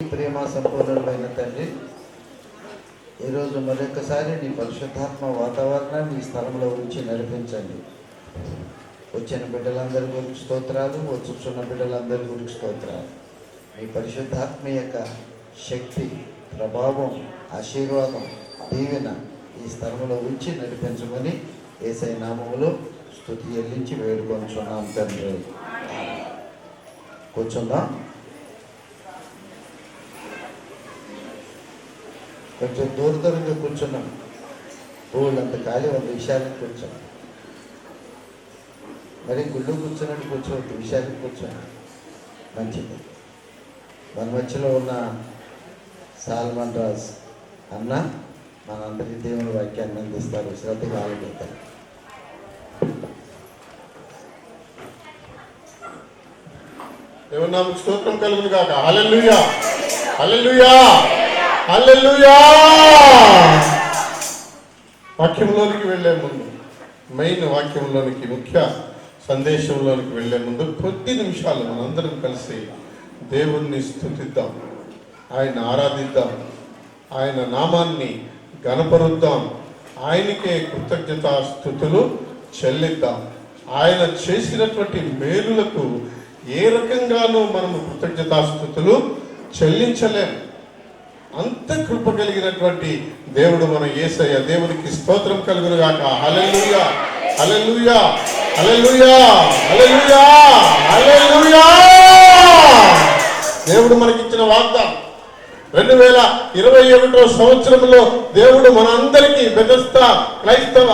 ప్రేమ సంపూర్ణమైన తండ్రి, ఈరోజు మరొకసారి నీ పరిశుద్ధాత్మ వాతావరణాన్ని ఈ స్థలంలో ఉంచి నడిపించండి. వచ్చిన బిడ్డలందరి గురించి స్తోత్రాలు, వచ్చుచున్న బిడ్డలందరి గురించి స్తోత్రాలు. మీ పరిశుద్ధాత్మ యొక్క శక్తి, ప్రభావం, ఆశీర్వాదం, దీవెన ఈ స్థలంలో ఉంచి నడిపించమని యేసయ్య నామములో స్తుతి చెల్లించి వేడుకొంచున్నాం తండ్రి. కూర్చుందాం. కొంచెం దూరంగా కూర్చున్నాం. పూలంత ఖాళీ ఉంది, విషయానికి కూర్చోండి. మరి గుళ్ళు కూర్చున్నట్టు కూర్చోవద్దు, విషయానికి కూర్చోండి, మంచిది. మన మధ్యలో ఉన్న సాల్మన్ రాజ్ అన్న మనందరికీ దేవుని వాక్యాన్ని అందిస్తారు. శ్రద్ధగా ఆలోచిస్తారు. దేవుని నామమునకు స్తోత్రం కలుగును గాక. హల్లెలూయా, హల్లెలూయా, హల్లెలూయా. వాక్యంలోనికి వెళ్ళే ముందు, మెయిన్ వాక్యంలోనికి, ముఖ్య సందేశంలోనికి వెళ్ళే ముందు కొద్ది నిమిషాలు మనందరం కలిసి దేవుణ్ణి స్తుతిద్దాం, ఆయన ఆరాధిద్దాం, ఆయన నామాన్ని గణపరుద్దాం, ఆయనకే కృతజ్ఞతాస్తుతులు చెల్లిద్దాం. ఆయన చేసినటువంటి మేలులకు ఏ రకంగానూ మనము కృతజ్ఞతాస్తుతులు చెల్లించలేం. అంత కృప కలిగినటువంటి దేవుడు మన యేసయ్య. దేవునికి స్తోత్రం కలుగును గాక. హల్లెలూయా, హల్లెలూయా, హల్లెలూయా, హల్లెలూయా, హల్లెలూయా. దేవుడు మనకిచ్చిన వాగ్దానం 2021వ సంవత్సరంలో దేవుడు మనందరికీ బెతెస్దా క్రైస్తవ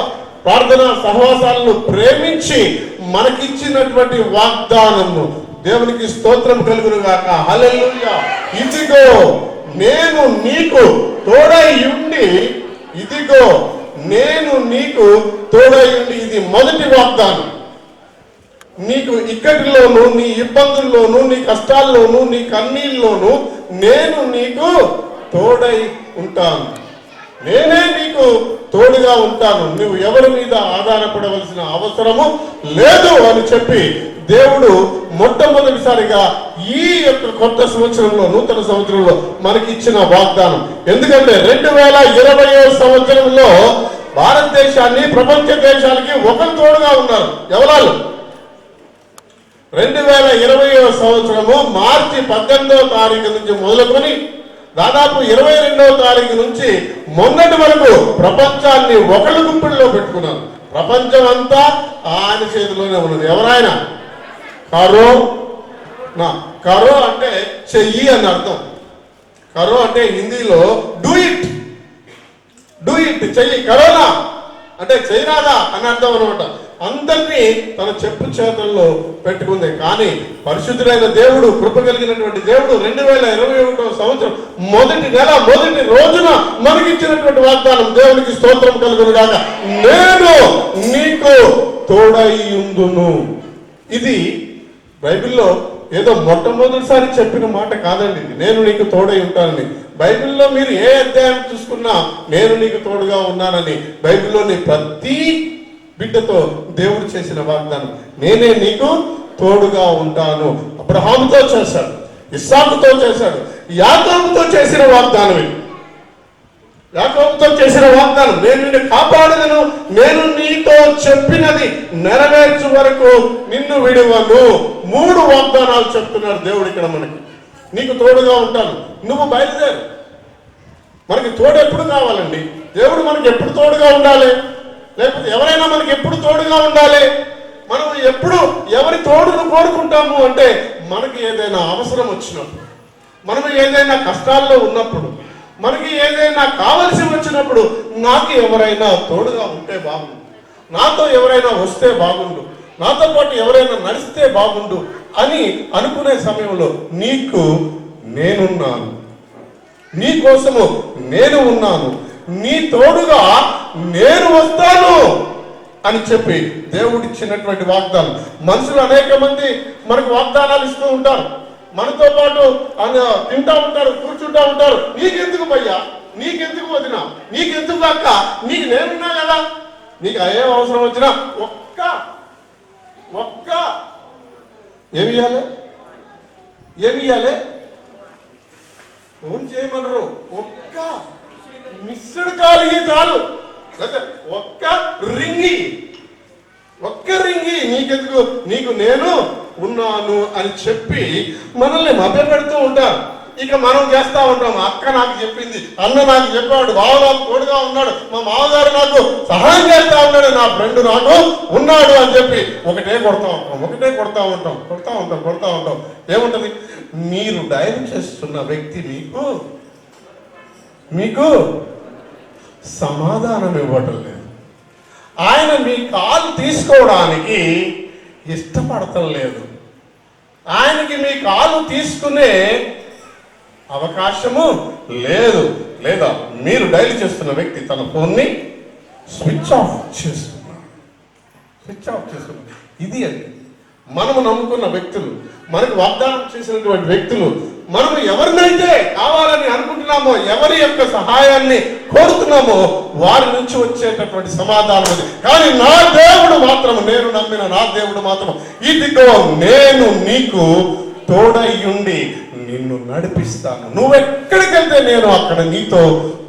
ప్రార్థనా సహవాసాలను ప్రేమించి మనకిచ్చినటువంటి వాగ్దానము. దేవునికి స్తోత్రం కలుగును గాక. హల్లెలూయా. ఇదిగో నేను నీకు తోడై ఉండి, ఇదిగో నేను నీకు తోడై ఉండి. ఇది మొదటి వాగ్దానం. నీకు ఇక్కడిలోను, నీ ఇబ్బందుల్లోను, నీ కష్టాల్లోను, నీ కన్నీళ్ళలోను నేను నీకు తోడై ఉంటాను. నేనే నీకు తోడుగా ఉంటాను. నువ్వు ఎవరి మీద ఆధారపడవలసిన అవసరము లేదు అని చెప్పి దేవుడు మొట్టమొదటిసారిగా ఈ యొక్క కొత్త సంవత్సరంలో, నూతన సంవత్సరంలో మనకి ఇచ్చిన వాగ్దానం. ఎందుకంటే 2020వ సంవత్సరంలో భారతదేశాన్ని ప్రపంచ దేశాలకి ఒకరు తోడుగా ఉన్నారు. ఎవరు? 2020వ సంవత్సరము మార్చి 18వ తారీఖు నుంచి మొదలుకొని దాదాపు 22వ తారీఖు నుంచి మొన్నటి వరకు ప్రపంచాన్ని ఒకళ్ళ గుంపుల్లో పెట్టుకున్నారు. ప్రపంచం అంతా ఆయన చేతిలోనే ఉన్నది. ఎవరైనా కరో అంటే చెయ్యి అని అర్థం. కరో అంటే హిందీలో డూ ఇట్, చెయ్యి. కరోనా అంటే చెయ్యరాదా అని అర్థం అనమాట. అందరినీ తన చెప్పు చేతుల్లో పెట్టుకుంది. కానీ పరిశుద్ధుడైన దేవుడు, కృప కలిగినటువంటి దేవుడు 2021వ సంవత్సరం మొదటి నెల మొదటి రోజున మనకిచ్చినటువంటి వాగ్దానం. దేవునికి స్తోత్రం కలుగును గాక. నేను నీకు తోడైయుందును. ఇది బైబిల్లో ఏదో మొట్టమొదటిసారి చెప్పిన మాట కాదండి. నేను నీకు తోడై ఉంటానని. బైబిల్లో మీరు ఏ అధ్యాయం చూసుకున్నా నేను నీకు తోడుగా ఉన్నానని బైబిల్లోని ప్రతి బిడ్డతో దేవుడు చేసిన వాగ్దానం. నేనే నీకు తోడుగా ఉంటాను. అబ్రహాముతో చేశాడు, ఇస్సాకుతో చేశాడు, యాకోబుతో చేసిన వాగ్దానం. యాకోబుతో చేసిన వాగ్దానం, నేను నిన్ను కాపాడను, నేను నీతో చెప్పినది నెరవేర్చు వరకు నిన్ను విడువను. 3 వాగ్దానాలు చెప్తున్నాడు దేవుడు ఇక్కడ మనకి. నీకు తోడుగా ఉంటాను, నువ్వు బయలుదేరు. మనకి తోడు ఎప్పుడు కావాలండి? దేవుడు మనకి ఎప్పుడు తోడుగా ఉండాలి? లేకపోతే ఎవరైనా మనకి ఎప్పుడు తోడుగా ఉండాలి? మనం ఎప్పుడు ఎవరి తోడును కోరుకుంటాము అంటే మనకి ఏదైనా అవసరం వచ్చినప్పుడు, మనం ఏదైనా కష్టాల్లో ఉన్నప్పుడు, మనకి ఏదైనా కావలసి వచ్చినప్పుడు నాకు ఎవరైనా తోడుగా ఉంటే బాగుండు, నాతో ఎవరైనా వస్తే బాగుండు, నాతో పాటు ఎవరైనా నడిస్తే బాగుండు అని అనుకునే సమయంలో నీకు నేనున్నాను, నీ కోసము నేను ఉన్నాను, నీ తోడుగా నేను వస్తాను అని చెప్పి దేవుడిచ్చినటువంటి వాగ్దానం. మనుషులు అనేక మంది మనకు వాగ్దానాలు ఇస్తూ ఉంటారు. మనతో పాటు తింటా ఉంటారు, కూర్చుంటా ఉంటారు. నీకెందుకు భయ్యా, నీకెందుకు వదినా, నీకెందుకు అక్క, నీకు నేనున్నా కదా. నీకు ఏ అవసరం వచ్చినా ఒక్క ఏమి ఇవ్వాలి? ఫోన్ చేయమనరు, ఒక్క మిస్డ్ కాల్ ఇయ్యి చాలు, లేదా ఒక్క రింగి నీకెందుకు, నీకు నేను ఉన్నాను అని చెప్పి మనల్ని మభ్యపెడుతూ ఉంటారు. ఇక మనం చేస్తా ఉంటాం, అక్క నాకు చెప్పింది, అన్న నాకు చెప్పాడు, బావ నాకు తోడుగా ఉన్నాడు, మా మామగారు నాకు సహాయం చేస్తా ఉన్నాడు, నా ఫ్రెండ్ నాకు ఉన్నాడు అని చెప్పి ఒకటే కొడతా ఉంటాం. ఏముంటది? మీరు డయల్ చేస్తున్న వ్యక్తి మీకు సమాధానం ఇవ్వటం లేదు. ఆయన మీ కాల్ తీసుకోవడానికి ఇష్టపడటం లేదు. ఆయనకి మీ కాలు తీసుకునే అవకాశము లేదు. లేదా మీరు డైల్ చేస్తున్న వ్యక్తి తన ఫోన్ని స్విచ్ ఆఫ్ చేస్తున్నారు. ఇది అండి మనము నమ్ముకున్న వ్యక్తులు, మనకు వాగ్దానం చేసినటువంటి వ్యక్తులు, మనము ఎవరినైతే కావాలని అనుకుంటున్నామో, ఎవరి యొక్క సహాయాన్ని కోరుతున్నామో వారి నుంచి వచ్చేటటువంటి సమాధానం అది. కానీ నా దేవుడు మాత్రం, నేను నమ్మిన నా దేవుడు మాత్రం, ఇదిగో నేను నీకు తోడయ్యుండి నిన్ను నడిపిస్తాను, నువ్వెక్కడికి వెళ్తే నేను అక్కడ నీతో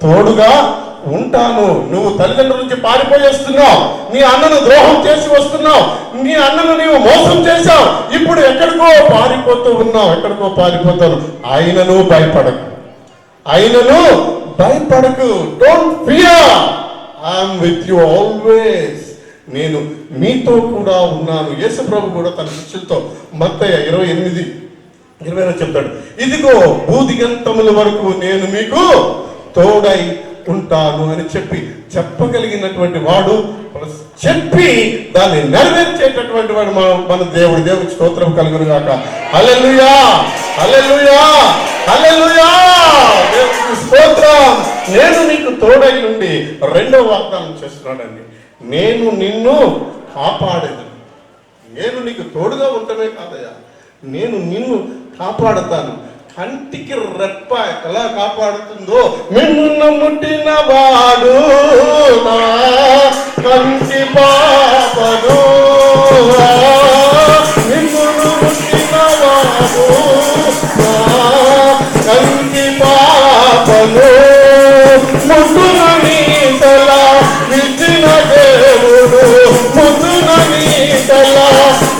తోడుగా ఉంటాను. నువ్వు తల్లిదండ్రుల నుంచి పారిపోయి వస్తున్నావు, నీ అన్నను ద్రోహం చేసి వస్తున్నావు, నీ అన్నను నీవు మోసం చేశావు, ఇప్పుడు ఎక్కడికో పారిపోతావు. ఆయనను భయపడకు, don't fear, I'm with you always, నేను మీతో కూడా ఉన్నాను. యేసు ప్రభు కూడా తన శిష్యులతో మత్తయి 28:20 చెప్తాడు, ఇదిగో భూదిగంతముల వరకు నేను మీకు తోడై ఉంటాను అని చెప్పగలిగినటువంటి వాడు, చెప్పి దాన్ని నెరవేర్చేటటువంటి వాడు మన దేవుడికి స్తోత్రం కలుగును గాక. హల్లెలూయా, హల్లెలూయా, హల్లెలూయా, దేవునికి స్తోత్రం. నేను నీకు తోడై ఉండి రెండవ వాగ్దానం చేస్తున్నాడండి, నేను నిన్ను కాపాడేది. నేను నీకు తోడుగా ఉండటమే కాదయ్యా, నేను నిన్ను కాపాడుతాను. కంటికి రెప్ప ఎలా కాపాడుతుందో, నిన్ను ముట్టిన వాడు నా కంటి పాపను, నిన్ను ముట్టిన వాడు నా కంటి పాపను, ముద్దున నీతల విచ్చిన దేవుడు, ముద్దున నీతల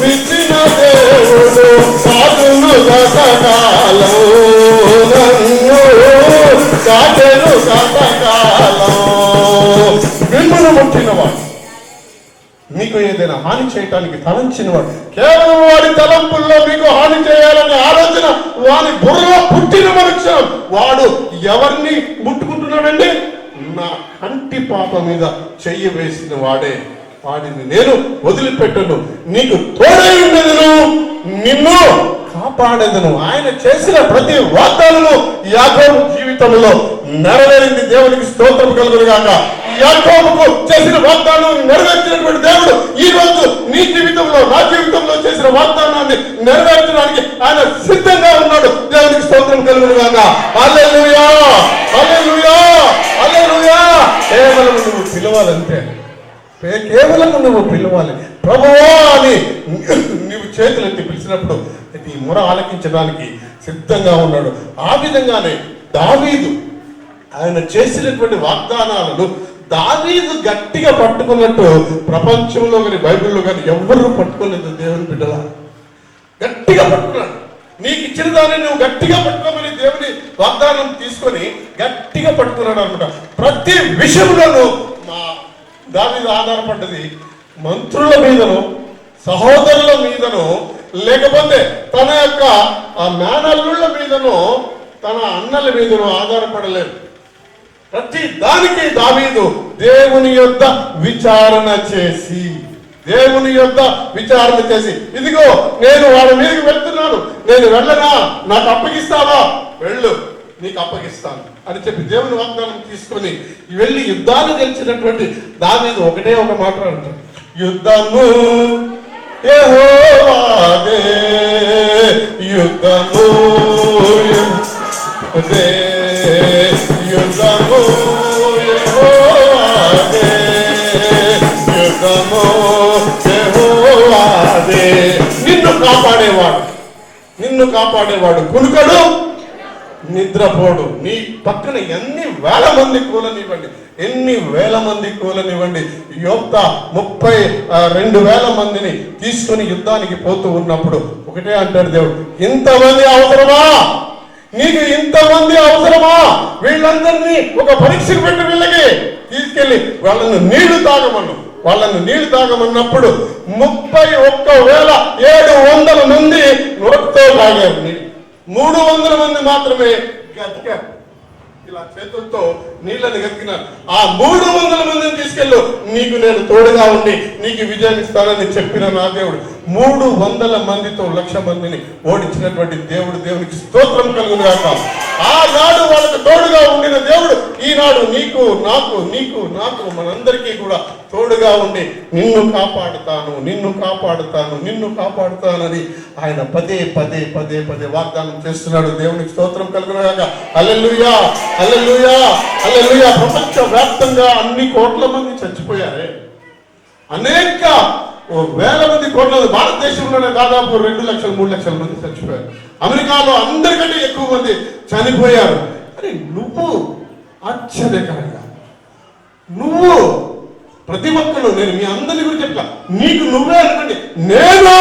విచ్చిన దేవుడు, సాధును గతకాలం మిమ్మల్ని ముట్టినవాడు, మీకు ఏదైనా హాని చేయటానికి తలంచినవాడు, కేవలం వాడి తలంపుల్లో మీకు హాని చేయాలనే ఆలోచన వాడి బుర్రలో పుట్టిన మనుషులు, వాడు ఎవరిని ముట్టుకుంటున్నాడండి? నా కంటి పాప మీద చెయ్యి వేసిన వాడే, వాడిని నేను వదిలిపెట్టను, నీకు తోడై ఉండేదను, నిన్ను కాపాడేదను. ఆయన చేసిన ప్రతి వాగ్దానము యాకోబు జీవితంలో నెరవేరింది. దేవునికి స్తోత్రం కలుగును గాక. యాకోబుకు చేసిన వాగ్దానం నెరవేర్చినటువంటి దేవుడు ఈ రోజు నీ జీవితంలో, నా జీవితంలో చేసిన వాగ్దానాన్ని నెరవేర్చడానికి ఆయన సిద్ధంగా ఉన్నాడు. దేవునికి స్తోత్రం కలుగును గాక. హల్లెలూయా, హల్లెలూయా, హల్లెలూయా. కేవలం నువ్వు పిలవాలంటే, కేవలం నువ్వు పిలవాలి. ప్రభువా అని నీవు చేతులెత్తి పిలిచినప్పుడు ఈ మొర ఆలకించడానికి సిద్ధంగా ఉన్నాడు. ఆ విధంగానే దావీదు ఆయన చేసినటువంటి వాగ్దానాలను దావీదు గట్టిగా పట్టుకున్నట్టు ప్రపంచంలో కానీ బైబిల్లో కానీ ఎవరు పట్టుకోలేదు. దేవుని బిడ్డలా గట్టిగా పట్టుకున్నాడు. నీకు ఇచ్చిన దాన్ని నువ్వు గట్టిగా పట్టుకోమని దేవుని వాగ్దానం తీసుకొని గట్టిగా పట్టుకున్నాడు అనమాట. ప్రతి విషయంలోనూ మా దావీదు ఆధారపడ్డది మంత్రుల మీదను, సహోదరుల మీదను, లేకపోతే తన యొక్క ఆ మేనల్లుళ్ళ మీదను, తన అన్నల మీదను ఆధారపడలేదు. ప్రతి దానికి దావీదు దేవుని యొద్ద విచారణ చేసి, ఇదిగో నేను వాళ్ళ మీదకి వెళ్తున్నాను, నేను వెళ్ళనా, నాకు అప్పగిస్తావా, వెళ్ళు, నీకు అప్పగిస్తాను అని చెప్పి దేవుని వాగ్దానం తీసుకొని వెళ్ళి యుద్ధాలు గెలిచినటువంటి దావీదు ఒకటే ఒక మాట అంటాడు, యుద్ధము యెహోవాదే, యుద్ధము యుద్ధము యెహోవాదే, యుద్ధము యెహోవాదే. నిన్ను కాపాడేవాడు కునుకడు నిద్రపోడు. నీ పక్కన ఎన్ని వేల మంది కూలనివ్వండి, ఎన్ని వేల మంది కూలనివ్వండి. యోప్తా 32,000 మందిని తీసుకొని యుద్ధానికి పోతూ ఉన్నప్పుడు ఒకటే అంటాడు దేవుడు, ఇంతమంది అవసరమా? నీకు ఇంతమంది అవసరమా? వీళ్ళందరినీ ఒక పరీక్షకు పెట్టి వీళ్ళకి తీసుకెళ్ళి వాళ్ళను నీళ్లు తాగమన్నప్పుడు 31,700 మంది నోటితో తాగారు. 300 మంది మాత్రమే గతికారు. ఇలా చేతులతో నీళ్ళని గతికినారు. ఆ 300 మందిని తీసుకెళ్ళు, నీకు నేను తోడుగా ఉండి నీకు విజయం ఇస్తానని చెప్పిన నా దేవుడు 300 మందితో 1,00,000 మందిని ఓడించినటువంటి దేవుడు, దేవునికి స్తోత్రం కలుగును గాక. ఆనాడు వాళ్ళకు తోడుగా ఉండిన దేవుడు ఈనాడు నీకు నాకు మనందరికీ కూడా తోడుగా ఉండి నిన్ను కాపాడుతానని ఆయన పదే వాగ్దానం చేస్తున్నాడు. దేవునికి స్తోత్రం కలుగును గాక. హల్లెలూయా, హల్లెలూయా, హల్లెలూయా. ప్రపంచ వ్యాప్తంగా అన్ని కోట్ల మంది చచ్చిపోయారే, అనేక వేల మంది కోట్ల, భారతదేశంలోనే దాదాపు 2,00,000-3,00,000 మంది చచ్చిపోయారు. అమెరికాలో అందరికంటే ఎక్కువ మంది చనిపోయారు. అని నువ్వు ఆశ్చర్యకరంగా ప్రతి ఒక్కరు, నేను మీ అందరి గురించి చెప్తా, నీకు నువ్వే అనుకోండి, నేను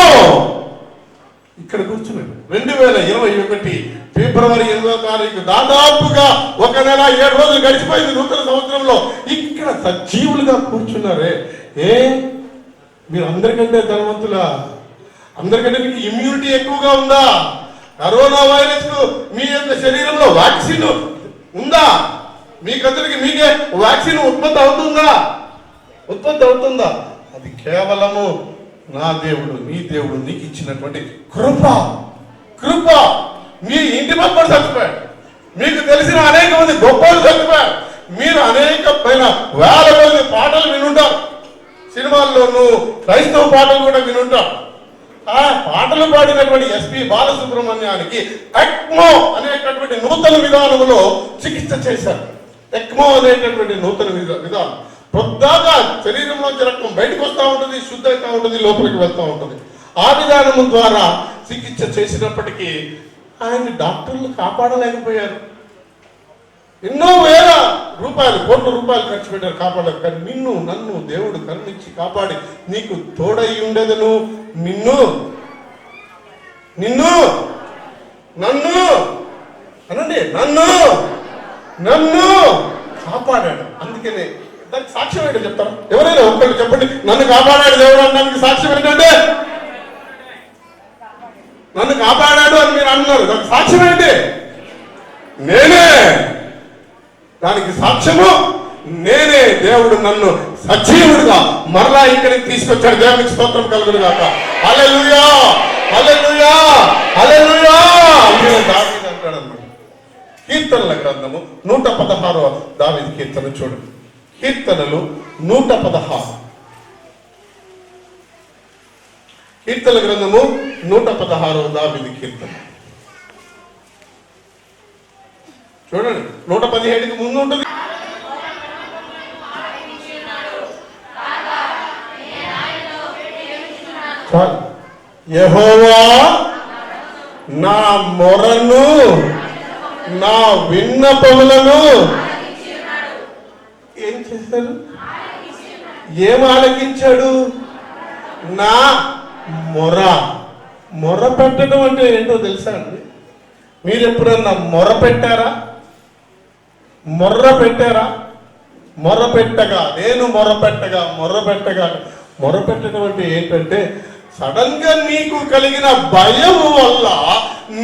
ఇక్కడ కూర్చున్నాను 2021 ఫిబ్రవరి 8వ తారీఖు, దాదాపుగా 1 నెల 7 రోజులు గడిచిపోయింది నూతన సంవత్సరంలో. ఇక్కడ సజీవులుగా కూర్చున్నారే, మీరు అందరికంటే ధనవంతులా? అందరికంటే మీకు ఇమ్యూనిటీ ఎక్కువగా ఉందా? కరోనా వైరస్ కు మీ యొక్క శరీరంలో వ్యాక్సిన్ ఉందా? మీకే వ్యాక్సిన్ ఉత్పత్తి అవుతుందా? అది కేవలము నా దేవుడు, నీ దేవుడు నీకు ఇచ్చినటువంటి కృప. మీ ఇంటి పక్కన చచ్చిపోయాడు, మీకు తెలిసిన అనేక మంది గొప్పలు చచ్చిపోయారు, మీరు అనేక వేల మంది పాటలు వినుంటారు, సినిమాల్లోనూ క్రైస్తవ పాటలు కూడా వినుంటారు. ఆ పాటలు పాడినటువంటి ఎస్పి బాలసుబ్రహ్మణ్యానికి ఎక్మో అనేటటువంటి నూతన విధానంలో చికిత్స చేశారు. ఎక్మో అనేటటువంటి నూతన విధానం, పొద్దాగా శరీరంలోంచి రక్తం బయటకు వస్తూ ఉంటుంది, శుద్ధి అవుతూ ఉంటుంది, లోపలికి వెళ్తూ ఉంటుంది. ఆ విధానం ద్వారా చికిత్స చేసినప్పటికీ ఆయన డాక్టర్లు కాపాడలేకపోయారు. ఎన్నో వేల రూపాయలు, కోట్ల రూపాయలు ఖర్చు పెట్టారు, కాపాడారు. కానీ నన్ను దేవుడు కరుణించి కాపాడి నీకు తోడై ఉండేదను, నన్ను కాపాడాడు. అందుకనే దానికి సాక్ష్యం ఏంటో చెప్తారు. ఎవరైనా ఒక్కళ్ళు చెప్పండి, నన్ను కాపాడాడు దేవుడు అనడానికి సాక్ష్యం ఏంటంటే, నన్ను కాపాడాడు అని మీరు అన్నారు, దానికి సాక్ష్యం ఏంటి? నేనే. దానికి సాక్ష్యము నేనే. దేవుడు నన్ను సజీవుడిగా మరలా ఇక్కడికి తీసుకొచ్చాడు. దేవునికి స్తోత్రం కలుగును గాక. హల్లెలూయా, హల్లెలూయా, హల్లెలూయా. దావీదు అంటాడు అన్నమాట. కీర్తనల గ్రంథము 116వ దావీదు కీర్తన చూడండి. కీర్తనలు 116. కీర్తనల గ్రంథము 116వ దావీదు కీర్తన చూడండి. 117కి ముందు ఉంటుంది. యెహోవా నా మొరను, నా విన్నపములను ఏం చేశాడు? ఏం ఆలకించాడు? నా మొర పెట్టడం అంటే ఏంటో తెలుసా అండి? మీరు ఎప్పుడన్నా మొర పెట్టారా? మొరపెట్టడం అంటే ఏంటంటే, సడన్ గా నీకు కలిగిన భయం వల్ల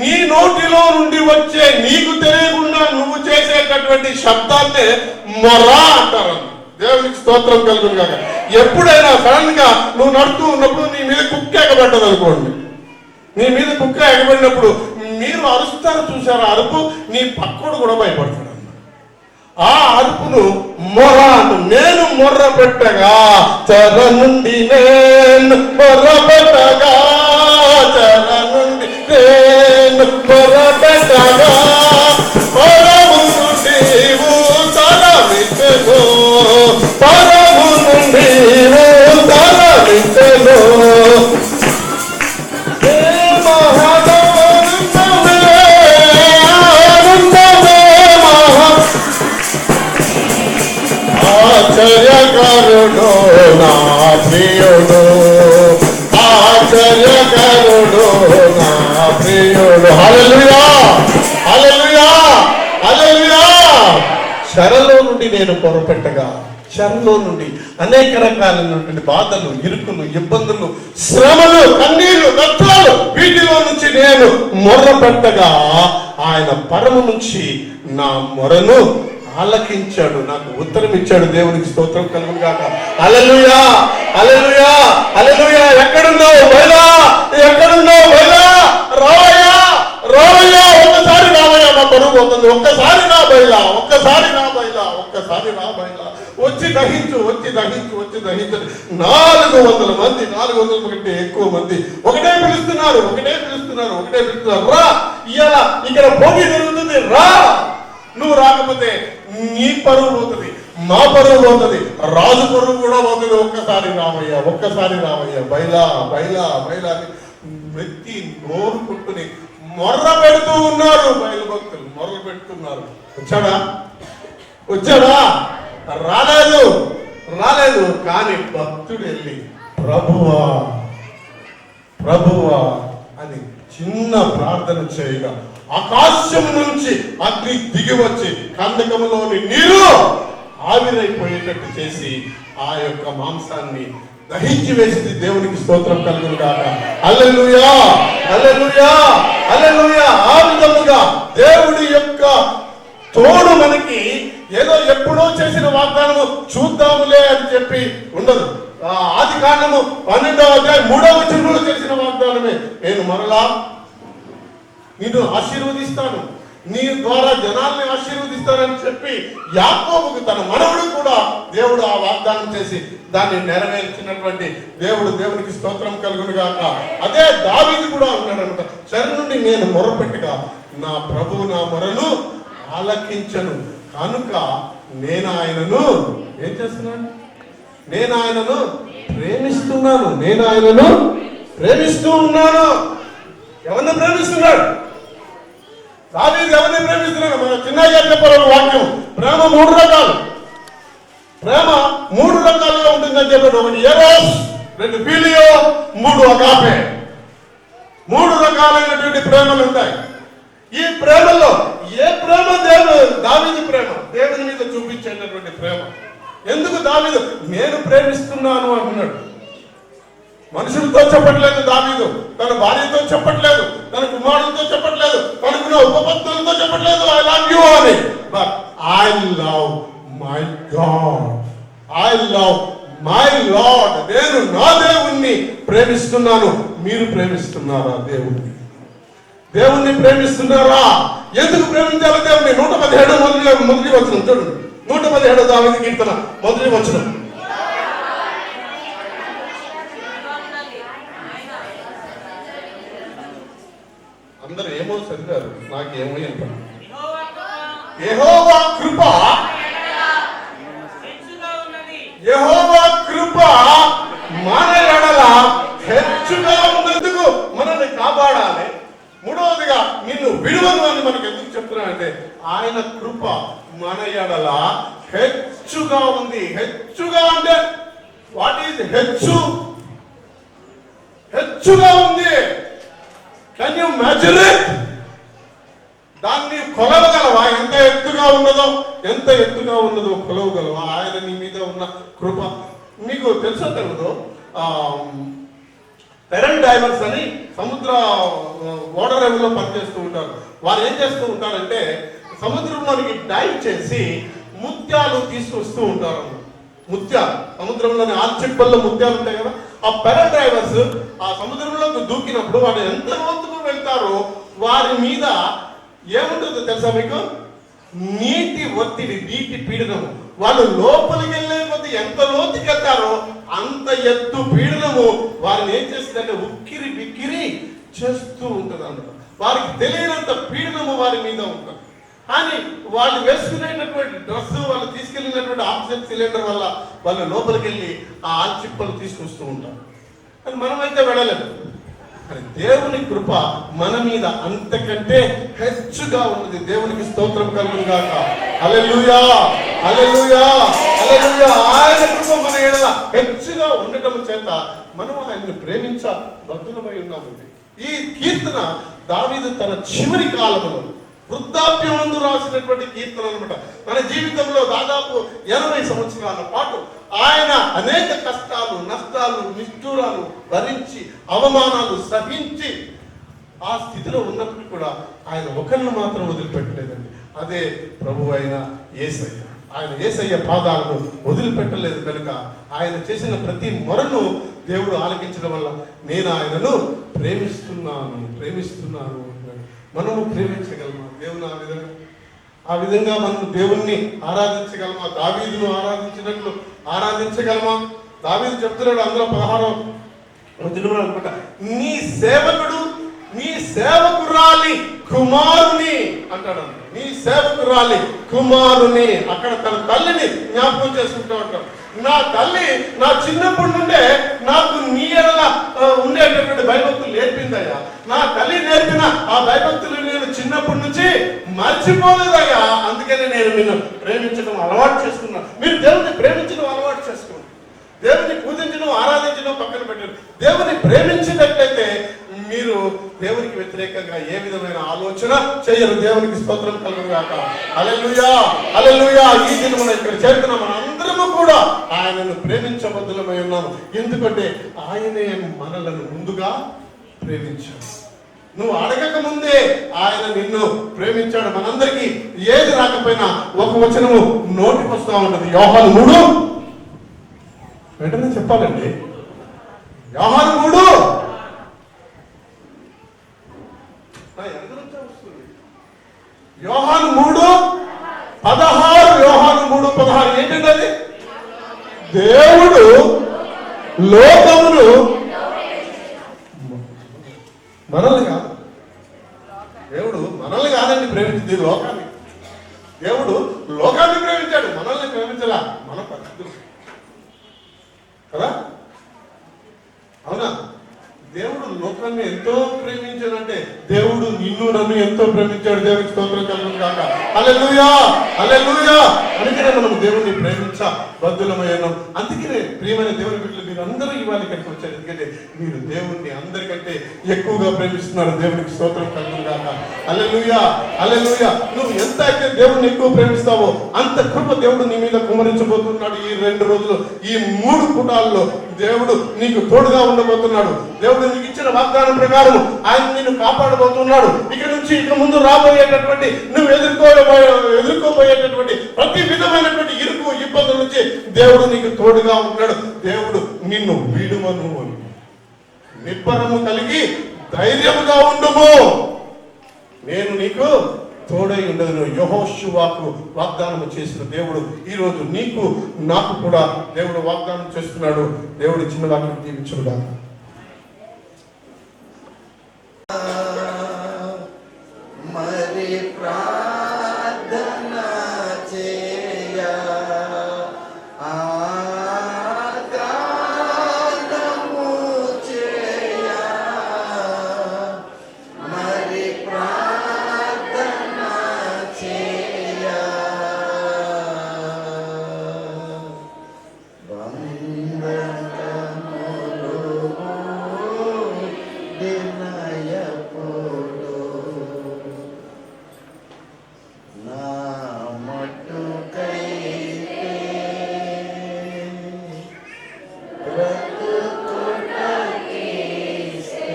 నీ నోటిలో నుండి వచ్చే, నీకు తెలియకుండా నువ్వు చేసేటటువంటి శబ్దాన్ని మొర అంటారు. దేవునికి స్తోత్రం కలుగును గాక. ఎప్పుడైనా సడన్ గా నువ్వు నడుతూ ఉన్నప్పుడు నీ మీద కుక్క ఎగబడ్డది అనుకోండి, నీ మీద కుక్క ఎగబడినప్పుడు మీరు అరుస్తారు చూసారు, అరుపు నీ పక్కడు కూడా భయపడతాడు. ఆ అరుపును మొర అంటు. నేను మొర్ర పెట్టగా చెర నుండి నేను మొర్ర పెట్టగా, చెర నుండి నేను మొర్ర పెట్టగా, పరము నుండి తలమిచ్చెను, పరము నుండి తలమిచ్చెను. ఆనంద ప్రియుడు, ఆశ్చర్యకరుడు నా ప్రియుడు. హల్లెలూయా, హల్లెలూయా, హల్లెలూయా. చెరలో నుండి నేను పొరపెట్టగా, చెరలో నుండి అనేక రకాలైనటువంటి బాధలు, ఇరుకులు, ఇబ్బందులు, శ్రమలు, కన్నీళ్లు, కష్టాలు, వీటిలో నుంచి నేను మొర్ర పెట్టగా ఆయన పరము నుంచి నా మొరను ఆలకించాడు, నాకు ఉత్తరం ఇచ్చాడు. దేవునికి స్తోత్రం కలుగును గాక. హల్లెలూయా, హల్లెలూయా, హల్లెలూయా. ఎక్కడున్నావు బయలా, ఎక్కడున్నావు బయలా, రావయ్యా, రావయ్యా, ఒక్కసారి రావయ్యా, నా పరువు పోతుంది, ఒక్కసారి నా బయలా, ఒక్కసారి నా బయలా, ఒక్కసారి నా బయలా, వచ్చి దహించు, వచ్చి దహించు, వచ్చి దహించు. 400 మంది, 400 కంటే ఎక్కువ మంది ఒకటే పిలుస్తున్నారు, ఒకటే పిలుస్తున్నారు, ఒకటే పిలుస్తున్నారు. రా, ఇవాళ ఇక్కడ భోగి జరుగుతుంది, రా. నువ్వు రాకపోతే నీ పరువు పోతుంది, మా పరువు పోతుంది, రాజు పరువు కూడా పోతుంది. ఒక్కసారి రావయ్యా, ఒక్కసారి రావయ్యా, బయలా, బయలా, బయలా అని వ్యక్తి నోరు పుట్టుని మొర్ర పెడుతూ ఉన్నారు. బయలు భక్తులు మొర్ర పెడుతున్నారు. వచ్చాడా, వచ్చాడా? రాలేదు, రాలేదు. కానీ భక్తుడు వెళ్ళి ప్రభువా, ప్రభువా అని చిన్న ప్రార్థన చేయగా ఆకాశం నుంచి అగ్ని దిగి వచ్చి కందకములోని నీరు ఆవిరైపోయేటట్టు చేసి ఆ యొక్క మాంసాన్ని దహించి వేసింది. దేవునికి స్తోత్రం కలుగును గాక. హల్లెలూయా, హల్లెలూయా, హల్లెలూయా. ఆ విధముగా దేవుడి యొక్క తోడు మనకి ఏదో ఎప్పుడో చేసిన వాగ్దానము చూద్దాములే అని చెప్పి ఉండదు. ఆది కాండము 12వ అధ్యాయం 3వ వచనంలో చేసిన వాగ్దానమే, నేను మరలా నిన్ను ఆశీర్వదిస్తాను, నీ ద్వారా జనాల్ని ఆశీర్వదిస్తానని చెప్పి యాకోబుకు తన మనవడు కూడా దేవుడు ఆ వాగ్దానం చేసి దాన్ని నెరవేర్చినటువంటి దేవుడు. దేవునికి స్తోత్రం కలుగును గాక. అదే దావీదు కూడా ఉన్నాడనమాట. చెర నుండి నేను మొరపెట్టగా నా ప్రభువు నా మొరను ఆలకించను కనుక నేను ఆయనను ఏం చేస్తున్నాను, నేను ఆయనను ప్రేమిస్తున్నాను, నేను ఆయనను ప్రేమిస్తూ ఉన్నాను. ఎవరిని ప్రేమిస్తున్నాడు? దావీదు ఎవరిని ప్రేమిస్తున్నాడు? మన చిన్నయ్య చెప్పారు వాక్యం, ప్రేమ 3 రకాలు, ప్రేమ 3 రకాలుగా ఉంటుందని చెప్పాడు. 1 ఎరోస్, 2 ఫిలియో, 3 అగాపే. 3 రకాలైనటువంటి ప్రేమలు ఉంటాయి. ఈ ప్రేమలో ఏ ప్రేమ దావీదు ప్రేమ, దేవుని మీద చూపించేటటువంటి ప్రేమ. ఎందుకు దావీదు నేను ప్రేమిస్తున్నాను అంటున్నాడు? మనుషులతో చెప్పట్లేదు దావీదు, తన భార్యతో చెప్పట్లేదు, తన కుమారులతో చెప్పట్లేదు, తనకున్న ఉపపత్తులతో చెప్పట్లేదు ఐ లవ్ యు అని. But I love my God, I love my lord. నేను నా దేవుణ్ణి ప్రేమిస్తున్నాను. మీరు ప్రేమిస్తున్నారా దేవుణ్ణి? దేవుణ్ణి ప్రేమిస్తున్నారా? ఎందుకు ప్రేమించాలి దేవుణ్ణి? 117 మొదటి వచనం చూడండి. 117 దావీదు కీర్తన మొదటి వచనం. అందరూ ఏమో చదివారు, నాకేమో అంటారు. యెహోవా కృప, యెహోవా కృప మన ఎడల హెచ్చుగా ఉన్నందుకు మనల్ని కాపాడాలి. మూడవదిగా నిన్ను విడువను అని మనకు ఎందుకు చెప్తున్నానంటే ఆయన కృప మన ఎడల హెచ్చుగా ఉంది. హెచ్చుగా అంటే వాట్ ఈజ్ హెచ్చు? హెచ్చుగా ఉంది. Can you measure it? దాన్ని కొలవగలవా? ఎంత ఎత్తుగా ఉన్నదో, ఎంత ఎత్తుగా ఉన్నదో కొలవగలవా? ఆయన నీ మీద ఉన్న కృప మీకు తెలుసో తెలియదు. పెరల్ డైవర్స్ అని సముద్ర ఓడరేవులో పనిచేస్తూ ఉంటారు. వారు ఏం చేస్తూ ఉంటారంటే సముద్రంలోనికి డైవ్ చేసి ముత్యాలు తీసుకొస్తూ ఉంటారు. ముత్యాలు సముద్రంలోని ఆల్చిప్పల్లో ముత్యాలు ఉంటాయి కదా. ఆ పెరల్ డ్రైవర్స్ ఆ సముద్రంలోకి దూకినప్పుడు వారు ఎంత లోతుకు వెళ్తారో వారి మీద ఏముంటుందో తెలుసా మీకు? నీటి ఒత్తిడి, నీటి పీడనము. వాళ్ళు లోపలికి వెళ్ళే కొద్ది ఎంత లోతుకి వెళ్తారో అంత ఎత్తు పీడనము వారిని ఏం చేస్తుందంటే ఉక్కిరి బిక్కిరి చేస్తూ ఉంటుంది అన్నమాట. వారికి తెలియనంత పీడనము వారి మీద ఉంటుంది. కానీ వాళ్ళు వేసుకునేటటువంటి డ్రెస్, వాళ్ళు తీసుకెళ్ళినటువంటి ఆక్సిజన్ సిలిండర్ వల్ల వాళ్ళు లోపలికి వెళ్ళి ఆ ఆల్చిప్పలు తీసుకొస్తూ ఉంటారు. కానీ మనమైతే వెళ్ళలేదు. కానీ దేవుని కృప మన మీద అంతకంటే హెచ్చుగా ఉన్నది. దేవునికి స్తోత్రం కలుగును గాక. హల్లెలూయా, హల్లెలూయా. హల్లెలూయా. ఆయన కృప మన ఎడల హెచ్చుగా ఉండటం చేత మనం ఆయన్ని ప్రేమించ బద్ధులమై ఉన్నామండి. ఈ కీర్తన దావీదు తన చివరి కాలంలో వృద్ధాప్యమందు రాసినటువంటి కీర్తన అనమాట. తన జీవితంలో దాదాపు 80 సంవత్సరాల పాటు ఆయన అనేక కష్టాలు, నష్టాలు, నిష్ఠూరాలు భరించి, అవమానాలు సహించి ఆ స్థితిలో ఉన్నప్పుడు కూడా ఆయన ఒకరిని మాత్రం వదిలిపెట్టలేదండి. అదే ప్రభు అయిన యేసయ్య. ఆయన యేసయ్య పాదాలను వదిలిపెట్టలేదు కనుక ఆయన చేసిన ప్రతి మొరను దేవుడు ఆలకించడం వల్ల నేను ఆయనను ప్రేమిస్తున్నాను అంటున్నాడు. మనము ప్రేమించగలమా దేవుని ఆ విధంగా మనం దేవుణ్ణి ఆరాధించగలమా? దావీదును ఆరాధించినట్లు ఆరాధించగలమా? దావీదు చెప్తున్నాడు అందులో 16వ వచనంలో అనుకుంటా, నీ సేవకుడు నీ సేవకురాలి కుమారుని అంటాడు. నీ సేవకురాలి కుమారుని, అక్కడ తన తల్లిని జ్ఞాపకం చేసుకుంటూ ఉంటాడు. నా తల్లి నా చిన్నప్పటి నుండే నాకు నీ ఎడల ఉండేటటువంటి భయభక్తులు నేర్పిందయ్యా. నా తల్లి నేర్పిన ఆ భయభక్తులు నేను చిన్నప్పటి నుంచి మర్చిపోలేదయ్యా. అందుకనే నేను నిన్ను ప్రేమించడం అలవాటు చేసుకున్నాను. మీరు దేవుని ప్రేమించడం అలవాటు చేసుకున్నాను. దేవుని పూజించడం, ఆరాధించడం పక్కన పెట్టారు. దేవుని ప్రేమించినట్లయితే మీరు దేవునికి వ్యతిరేకంగా ఏ విధమైన ఆలోచన చేయరు. దేవునికి స్తోత్రం కలుగుగాక. హల్లెలూయా, హల్లెలూయా. ఈ దినమున ఇక్కడ చేరుకున్న మన అందరము కూడా ఆయనను ప్రేమించబద్ధులమై ఉన్నాము. ఎందుకంటే ఆయనే మనలను ముందుగా ప్రేమించాడు. నువ్వు అడగక ముందే ఆయన నిన్ను ప్రేమించాడు. మనందరికీ ఏది రాకపోయినా ఒక వచనము నోటికి వస్తూ ఉంటుంది. యోహాను 3 వెంటనే చెప్పాలండి. యోహాను 3 యోహాను 3:16. యోహాను 3:16 ఏంటంటే అది దేవుడు లోకమును మనల్ని కాదు, దేవుడు మనల్ని కాదండి ప్రేమించింది, లోకాన్ని. దేవుడు లోకాన్ని ప్రేమించాడు, మనల్ని ప్రేమించలా. మన పరిస్థితులు కదా, అవునా? దేవుడు లోకాన్ని ఎంతో ప్రేమించాడంటే దేవుడు నిన్ను నన్ను ఎంతో ప్రేమించాడు. దేవునికి స్తోత్రం కలుగును గాక. హల్లెలూయా, హల్లెలూయా. అందుకనే మనం దేవుడిని ప్రేమించ బద్ధులమై ఉన్నాం. అందుకనే ప్రియమైన దేవుని బిడ్డలు మీరు అందరూ ఇవాళ ఇక్కడికి వచ్చారు. ఎందుకంటే మీరు దేవుడిని అందరికంటే ఎక్కువగా ప్రేమిస్తున్నారు. దేవునికి స్తోత్రం కలుగును గాక. హల్లెలూయా, హల్లెలూయా. నువ్వు ఎంత అయితే దేవుడిని ఎక్కువ ప్రేమిస్తావో అంత కృప దేవుడు నీ మీద కుమరించబోతున్నాడు. ఈ 2 రోజులు, ఈ 3 పుటాల్లో దేవుడు నీకు తోడుగా ఉండబోతున్నాడు. దేవుడు నీకు ఇచ్చిన వాగ్దానం ప్రకారం ఆయన నిన్ను కాపాడబోతున్నాడు. ఇక నుంచి ఇక ముందు రాబోయేటటువంటి నువ్వు ఎదుర్కోబోయేటటువంటి ప్రతి విధమైనటువంటి ఇరుకు ఇబ్బందుల నుంచి దేవుడు నీకు తోడుగా ఉంటాడు. దేవుడు నిన్ను విడువను. నిబ్బరము కలిగి ధైర్యముగా ఉండుము, నేను నీకు తోడై ఉండదును. యెహోషువకు వాగ్దానం చేసిన దేవుడు ఈ రోజు నీకు నాకు కూడా దేవుడు వాగ్దానం చేస్తున్నాడు. దేవుడు చిన్న వాక్యం దీవించుగా. మరి ప్రార్థన చేయ ఆగాధము చేయ మరి ప్రార్థన చేయ బంధకములు వినయపుడు నా మట్టుకైతే బ్రతుకుటకిస్తే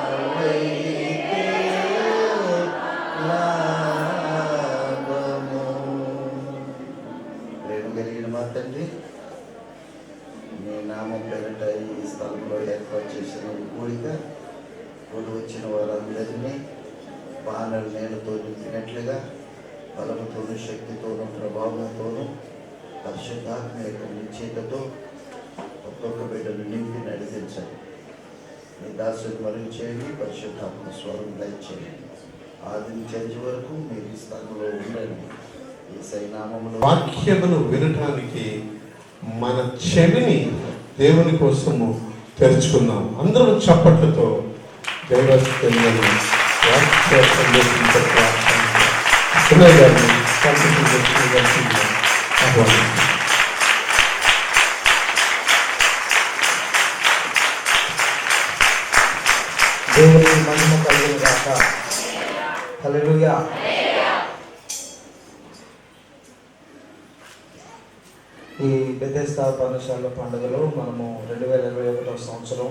చావైతే లాభము. ప్రేమ కలిగిన మా తండ్రి, నీ నామం పేరిట ఈ స్థలంలో ఏర్పాటు చేసిన ఈ కూడిక కూడి వచ్చిన వారందరినీ బాణలు నేలతో నింపినట్లుగా బలముతోనూ శక్తితోనూ ప్రభావంతోనూ పరిశుద్ధాత్మ యొక్క నిశ్చయతతో ఒక్కొక్క బిడ్డను నింపి నడిపించండి. మీ దాసుని మరుగు చేయండి, పరిశుద్ధాత్మ స్వరం దయచేయండి. ఆది నుంచి అంచె వరకు మీరు ఈ స్థలంలో ఉండండి. ఈ సైనామములో వాక్యమును వినటానికి మన చెవిని దేవుని కోసము తెరుచుకుందాం. అందరూ చప్పట్లతో దైవ వాక్య సందేశం దేవుని మహిమ కలుగును గాక. హల్లెలూయా. ఈ బెథెస్దా పర్ణశాల పండుగలో మనము 2021 సంవత్సరం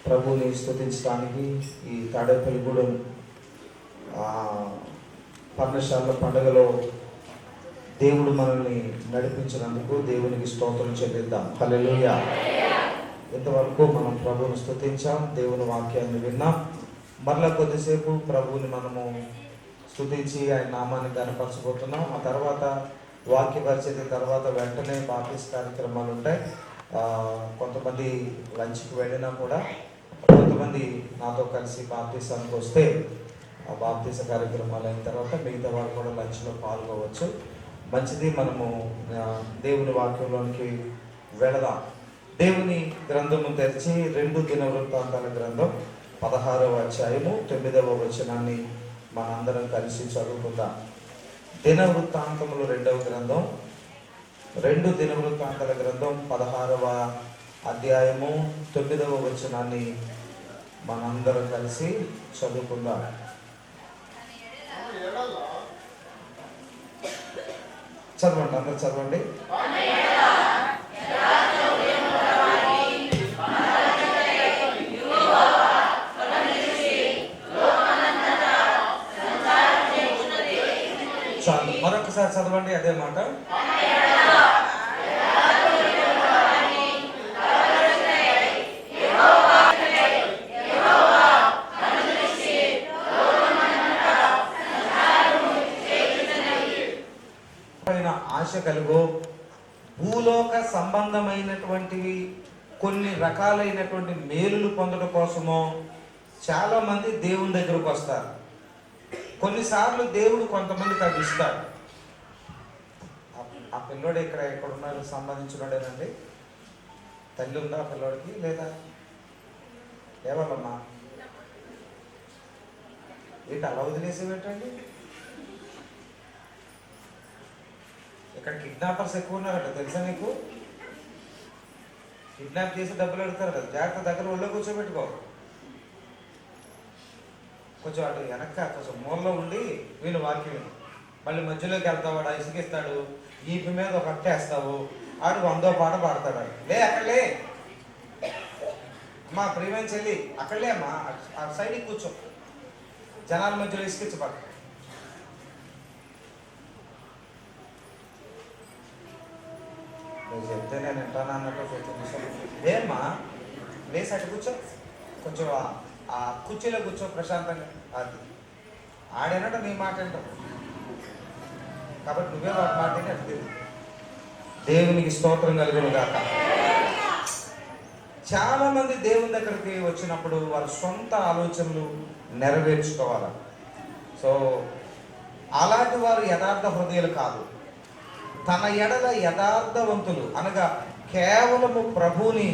ప్రభువుని స్తుతించడానికి ఈ తాడేపల్లిగూడెం పర్ణశాల పండుగలో దేవుడు మనల్ని నడిపించినందుకు దేవునికి స్తోత్రం చెల్లిద్దాం. హల్లెలూయా. ఇంతవరకు మనం ప్రభువుని స్తుతించాం, దేవుని వాక్యాన్ని విన్నాం. మరలా కొద్దిసేపు ప్రభువుని మనము స్తుతించి ఆయన నామాన్ని కనపరచబోతున్నాం. ఆ తర్వాత వాక్య పరిచయం తర్వాత వెంటనే బాప్టిస్ట్ కార్యక్రమాలు ఉంటాయి. కొంతమంది లంచ్కి వెళ్ళినా కూడా కొంతమంది నాతో కలిసి బాప్టిజానికి వస్తే ఆ బాప్టిజ కార్యక్రమాలు అయిన తర్వాత మిగతా వారు కూడా లంచ్లో పాల్గొవచ్చు. మంచిది. మనము దేవుని వాక్యంలోనికి వెళదాం. దేవుని గ్రంథము తెరిచి 2 దినవృత్తాంతాల గ్రంథం 16వ అధ్యాయము 9వ వచనాన్ని మనందరం కలిసి చదువుకుందాం. దినవృత్తాంతములు 2వ గ్రంథం 2 దినవృత్తాంతాల గ్రంథం 16వ అధ్యాయము 9వ వచనాన్ని మనందరం కలిసి చదువుకుందాం. చదవండి, అందరూ చదవండి. చాలు, మరొకసారి చదవండి అదే మాట. ఆశ కలుగు భూలోక సంబంధమైనటువంటివి కొన్ని రకాలైనటువంటి మేలులు పొందడం కోసమో చాలా మంది దేవుని దగ్గరకు వస్తారు. కొన్నిసార్లు దేవుడు కొంతమందికి అది ఇస్తాడు. ఆ పిల్లోడు ఎక్కడున్నారు సంబంధించినోడేనండి? తల్లి ఉందా ఆ పిల్లోడికి లేదా? ఎవరమ్మా ఏంటి అలా వదిలేసేవేటండి? ఇక్కడ కిడ్నాపర్స్ ఎక్కువ ఉన్నారట, తెలుసా నీకు? కిడ్నాప్ చేసి డబ్బులు అడుగుతారు కదా, జాగ్రత్త, దగ్గర ఒళ్ళో కూర్చోబెట్టుకో. కొంచెం అటు వెనక్క కొంచెం మూలలో ఉండి వీళ్ళు వాక్యం మళ్ళీ మధ్యలోకి వెళ్తావు, వాడు ఇసుకిస్తాడు, ఈపి మీద ఒక అట్టేస్తావు, ఆడు 100వ పాట పాడతాడు. లే అక్కడలే అమ్మా, ప్రియమైన చెల్లి అక్కడలే అమ్మా, ఆ సైడ్కి కూర్చో, జనాల మధ్యలో ఇసుకించబడ. నువ్వు చెప్తే నేను వింటాను అన్నట్టు కూర్చో. లేమ్మా, లేసి అటు కూర్చో, కొంచెం ఆ కుర్చీలో కూర్చో ప్రశాంతంగా. అది ఆడేనట్టు నీ మాట వింటావు కాబట్టి నువ్వే వాటి మాట అటు. దేవునికి స్తోత్రం కలుగును గాక. చాలా మంది దేవుని దగ్గరికి వచ్చినప్పుడు వారి సొంత ఆలోచనలు నెరవేర్చుకోవాలి. సో అలాంటి వారు యథార్థ హృదయాలు కాదు. తన ఎడల యథార్థవంతులు అనగా కేవలము ప్రభువుని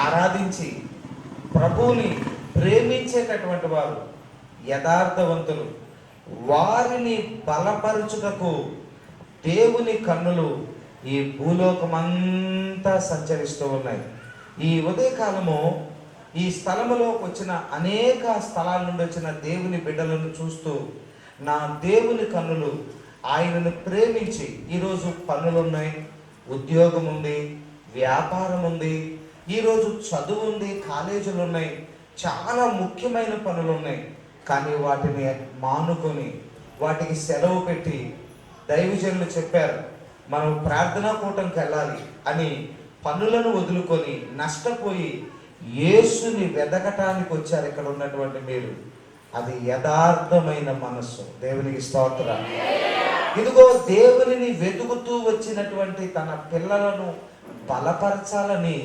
ఆరాధించి ప్రభువుని ప్రేమించేటటువంటి వారు యథార్థవంతులు. వారిని బలపరచుటకు దేవుని కన్నులు ఈ భూలోకమంతా సంచరిస్తూ ఉన్నాయి. ఈ ఉదయకాలము ఈ స్థలములోకి వచ్చిన అనేక స్థలాల నుండి వచ్చిన దేవుని బిడ్డలను చూస్తూ నా దేవుని కన్నులు ఆయనను ప్రేమించి, ఈరోజు పనులు ఉన్నాయి, ఉద్యోగం ఉంది, వ్యాపారం ఉంది, ఈరోజు చదువు ఉంది, కాలేజీలు ఉన్నాయి, చాలా ముఖ్యమైన పనులు ఉన్నాయి. కానీ వాటిని మానుకొని వాటికి సెలవు పెట్టి దైవజనులు చెప్పారు మనం ప్రార్థనా కూటంకి వెళ్ళాలి అని పనులను వదులుకొని నష్టపోయి యేసుని వెదకటానికి వచ్చారు ఇక్కడ ఉన్నటువంటి మీరు. అది యథార్థమైన మనస్సు. దేవునికి స్తోత్రం. ఇదిగో దేవునిని వెతుకుతూ వచ్చినటువంటి తన పిల్లలను బలపరచాలని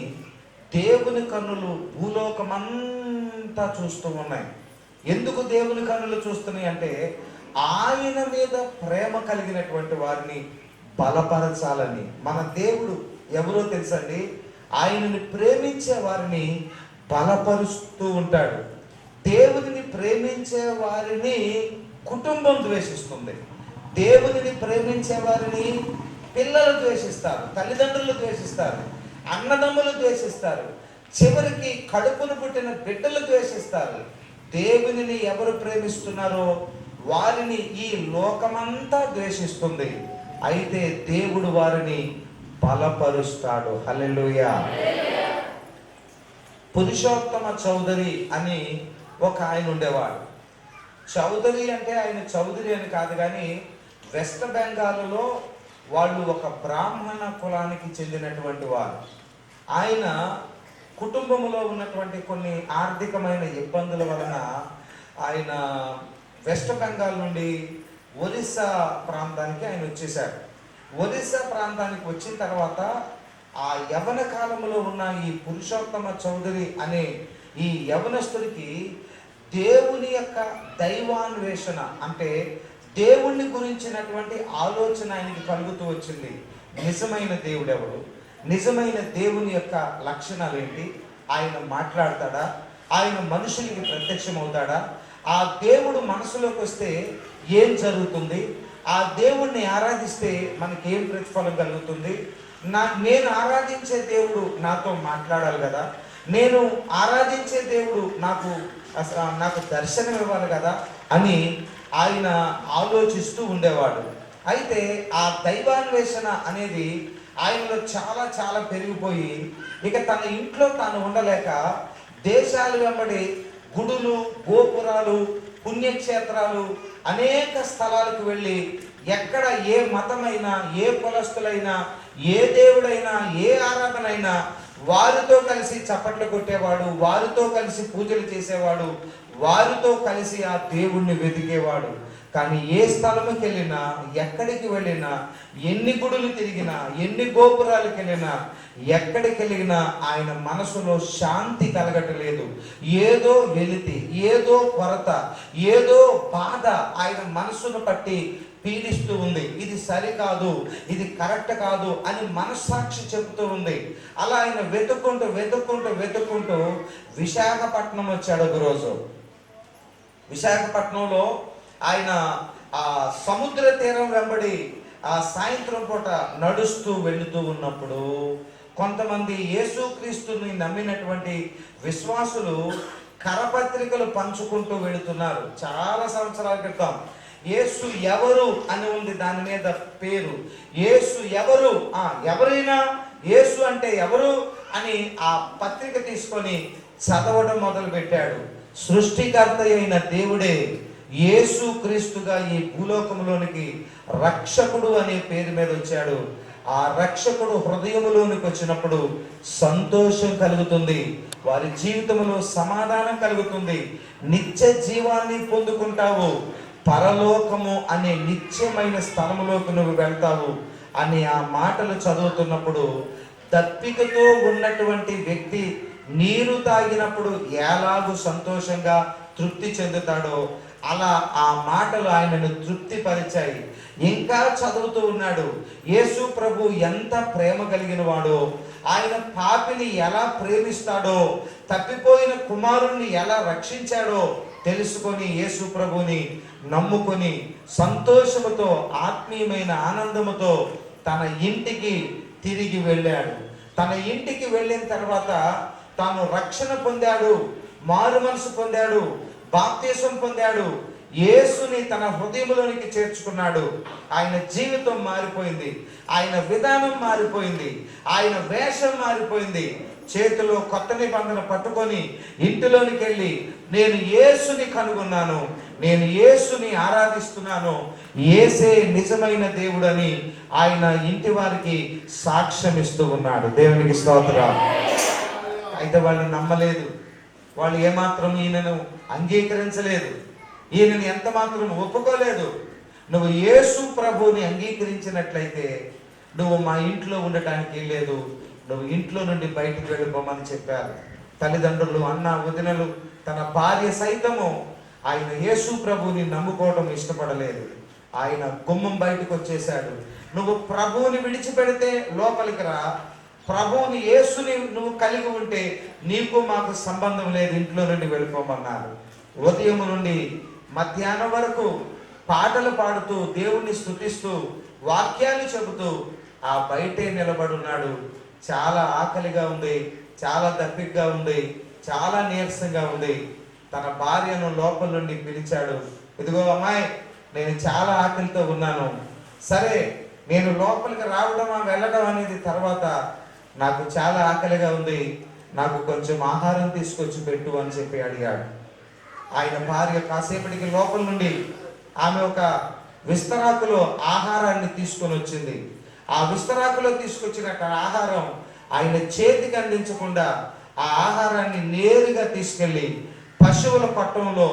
దేవుని కన్నులు భూలోకమంతా చూస్తూ ఉన్నాయి. ఎందుకు దేవుని కన్నులు చూస్తున్నాయి అంటే ఆయన మీద ప్రేమ కలిగినటువంటి వారిని బలపరచాలని. మన దేవుడు ఎవరో తెలుసండి, ఆయనని ప్రేమించే వారిని బలపరుస్తూ ఉంటాడు. దేవుడిని ప్రేమించే వారిని కుటుంబం ద్వేషిస్తుంది. దేవునిని ప్రేమించే వారిని పిల్లలు ద్వేషిస్తారు, తల్లిదండ్రులు ద్వేషిస్తారు, అన్నదమ్ములు ద్వేషిస్తారు, చివరికి కడుపును పుట్టిన బిడ్డలు ద్వేషిస్తారు. దేవునిని ఎవరు ప్రేమిస్తున్నారో వారిని ఈ లోకమంతా ద్వేషిస్తుంది. అయితే దేవుడు వారిని బలపరుస్తాడు. హల్లెలూయా. పురుషోత్తమ చౌదరి అని ఒక ఆయన ఉండేవాడు. చౌదరి అంటే ఆయన చౌదరి అని కాదు, కానీ వెస్ట్ బెంగాల్లో వాళ్ళు ఒక బ్రాహ్మణ కులానికి చెందినటువంటి వారు. ఆయన కుటుంబంలో ఉన్నటువంటి కొన్ని ఆర్థికమైన ఇబ్బందుల వలన ఆయన వెస్ట్ బెంగాల్ నుండి ఒరిస్సా ప్రాంతానికి ఆయన వచ్చేశాడు. ఒరిస్సా ప్రాంతానికి వచ్చిన తర్వాత ఆ యవన కాలంలో ఉన్న ఈ పురుషోత్తమ చౌదరి అనే ఈ యవనస్తుడికి దేవుని యొక్క దైవాన్వేషణ, అంటే దేవుణ్ణి గురించినటువంటి ఆలోచన ఆయనకి కలుగుతూ వచ్చింది. నిజమైన దేవుడు ఎవడు, నిజమైన దేవుని యొక్క లక్షణాలు ఏంటి, ఆయన మాట్లాడతాడా, ఆయన మనుషులకి ప్రత్యక్షమవుతాడా, ఆ దేవుడు మనసులోకి వస్తే ఏం జరుగుతుంది, ఆ దేవుణ్ణి ఆరాధిస్తే మనకి ఏం ప్రతిఫలం కలుగుతుంది, నేను ఆరాధించే దేవుడు నాతో మాట్లాడాలి కదా, నేను ఆరాధించే దేవుడు నాకు దర్శనం ఇవ్వాలి కదా అని ఆయన ఆలోచిస్తూ ఉండేవాడు. అయితే ఆ దైవాన్వేషణ అనేది ఆయనలో చాలా చాలా పెరిగిపోయి ఇక తన ఇంట్లో తాను ఉండలేక దేశాలు వెంబడి గుడులు, గోపురాలు, పుణ్యక్షేత్రాలు, అనేక స్థలాలకు వెళ్ళి ఎక్కడ ఏ మతమైనా, ఏ కులస్తులైనా, ఏ దేవుడైనా, ఏ ఆరాధనైనా వారితో కలిసి చప్పట్లు కొట్టేవాడు, వారితో కలిసి పూజలు చేసేవాడు, వారితో కలిసి ఆ దేవుణ్ణి వెతికేవాడు. కానీ ఏ స్థలంకి వెళ్ళినా, ఎక్కడికి వెళ్ళినా, ఎన్ని గుడులు తిరిగినా, ఎన్ని గోపురాలకు వెళ్ళినా, ఎక్కడికి వెళ్ళినా ఆయన మనసులో శాంతి కలగట్లేదు. ఏదో వెలితి, ఏదో కొరత, ఏదో బాధ ఆయన మనసును పట్టి పీడిస్తూ ఉంది. ఇది సరికాదు, ఇది కరెక్ట్ కాదు అని మనస్సాక్షి చెబుతూ ఉంది. అలా ఆయన వెతుక్కుంటూ విశాఖపట్నం వచ్చాడు. ఒక రోజు విశాఖపట్నంలో ఆయన ఆ సముద్ర తీరం వెంబడి ఆ సాయంత్రం పూట నడుస్తూ వెళుతూ ఉన్నప్పుడు కొంతమంది యేసుక్రీస్తుని నమ్మినటువంటి విశ్వాసులు కరపత్రికలు పంచుకుంటూ వెళుతున్నారు. చాలా సంవత్సరాల క్రితం యేసు ఎవరు అని ఉంది దాని మీద పేరు. యేసు ఎవరు, ఎవరైనా యేసు అంటే ఎవరు అని ఆ పత్రిక తీసుకొని చదవడం మొదలు పెట్టాడు. సృష్టికర్త అయిన దేవుడే యేసు క్రీస్తుగా ఈ భూలోకంలోనికి రక్షకుడు అనే పేరు మీద వచ్చాడు. ఆ రక్షకుడు హృదయములోనికి వచ్చినప్పుడు సంతోషం కలుగుతుంది, వారి జీవితంలో సమాధానం కలుగుతుంది, నిత్య జీవాన్ని పొందుకుంటావు, పరలోకము అనే నిత్యమైన స్థలములోకి నువ్వు వెళ్తావు అని ఆ మాటలు చదువుతున్నప్పుడు దప్పికతో ఉన్నటువంటి వ్యక్తి నీరు తాగినప్పుడు ఎలాగూ సంతోషంగా తృప్తి చెందుతాడో అలా ఆ మాటలు ఆయనను తృప్తిపరిచాయి. ఇంకా చదువుతూ ఉన్నాడు. యేసు ప్రభు ఎంత ప్రేమ కలిగిన వాడో, ఆయన పాపిని ఎలా ప్రేమిస్తాడో, తప్పిపోయిన కుమారుణ్ణి ఎలా రక్షించాడో తెలుసుకొని యేసు ప్రభుని నమ్ముకొని సంతోషముతో, ఆత్మీయమైన ఆనందముతో తన ఇంటికి తిరిగి వెళ్ళాడు. తన ఇంటికి వెళ్ళిన తర్వాత తాను రక్షణ పొందాడు, మారు మనసు పొందాడు, బాప్తిసం పొందాడు, యేసుని తన హృదయంలోనికి చేర్చుకున్నాడు. ఆయన జీవితం మారిపోయింది, ఆయన విధానం మారిపోయింది, ఆయన వేషం మారిపోయింది. చేతిలో కొత్త నిబంధన పట్టుకొని ఇంటిలోనికి వెళ్ళి నేను యేసుని కనుగొన్నాను, నేను యేసుని ఆరాధిస్తున్నాను, యేసే నిజమైన దేవుడని ఆయన ఇంటి వారికి సాక్ష్యం ఇస్తూ ఉన్నాడు. దేవునికి స్తోత్రం. అయితే వాళ్ళు నమ్మలేదు, వాళ్ళు ఏమాత్రం ఈయనను అంగీకరించలేదు, ఈయనని ఎంత మాత్రం ఒప్పుకోలేదు. నువ్వు యేసు ప్రభువుని అంగీకరించినట్లయితే నువ్వు మా ఇంట్లో ఉండటానికి లేదు, నువ్వు ఇంట్లో నుండి బయటికి వెళ్ళిపోమని చెప్పారు. తల్లిదండ్రులు, అన్న, వదినలు, తన భార్య సైతము ఆయన యేసు ప్రభువుని నమ్ముకోవడం ఇష్టపడలేదు. ఆయన గుమ్మం బయటకు వచ్చేశాడు. నువ్వు ప్రభువుని విడిచిపెడితే లోపలికి రా, ప్రభువుని యేసుని నువ్వు కలిగి ఉంటే నీకు మాకు సంబంధం లేదు, ఇంట్లో నుండి వెళ్ళిపోమన్నారు. ఉదయం నుండి మధ్యాహ్నం వరకు పాటలు పాడుతూ దేవుణ్ణి స్తుతిస్తూ వాక్యాలు చెబుతూ ఆ బయటే నిలబడున్నాడు. చాలా ఆకలిగా ఉంది, చాలా దప్పికగా ఉంది, చాలా నీరసంగా ఉంది. తన భార్యను లోపల నుండి పిలిచాడు. ఇదిగో అమ్మాయి, నేను చాలా ఆకలితో ఉన్నాను. సరే, నేను లోపలికి రావడమా వెళ్ళడం అనేది తర్వాత, నాకు చాలా ఆకలిగా ఉంది, నాకు కొంచెం ఆహారం తీసుకొచ్చి పెట్టు అని చెప్పి అడిగాడు. ఆయన భార్య కాసేపటికి లోపల నుండి ఆమె ఒక విస్తరాకులో ఆహారాన్ని తీసుకొని వచ్చింది. ఆ విస్తరాకులో తీసుకొచ్చిన ఆహారం ఆయన చేతికి అందించకుండా ఆ ఆహారాన్ని నేరుగా తీసుకెళ్ళి పశువుల పట్టణంలో,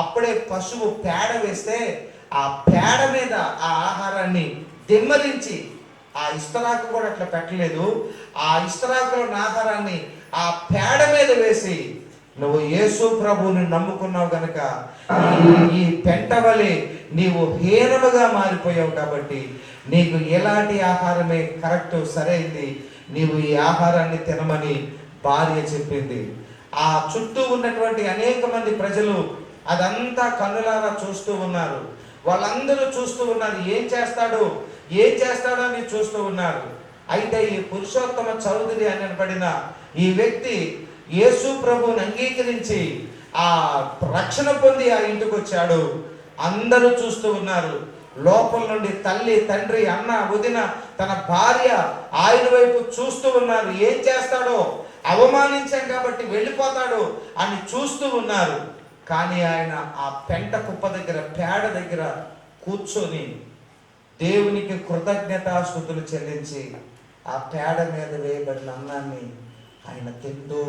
అప్పుడే పశువు పేడ వేస్తే ఆ పేడ మీద ఆ ఆహారాన్ని దిమ్మరించి, ఆ ఇస్తరాకు కూడా అట్లా పెట్టలేదు, ఆ ఇస్తరాకులో ఆహారాన్ని ఆ పేడ మీద వేసి, నువ్వు యేసు ప్రభువుని నమ్ముకున్నావు గనక ఈ పెంట వలె నీవు హీనముగా మారిపోయావు కాబట్టి నీకు ఎలాంటి ఆహారమే కరెక్ట్, సరైంది, నీవు ఈ ఆహారాన్ని తినమని భార్య చెప్పింది. ఆ చుట్టూ ఉన్నటువంటి అనేక మంది ప్రజలు అదంతా కన్నులారా చూస్తూ ఉన్నారు. వాళ్ళందరూ చూస్తూ ఉన్నారు, ఏం చేస్తాడు అని చూస్తూ ఉన్నారు. అయితే ఈ పురుషోత్తమ చౌదరి అని అనబడిన ఈ వ్యక్తి యేసు ప్రభువుని అంగీకరించి ఆ రక్షణ పొంది ఆ ఇంటికి వచ్చాడు. అందరూ చూస్తూ ఉన్నారు. లోపల నుండి తల్లి, తండ్రి, అన్న, వదిన, తన భార్య ఆయన వైపు చూస్తూ ఉన్నారు. ఏం చేస్తాడో, అవమానించాం కాబట్టి వెళ్ళిపోతాడు అని చూస్తూ ఉన్నారు. కానీ ఆయన ఆ పెంట కుప్ప దగ్గర, పేడ దగ్గర కూర్చొని దేవునికి కృతజ్ఞతాస్తుతులు చెల్లించి ఆ పేడ మీద వేయబడిన అన్నాన్ని ఆయన తింటూ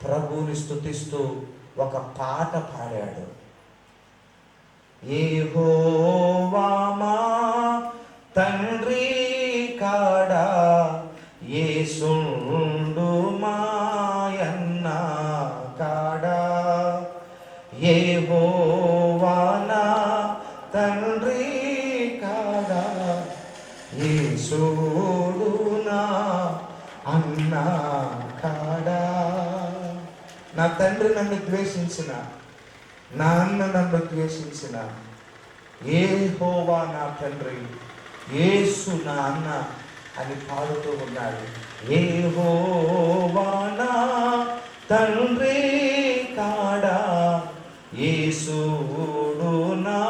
ప్రభువుని స్తుతిస్తూ ఒక పాట పాడాడు. యెహోవా మా తండ్రి కాడా యేసుండు మాయన్న కాడా, యెహోవా నా తండ్రి కాడా యేసుడు నా అన్న కాడా. నా తండ్రి నన్ను ద్వేషించిన, నా అన్న నన్ను ద్వేషించిన, యెహోవా నా తండ్రి, యేసు నా అన్న అని పాడుతూ ఉన్నాడు. యెహోవా నా తండ్రి కాడా యేసుడు నా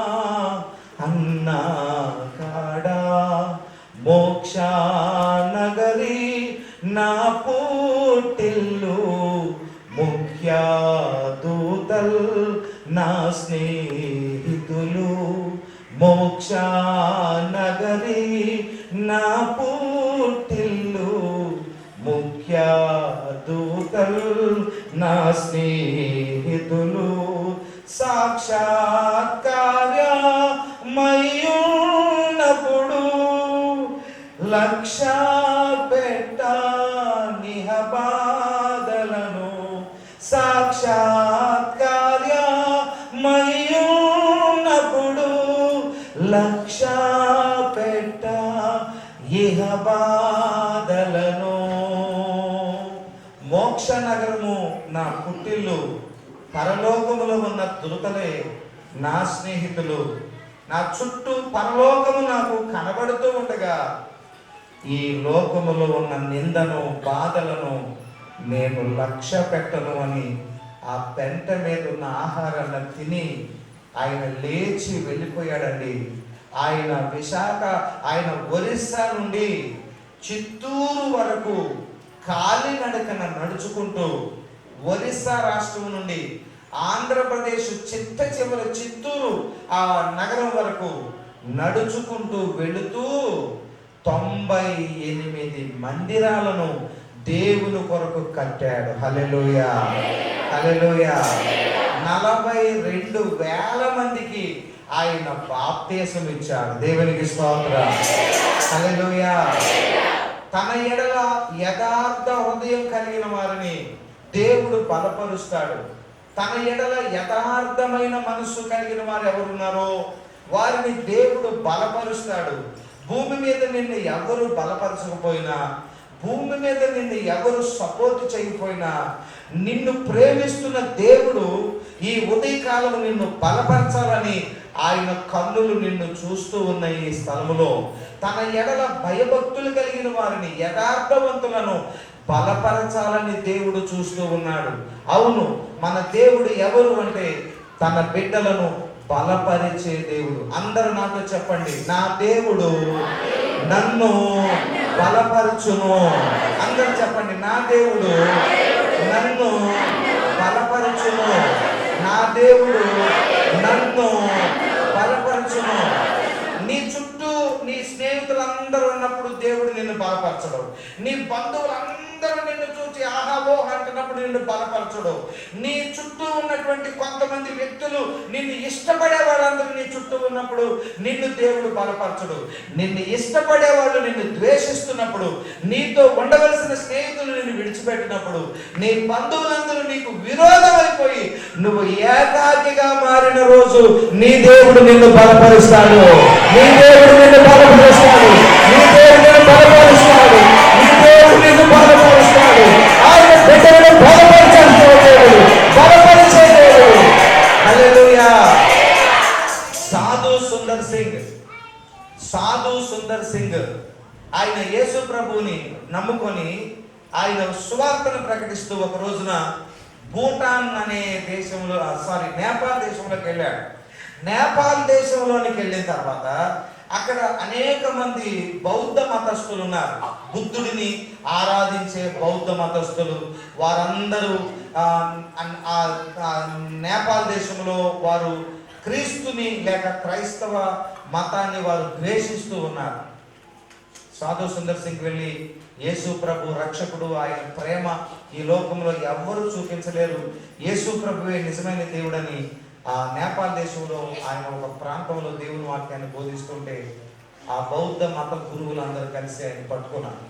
అన్న కాడా, మోక్ష నగరి నా పుట్టిల్లు, ముఖ్య దూతల్ నా స్నేహితులు, మోక్ష నగరి నా పుట్టిల్లు, ముఖ్య దూతల్ నా స్నేహితులు, సాక్షాత్కార్యమయ్యున్నప్పుడు లక్ష్య పెట్ట నిహబాదలను, సాక్షాత్కార్యమయ్యున్నప్పుడు లక్ష్య పెట్ట ఇహబాదలను. మోక్ష నగరము నా పుట్టిల్లు, పరలోకములో ఉన్న దూతలే నా స్నేహితులు. నా చుట్టూ పరలోకము నాకు కనబడుతూ ఉండగా ఈ లోకములో ఉన్న నిందను, బాధలను నేను లక్ష్య పెట్టను అని ఆ పెంట మీద ఉన్న ఆహారాన్ని తిని ఆయన లేచి వెళ్ళిపోయాడండి. ఆయన ఒరిస్సా నుండి చిత్తూరు వరకు కాలినడకన నడుచుకుంటూ, ఒరిస్సా రాష్ట్రం నుండి ఆంధ్రప్రదేశ్ చిట్ట చివరి చిత్తూరు ఆ నగరం వరకు నడుచుకుంటూ వెళుతూ 98 మందిరాలను దేవుని కొరకు కట్టాడు. హల్లెలూయా, హల్లెలూయా. 42,000 మందికి ఆయన బాప్తిసం ఇచ్చాడు. దేవునికి స్తోత్రం, హల్లెలూయా. తన ఎడల యథార్థ హృదయం కలిగిన వారిని దేవుడు బలపరుస్తాడు. తన ఎడల యథార్థమైన మనస్సు కలిగిన వారు ఎవరున్నారో వారిని దేవుడు బలపరుస్తాడు. భూమి మీద నిన్ను ఎవరు బలపరచకపోయినా, భూమి మీద నిన్ను ఎవరు సపోర్ట్ చేయకపోయినా, నిన్ను ప్రేమిస్తున్న దేవుడు ఈ ఉదయకాలం నిన్ను బలపరచాలని ఆయన కన్నులు నిన్ను చూస్తూ ఉన్న ఈ స్థలములో తన ఎడల భయభక్తులు కలిగిన వారిని, యథార్థవంతులను బలపరచాలని దేవుడు చూస్తూ ఉన్నాడు. అవును, మన దేవుడు ఎవరు అంటే తన బిడ్డలను బలపరిచే దేవుడు. అందరూ నాతో చెప్పండి, నా దేవుడు నన్ను బలపరచును. అందరూ చెప్పండి, నా దేవుడు నన్ను బలపరచును. నా దేవుడు నన్ను బలపరచును. నీ చుట్టూ నీ స్నేహితులందరూ ఉన్నప్పుడు దేవుడు నిన్ను బలపరచడు. నీ బంధువులందరూ నిన్ను చూసి ఆహావో అంటున్నప్పుడు నిన్ను బలపరచడు. నీ చుట్టూ ఉన్నటువంటి కొంతమంది వ్యక్తులు నిన్ను ఇష్టపడే వాళ్ళందరూ నీ చుట్టూ ఉన్నప్పుడు నిన్ను దేవుడు బలపరచడు. నిన్ను ఇష్టపడే వాళ్ళు నిన్ను ద్వేషిస్తున్నప్పుడు, నీతో ఉండవలసిన స్నేహితులు నిన్ను విడిచిపెట్టినప్పుడు, నీ బంధువులందరూ నీకు విరోధం అయిపోయి నువ్వు ఏకాకిగా మారిన రోజు నీ దేవుడు నిన్ను బలపరుస్తాడు. నీ దేవుడు నిన్ను బలపరుస్తాడు. నీ దేవుడు నిన్ను బలపరుస్తాడు. నీ దేవుడు నిన్ను బలపరుస్తాడు. ఆయన బిడ్డలను బలపరిచే దేవుడు, బలపరిచే దేవుడు. హల్లెలూయా. సాధు సుందర్ సింగ్ ఆయన యేసు ప్రభువుని నమ్ముకొని ఆయన సువార్తను ప్రకటిస్తూ ఒక రోజున భూటాన్ అనే దేశంలో నేపాల్ దేశంలోకి వెళ్ళాడు. నేపాల్ దేశంలోనికి వెళ్ళిన తర్వాత అక్కడ అనేక మంది బౌద్ధ మతస్థులు ఉన్నారు. బుద్ధుడిని ఆరాధించే బౌద్ధ మతస్థులు వారందరూ నేపాల్ దేశంలో వారు క్రీస్తుని లేక క్రైస్తవ మతాన్ని వారు ద్వేషిస్తూ ఉన్నారు. సాధు సుందర్ సింగ్ వెళ్ళి యేసు ప్రభు రక్షకుడు, ఆయన ప్రేమ ఈ లోకంలో ఎవ్వరూ చూపించలేరు, యేసు ప్రభువే నిజమైన దేవుడని ఆ నేపాల్ దేశంలో ఆయన ఒక ప్రాంతంలో దేవుని వాక్యాన్ని బోధిస్తుంటే ఆ బౌద్ధ మత గురువులు అందరూ కలిసి ఆయన పట్టుకున్నారు,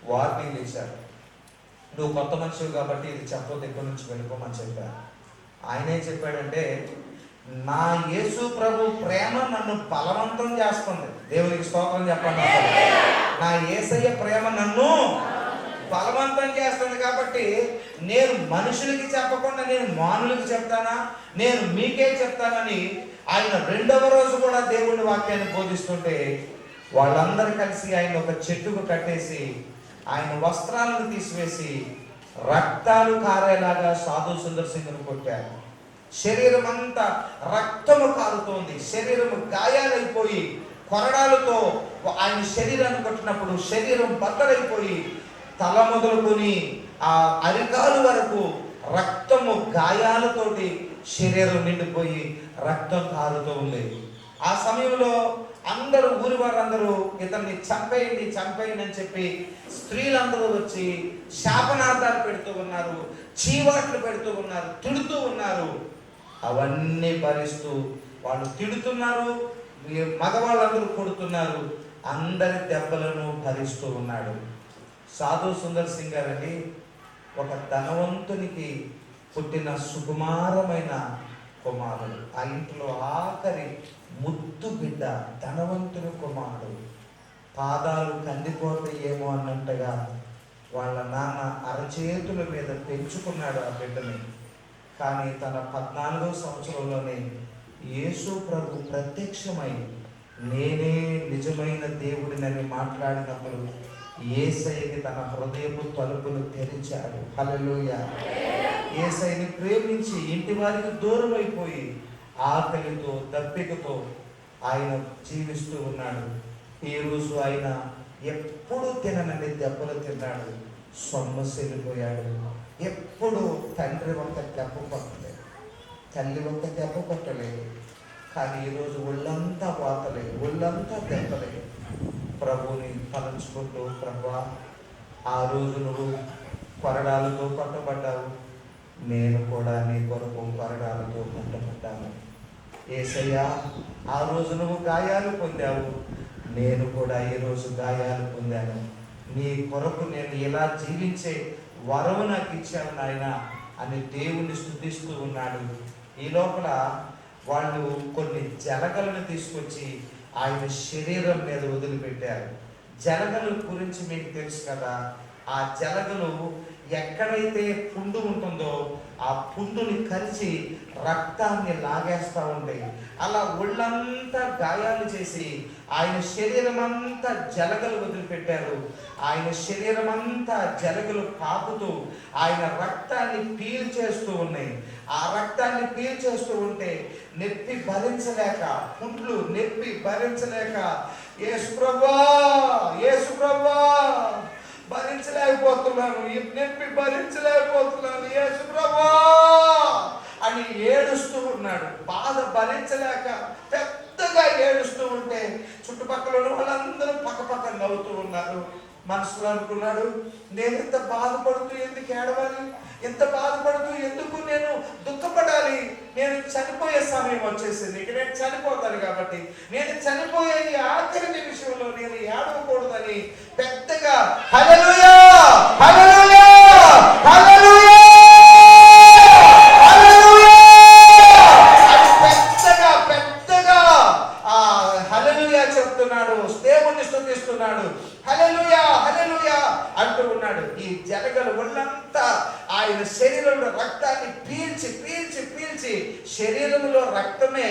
వార్నింగ్ ఇచ్చారు. నువ్వు కొత్త మనిషివి కాబట్టి ఇది చెప్పొద్దు, దగ్గర నుంచి వెళ్ళిపోమని చెప్పారు. ఆయనే చెప్పాడంటే, నా యేసు ప్రభు ప్రేమ నన్ను బలవంతం చేస్తుంది. దేవునికి స్తోత్రం చెప్పండి. నా యేసయ్య ప్రేమ నన్ను బలవంతం చేస్తుంది కాబట్టి నేను మనుషులకి చెప్పకుండా నేను మానులకి చెప్తానా, నేను మీకే చెప్తానని ఆయన రెండవ రోజు కూడా దేవుని వాక్యాన్ని బోధిస్తుంటే వాళ్ళందరూ కలిసి ఆయన ఒక చెట్టుకు కట్టేసి ఆయన వస్త్రాలను తీసివేసి రక్తాలు కారేలాగా సాధు సుందర్ సింగ్ను కొట్టారు. శరీరం అంతా రక్తము కారుతోంది, శరీరం గాయాలైపోయి కొరడాలతో ఆయన శరీరాన్ని కొట్టినప్పుడు శరీరం బద్దలైపోయి తల మొదలుకొని ఆ అరికాలు వరకు రక్తము గాయాలతోటి శరీరం నిండిపోయి రక్తం కారుతూ ఉండేది. ఆ సమయంలో అందరూ ఊరి వారందరూ ఇతన్ని చంపేయండి చంపేయండి అని చెప్పి స్త్రీలందరూ వచ్చి శాపనార్థాలు పెడుతూ ఉన్నారు, చీవాట్లు పెడుతూ ఉన్నారు, తిడుతూ ఉన్నారు. అవన్నీ భరిస్తూ వాళ్ళు తిడుతున్నారు, మగవాళ్ళందరూ కొడుతున్నారు, అందరి దెబ్బలను భరిస్తూ ఉన్నాడు. సాధు సుందర్ సింగ్ గారండి ఒక ధనవంతునికి పుట్టిన సుకుమారమైన కుమారుడు. ఆ ఇంట్లో ఆఖరి ముద్దు బిడ్డ, ధనవంతుని కుమారుడు. పాదాలు కందిపోతాయేమో అన్నట్టుగా వాళ్ళ నాన్న అరచేతుల మీద పెంచుకున్నాడు ఆ బిడ్డని. కానీ తన 14వ సంవత్సరంలోనే యేసు ప్రభు ప్రత్యక్షమై నేనే నిజమైన దేవుడినని మాట్లాడినప్పుడు యేసయ్యకి తన హృదయపు తలుపులు తెరిచాడు. హల్లెలూయా. యేసయ్యని ప్రేమించి ఇంటి వారికి దూరం అయిపోయి ఆకలితో దప్పికతో ఆయన జీవిస్తూ ఉన్నాడు. ఈ రోజు ఆయన ఎప్పుడు తిననండి దెబ్బలు తిన్నాడు, సొమ్మసిల్లిపోయాడు. ఎప్పుడు తండ్రి ఒక దెబ్బ కొట్టలేదు, తల్లి ఒక దెబ్బ కొట్టలేదు. కానీ ఈరోజు ఒళ్ళంతా వాతలేదు, ఒళ్ళంతా దెబ్బలేదు. ప్రభువుని తలంచుకుంటూ, ప్రభువా ఆ రోజు నువ్వు కొరడాలతో కొట్టబడ్డావు, నేను కూడా నీ కొరకు కొరడాలతో కొట్టబడ్డాను. యేసయ్యా ఆ రోజు నువ్వు గాయాలు పొందావు, నేను కూడా ఈరోజు గాయాలు పొందాను. నీ కొరకు నేను ఇలా జీవించే వరము నాకు ఇచ్చాను నాయన అని దేవుణ్ణి స్తుతిస్తూ ఉన్నాడు. ఈ లోపల వాళ్ళు కొన్ని జలగలను తీసుకొచ్చి ఆయన శరీరం మీద వదిలిపెట్టారు. జలగల గురించి మీకు తెలుసు కదా, ఆ జలగలు ఎక్కడైతే పుండు ఉంటుందో ఆ పుండుని కరిచి రక్తాన్ని లాగేస్తూ ఉంటాయి. అలా ఒళ్ళంతా గాయాలు చేసి ఆయన శరీరం అంతా జలగలు వదిలిపెట్టారు. ఆయన శరీరం అంతా జలగలు పాకుతూ ఆయన రక్తాన్ని పీల్చేస్తూ ఉన్నాయి. ఆ రక్తాన్ని పీల్చేస్తూ ఉంటే నొప్పి భరించలేక, పుండ్లు నొప్పి భరించలేక, యేసు ప్రభువా, యేసు ప్రభువా, భరించలేకపోతున్నాను, ఈ నొప్పి భరించలేకపోతున్నాను యేసు ప్రభువా అని ఏడుస్తూ ఉన్నాడు. బాధ భరించలేక పెద్దగా ఏడుస్తూ ఉంటే చుట్టుపక్కల ఉన్న వాళ్ళందరూ పక్కపక్క నవ్వుతూ ఉన్నారు. మనసులో అనుకున్నాడు, నేను ఇంత బాధపడుతూ ఎందుకు ఏడవాలి, ఇంత బాధపడుతూ ఎందుకు నేను దుఃఖపడాలి, నేను చనిపోయే సమయం వచ్చేసింది, ఇక నేను చనిపోతాను కాబట్టి నేను చనిపోయే ఈ ఆఖరి నిమిషంలో నేను ఏడవకూడదని పెద్దగా హల్లెలూయా హల్లెలూయా హల్లెలూయా హల్లెలూయా పెద్దగా పెద్దగా హల్లెలూయా చెప్తున్నాడు, దేవుణ్ణి స్తుతిస్తున్నాడు. హల్లెలూయా హల్లెలూయా అంటూ ఉన్నాడు. ఈ జలగలు ఒళ్ళంతా ఆయన శరీరంలో రక్తాన్ని పీల్చి పీల్చి పీల్చి, శరీరంలో రక్తమే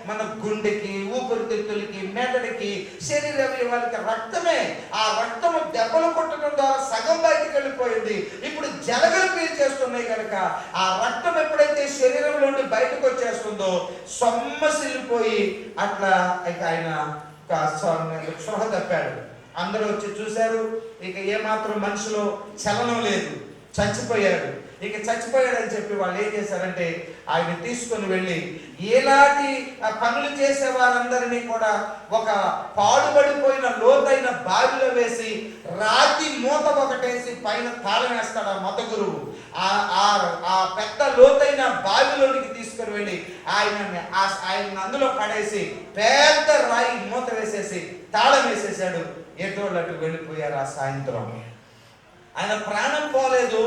మన గుండెకి, ఊపిరితిత్తులకి, మెదడుకి, శరీర అవయవాలకి రక్తమే. ఆ రక్తము దెబ్బలు కొట్టడం ద్వారా సగం బయటికి వెళ్ళిపోయింది. ఇప్పుడు జలగలు పీల్చేస్తున్నాయి కనుక ఆ రక్తం ఎప్పుడైతే శరీరంలోండి బయటకు వచ్చేస్తుందో సొమ్మసిల్లిపోయి అట్లా ఇక ఆయన స్పృహ తప్పాడు. అందరూ వచ్చి చూశారు, ఇక ఏమాత్రం మనిషిలో చలనం లేదు, చచ్చిపోయాడు. ఇక చచ్చిపోయాడని చెప్పి వాళ్ళు ఏం చేశారంటే ఆయన తీసుకొని వెళ్ళి ఎలాంటి పనులు చేసే వారందరినీ కూడా ఒక పాడుబడిపోయిన లోతైన బావిలో వేసి రాతి మూత ఒకటేసి పైన తాళం వేస్తాడు ఆ మత గురువు. ఆ పెద్ద లోతైన బావిలోనికి తీసుకొని వెళ్ళి ఆయన అందులో పడేసి పెద్ద రాయి మూత వేసేసి తాళం వేసేసాడు. ఎటోళ్ళట్టు వెళ్ళిపోయారు. ఆ సాయంత్రం ఆయన ప్రాణం పోలేదు,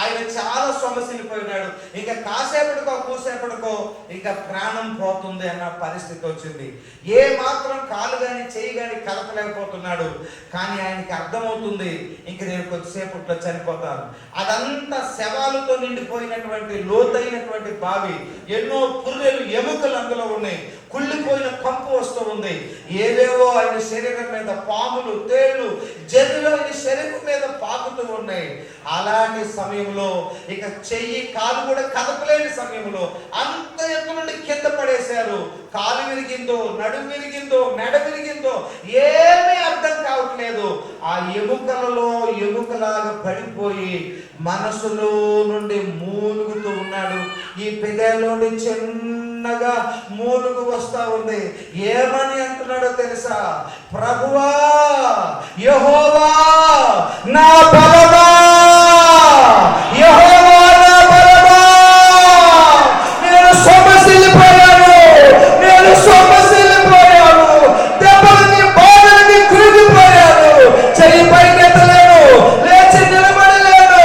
ఆయన చాలా సొమ్మసిల్లిపోయినాడు. ఇంకా కాసేపటికో కూసేపటికో ఇంకా ప్రాణం పోతుంది అన్న పరిస్థితి వచ్చింది. ఏ మాత్రం కాలు కానీ చెయ్యి కానీ కలపలేకపోతున్నాడు. కానీ ఆయనకి అర్థమవుతుంది, ఇంక నేను కొద్దిసేపట్లో చనిపోతాను. అదంతా శవాలతో నిండిపోయినటువంటి లోతైనటువంటి బావి, ఎన్నో పుర్రెలు ఎముకలు అందులో ఉన్నాయి, కుళ్ళిపోయిన కంపు వస్తూ ఉంది. ఏవేవో ఆయన శరీరం మీద పాములు, తేళ్లు, జల్లులు ఆయన శరీరం మీద పాకుతూ ఉన్నాయి. అలాంటి సమయంలో ఇక చెయ్యి కాలు కూడా కదపలేని సమయంలో అంత ఎత్తు నుండి కింద పడేశారు. కాలు విరిగిందో, నడుము విరిగిందో, మెడ విరిగిందో ఏమీ అర్థం కావట్లేదు. ఆ ఎముకలలో ఎముకలాగా పడిపోయి మనసులో నుండి మూలుగుతూ ఉన్నాడు. ఈ పెదాల్లోని చిన్నగా మూలుగు వస్తా ఉంది. ఏమని అంటున్నాడో తెలుసా? ప్రభువా, యెహోవా నా బలమా, యెహోవా నా బలమా, నేను సొమ్మసిల్లిపోయాను, నేను సొమ్మసిల్లిపోయాను, దెబ్బలకి బాధలకి కృంగిపోయాను, చెయ్యి పైకెత్తలేను, లేచి నిలబడలేను.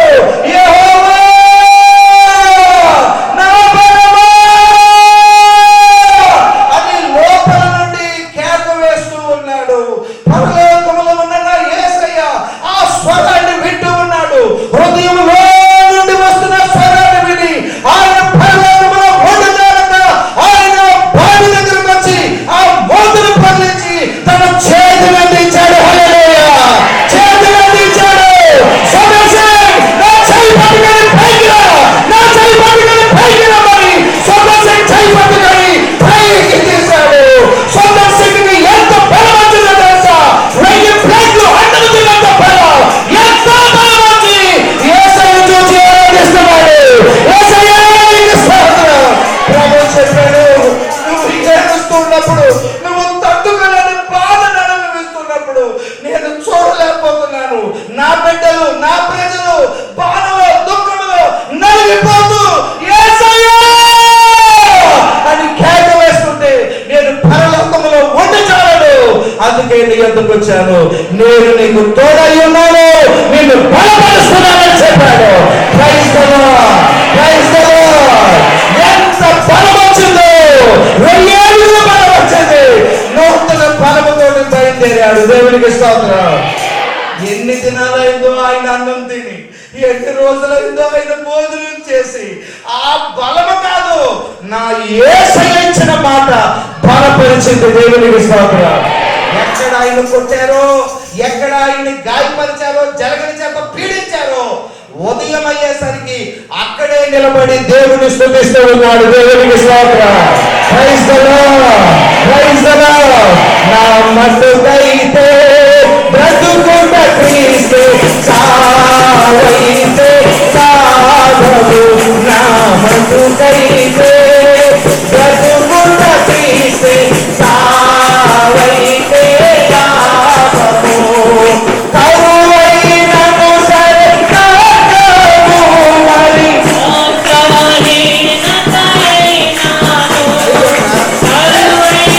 యెహోవా నా బలమా అని లోపల నుండి కేక వేస్తూ ఉన్నాడు. పరలోకములో ఉన్న యేసయ్య ఆ స్వరాన్ని వింటూ ఉన్నాడు. హృదయంలో నుండి వస్తున్న స్వరాన్ని విని ఆయన పరలోకములో ఉండజాలక ఆయన బావి దగ్గరకు వచ్చి ఆ మోతును పగిలించి తన చేతులు అందించాడు. హల్లెలూయా, చేతులు అందించాడు. సొమ్మసిల్, నా చేయి పట్టుకొని పైకి రా, నా చేయి పట్టుకొని పైకి రమ్మని సొమ్మసిల్ చేయి పట్టుకొని పైకి తీశాడు. సొమ్మసిల్కి ఎంత బలం వచ్చిందో తెలుసా? 1000 ప్లేట్లు అంటుకున్నంత బలం, ఎంత బలం వచ్చి యేసయ్య చూసి ఆరాధిస్తున్నాడు. యేసయ్యకి స్తోత్రం. ప్రభువు చెప్పాడు, నువ్వు ఏడుస్తున్నప్పుడు, నువ్వు తట్టుకోలేని బాధను అనుభవిస్తున్నప్పుడు నేను చూడలేకపోతున్నాను. నా బిడ్డలు, నా ప్రజలు బాధలో, దుఃఖంలో నలిగిపోతూ యేసయ్యా అని కేక వేస్తుంటే నేను పరలోకములో ఉండచాలను. అందుకే నీ యొద్దకు వచ్చాను. నేను నీకు తోడై ఉన్నాను, నిన్ను బలపరుస్తున్నానని చెప్పాడు. Praise the Lord, praise the Lord. ఎంత బలం వచ్చిందో, 1000 ఏళ్ళ బలం వచ్చింది. నూతన బలముతో బయలుదేరాడు. దేవునికి స్తోత్రం. ఎన్ని దినాలైందో ఆయన అన్నం తిని, ఎన్ని రోజులైందో ఆయన భోజనం చేసి ఆ బలము కాదు, నా యేసయ్య ఇచ్చిన మాట బలపరిచింది. దేవునికి స్తోత్రం. ఎక్కడ ఆయన కొట్టారో, ఎక్కడ ఆయన గాయపరిచారో, జరగని చేత పీడించారో, ఉదయం అయ్యేసరికి అక్కడే నిలబడి దేవుని స్తుతిస్తూ ఉన్నాడు. దేవునికి స్తోత్రం. Praise the Lord, praise the Lord. నా మట్టుకైతే బ్రతుకుట క్రీస్తే, సావైతే సాగదు. నా మట్టుకైతే బ్రతుకుట క్రీస్తే, సావైతే లాభము. కరువైనను సరే కాకము మరి, కరువైన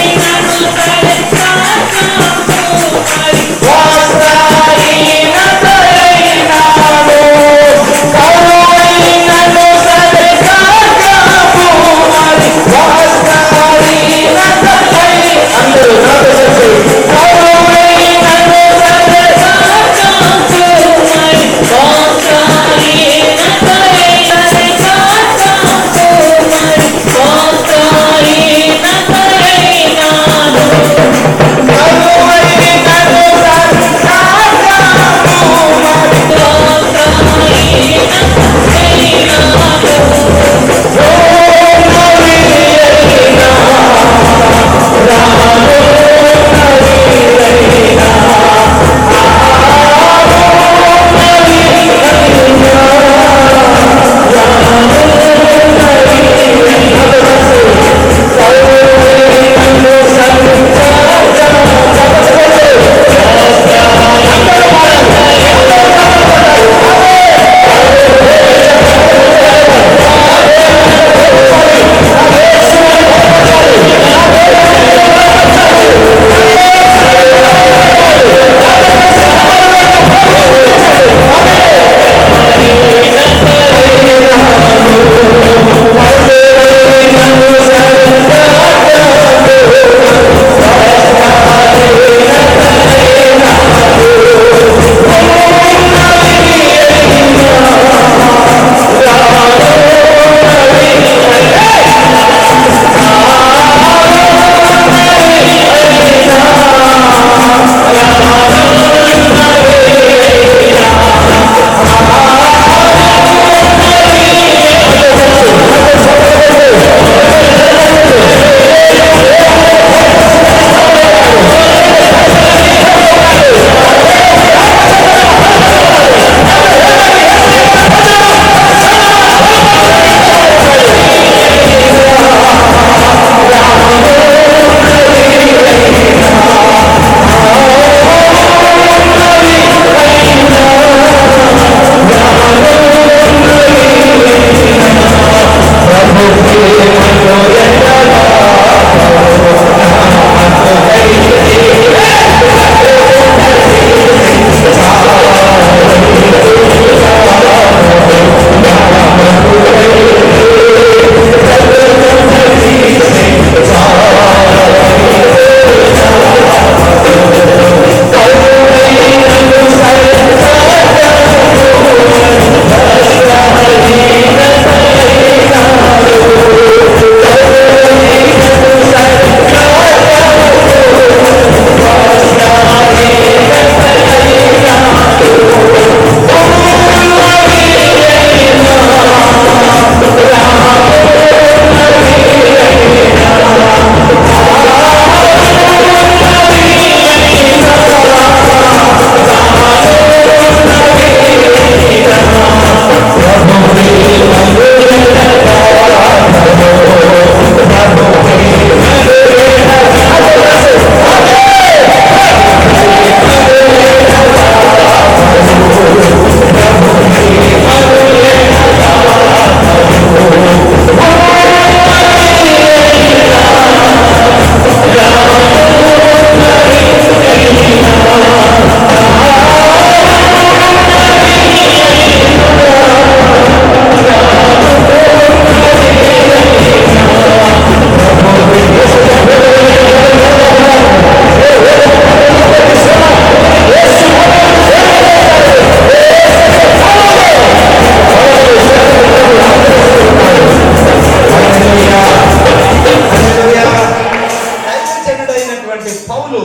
అయినటువంటి పౌలు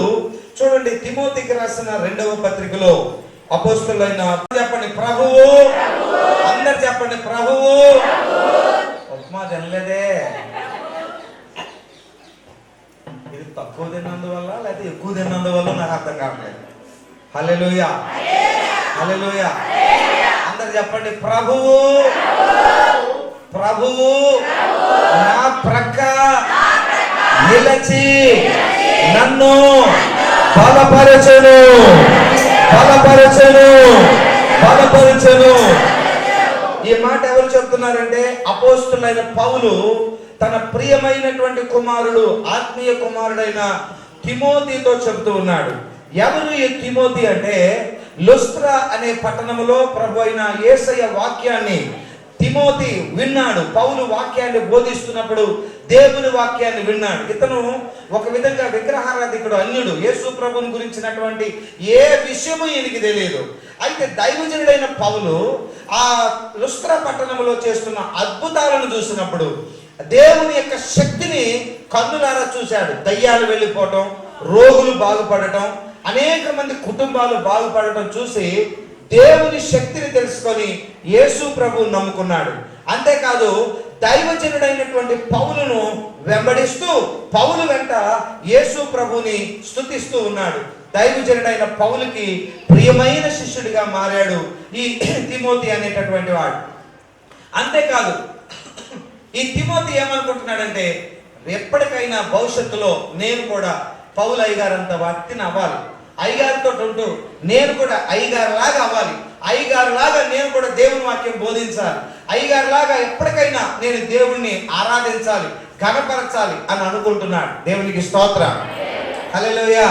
చూడండి, తిమోతికి రాసిన 2వ పత్రికలో అపోస్తలులైన చెప్పండి ప్రభువు, అందరు చెప్పండి ప్రభువు. ఉప్మా తినలేదే, ఇది తక్కువ తిన్నందువల్ల లేకపోతే ఎక్కువ తిన్నందువల్ల నాకు అర్థం కావట్లేదు. హల్లెలూయా, హల్లెలూయా. అందరు చెప్పండి ప్రభువు, ప్రభువు నా ప్రక్క నిలచి నన్ను బలపరచెను, బలపరచెను, బలపరచెను. ఈ మాట ఎవరు చెప్తున్నారంటే అపోస్తులైన పౌలు తన ప్రియమైనటువంటి కుమారుడు, ఆత్మీయ కుమారుడైన తిమోతితో చెబుతూ ఉన్నాడు. ఎవరు ఈ తిమోతి అంటే, లుస్త్రా అనే పట్టణంలో ప్రభు అయిన యేసయ్య వాక్యాన్ని తిమోతి విన్నాడు. పౌలు వాక్యాన్ని బోధిస్తున్నప్పుడు దేవుని వాక్యాన్ని విన్నాడు. ఇతను ఒక విధంగా విగ్రహారాధికుడు, అన్యుడు. యేసు ప్రభుని గురించినటువంటి ఏ విషయము ఈయనకి తెలియదు. అయితే దైవజనుడైన పౌలు ఆ లుస్త్రా పట్టణంలో చేస్తున్న అద్భుతాలను చూసినప్పుడు దేవుని యొక్క శక్తిని కన్నులారా చూశాడు. దయ్యాలు వెళ్ళిపోవటం, రోగులు బాగుపడటం, అనేక మంది కుటుంబాలు బాగుపడటం చూసి దేవుని శక్తిని తెలుసుకొని యేసు ప్రభువుని నమ్ముకున్నాడు. అంతేకాదు దైవజనుడైనటువంటి పౌలును వెంబడిస్తూ పౌలు వెంట యేసు ప్రభువుని స్తుతిస్తూ ఉన్నాడు. దైవజనుడైన పౌలుకి ప్రియమైన శిష్యుడిగా మారాడు ఈ తిమోతి అనేటటువంటి వాడు. అంతేకాదు ఈ తిమోతి ఏమనుకుంటున్నాడంటే, ఎప్పటికైనా భవిష్యత్తులో నేను కూడా పౌలు అయ్యగారంత వ్యక్తిని అవ్వాలి, అయ్యగారితో ఉంటూ నేను కూడా అయ్యగారు లాగా అవ్వాలి, అయ్యగారు లాగా నేను కూడా దేవుని వాక్యం బోధించాలి, అయ్యగారు లాగా ఎప్పటికైనా నేను దేవుణ్ణి ఆరాధించాలి, ఘనపరచాలి అని అనుకుంటున్నాడు. దేవునికి స్తోత్రం, హల్లెలూయా.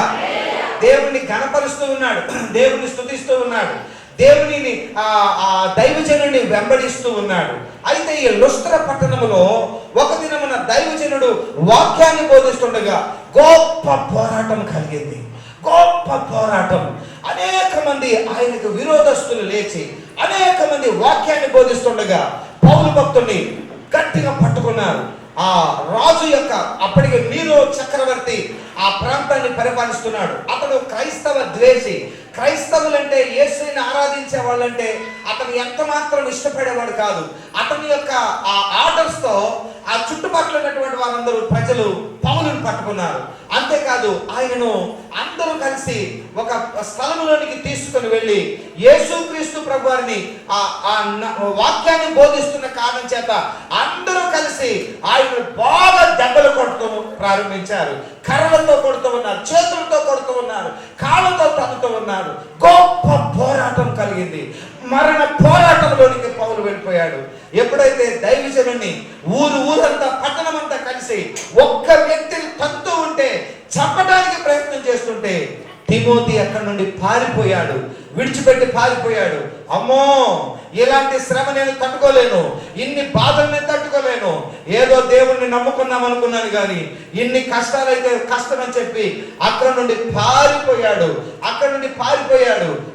దేవుణ్ణి ఘనపరుస్తూ ఉన్నాడు, దేవుని స్తుతిస్తూ ఉన్నాడు, దేవునిని ఆ దైవజనుడిని వెంబడిస్తూ ఉన్నాడు. అయితే ఈ లుస్త్రా పట్టణంలో ఒక దినమున దైవజనుడు వాక్యాన్ని బోధిస్తుండగా గొప్ప పోరాటం కలిగింది, గొప్ప పోరాటం. అనేక మంది ఆయనకు విరోధస్తులు లేచి అనేక మంది వాక్యాన్ని బోధిస్తుండగా పౌలు భక్తుడిని గట్టిగా పట్టుకున్నారు. ఆ రాజు యొక్క, అప్పటికి నీరో చక్రవర్తి ఆ ప్రాంతాన్ని పరిపాలిస్తున్నాడు. అతడు క్రైస్తవ ద్వేషి. క్రైస్తవులంటే, యేసుని ఆరాధించే వాళ్ళంటే అతను ఎంత మాత్రం ఇష్టపడేవాడు కాదు. అతని యొక్క ఆ ఆర్డర్స్ తో ఆ చుట్టుపక్కల ఉన్నటువంటి వారందరూ ప్రజలు పౌలుని పట్టుకున్నారు. అంతేకాదు ఆయనను అందరూ కలిసి ఒక స్థలంలోనికి తీసుకుని వెళ్ళి యేసుక్రీస్తు ప్రభువారిని ఆ వాక్యాన్ని బోధిస్తున్న కారణం చేత అందరూ కలిసి ఆయన బాగా దెబ్బలు కొడుతూ ప్రారంభించారు. కర్రలతో కొడుతూ ఉన్నారు, చేతులతో కొడుతూ ఉన్నారు, కాళ్ళతో తన్నుతూ ఉన్నారు. గొప్ప పోరాటం కలిగింది. మరణ పోరాటంలోనికి పౌలు వెళ్ళిపోయాడు. ఎప్పుడైతే దైవజనుని ఊరంతా పట్టణమంతా కలిసి ఒక్క వ్యక్తిని తన్నుతూ ఉంటే, చంపడానికి ప్రయత్నం చేస్తుంటే తిమోతి అక్కడి నుండి పారిపోయాడు, విడిచిపెట్టి పారిపోయాడు. అమ్మో, ఇలాంటి శ్రమ నేను తట్టుకోలేను, ఇన్ని బాధలు నేను తట్టుకోలేను, ఏదో దేవుణ్ణి నమ్ముకున్నాం అనుకున్నాను కానీ ఇన్ని కష్టాలైతే కష్టం అని చెప్పి అక్కడ నుండి పారిపోయాడు.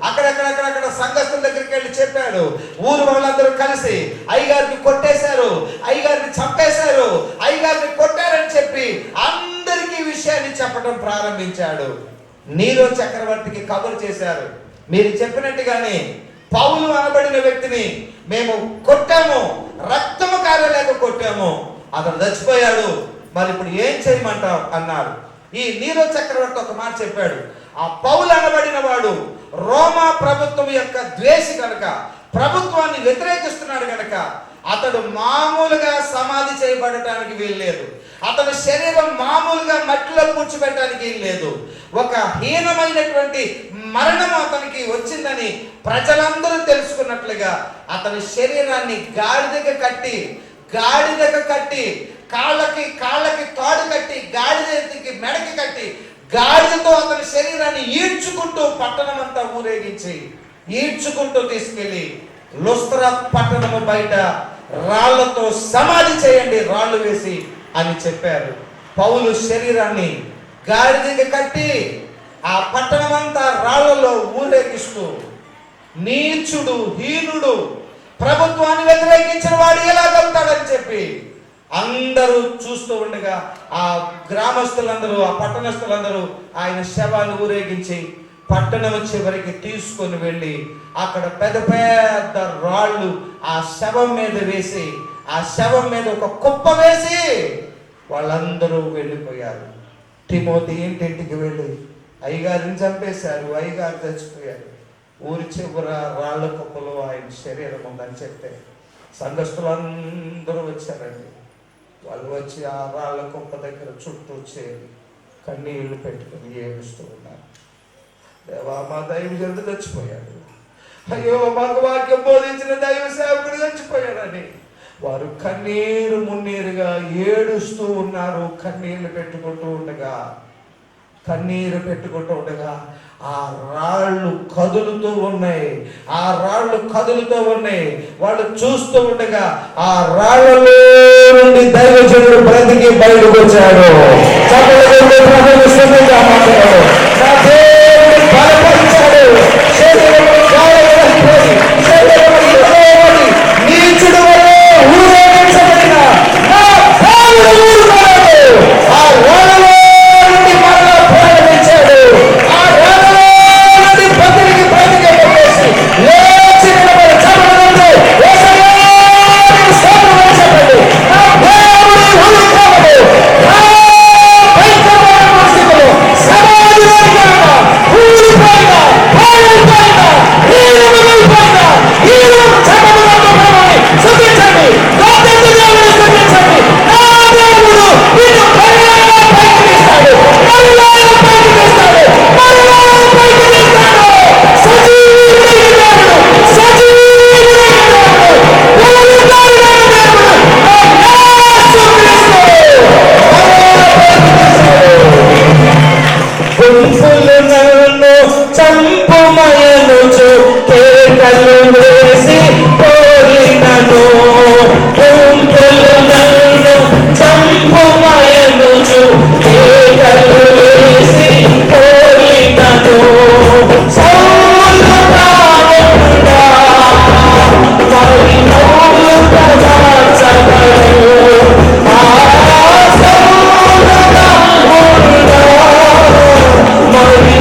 అక్కడక్కడ సంఘస్థుల దగ్గరికి వెళ్ళి చెప్పాడు. ఊరు వాళ్ళందరూ కలిసి అయ్యగారిని కొట్టేశారు, అయ్యగారిని చంపేశారు, అయ్యగారిని కొట్టారని చెప్పి అందరికీ విషయాన్ని చెప్పడం ప్రారంభించాడు. నీరో చక్రవర్తికి కబురు చేశారు, మీరు చెప్పినట్టుగానే పౌలు అనబడిన వ్యక్తిని మేము కొట్టాము, రక్తము కారలేక కొట్టాము, అతను చచ్చిపోయాడు, మరి ఇప్పుడు ఏం చేయమంటావు అన్నారు. ఈ నీరో చక్రవర్తి ఒక మాట చెప్పాడు, ఆ పౌలు అనబడిన వాడు రోమా ప్రభుత్వం యొక్క ద్వేషి కనుక, ప్రభుత్వాన్ని వ్యతిరేకిస్తున్నాడు కనుక అతడు మామూలుగా సమాధి చేయబడటానికి వీల్లేదు, అతని శరీరం మామూలుగా మట్టిలో పూడ్చిపెట్టడానికి ఏం లేదు, ఒక హీనమైనటువంటి మరణం అతనికి వచ్చిందని ప్రజలందరూ తెలుసుకున్నట్లుగా అతని శరీరాన్ని గాడిదకు కట్టి కాళ్ళకి తాడు కట్టి గాడిదకి మెడకి కట్టి గాడిదతో అతని శరీరాన్ని ఈడ్చుకుంటూ పట్టణం అంతా ఊరేగించి ఈడ్చుకుంటూ తీసుకెళ్లి లుస్త్రా పట్టణము బయట రాళ్లతో సమాధి చేయండి, రాళ్లు వేసి అని చెప్పారు. పౌలు శరీరాన్ని గాడిదకి కట్టి ఆ పట్టణమంతా రాళ్లలో ఊరేగిస్తూ, నీచుడు, హీనుడు, ప్రభుత్వాన్ని వ్యతిరేకించిన వాడు ఎలాగవుతాడని చెప్పి అందరూ చూస్తూ ఉండగా ఆ గ్రామస్తులందరూ, ఆ పట్టణస్తులందరూ ఆయన శవాన్ని ఊరేగించి పట్టణం చివరికి తీసుకొని వెళ్ళి అక్కడ పెద్ద పెద్ద రాళ్ళు ఆ శవం మీద వేసి, ఆ శవం మీద ఒక కుప్ప వేసి వాళ్ళందరూ వెళ్ళిపోయారు. తిమోతి ఇంటింటికి వెళ్ళి అయ్యగారిని చంపేశారు, అయ్యగారు చచ్చిపోయారు, ఊరి చివర రాళ్ళ కుప్పలో ఆయన శరీరం ఉందని చెప్తే సంఘస్థులందరూ వచ్చారండి. వాళ్ళు వచ్చి ఆ రాళ్ళ కుప్ప దగ్గర చుట్టూ చేరి కన్నీళ్లు పెట్టుకుని ఏడుస్తూ ఉన్నారు. దేవా, మా దైవజనుడు చచ్చిపోయాడు, అయ్యో మాకు వాక్యం బోధించిన దైవ సేవకుడు చచ్చిపోయాడని వారు కన్నీరు మున్నీరుగా ఏడుస్తూ ఉన్నారు. కన్నీళ్లు పెట్టుకుంటూ ఉండగా ఆ రాళ్ళు కదులుతూ ఉన్నాయి, ఆ రాళ్ళు కదులుతూ ఉన్నాయి. వాళ్ళు చూస్తూ ఉండగా ఆ రాళ్ళలో నుండి దైవజనుడు బ్రతికి బయటకు వచ్చాడు. నీచుడు ఊరేగించబడిన నా దేవుడు ఆ రాళ్ళలో నుండి మరలా ప్రారంభించాడు. ఆ రాళ్ళలో నుండి బతికి బయటకేసి లేచి నిలబడి చదవడంలో చెప్పండి, నా దేవుడు ఊరుకోవడు. భయంకరమైన పరిస్థితులు సమాజంలో ఊరిపోయిన చూపించండి, చంపుమయనుచు కేకలు వేసి కోరినను, గుంపులు నన్ను చంపుమయనుచు కేకలు వేసి కోరినను, సౌలుగా ఉండా మరి నోలుగా మార్చబడు. ఆ సౌలుగా ఉండా మరి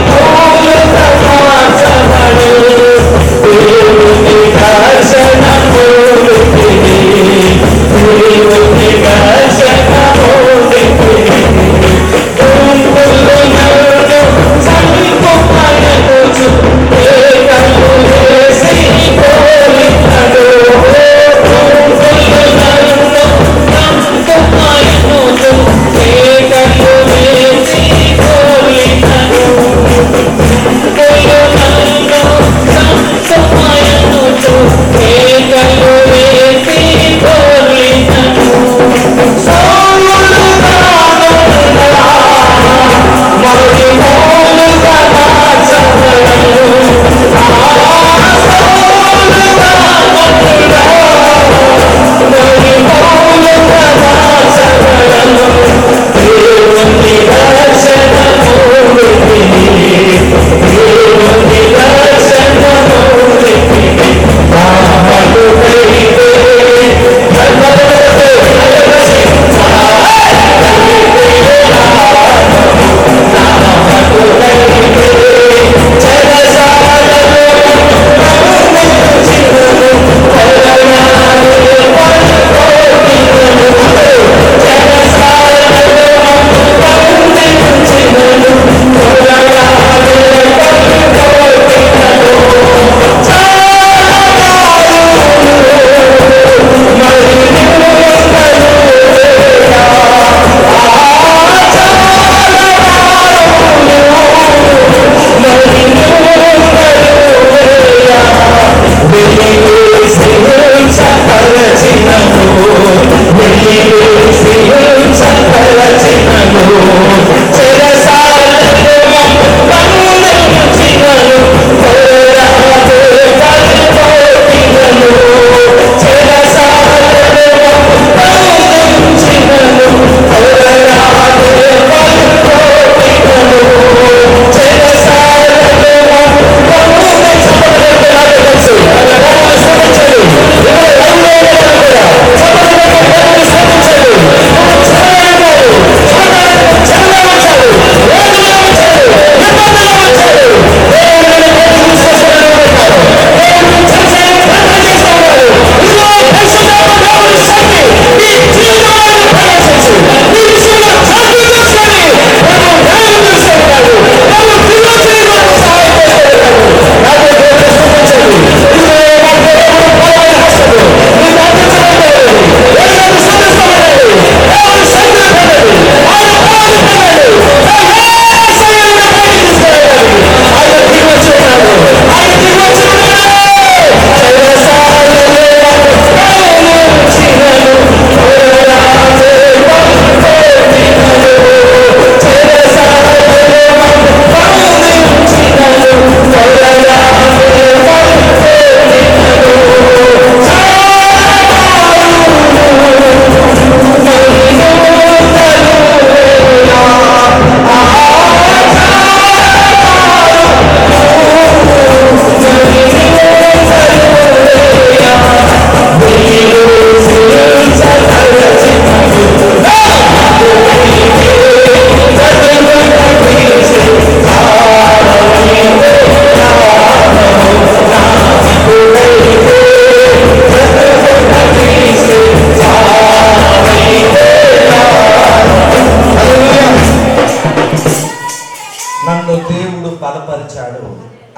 నన్ను దేవుడు బలపరిచాడు.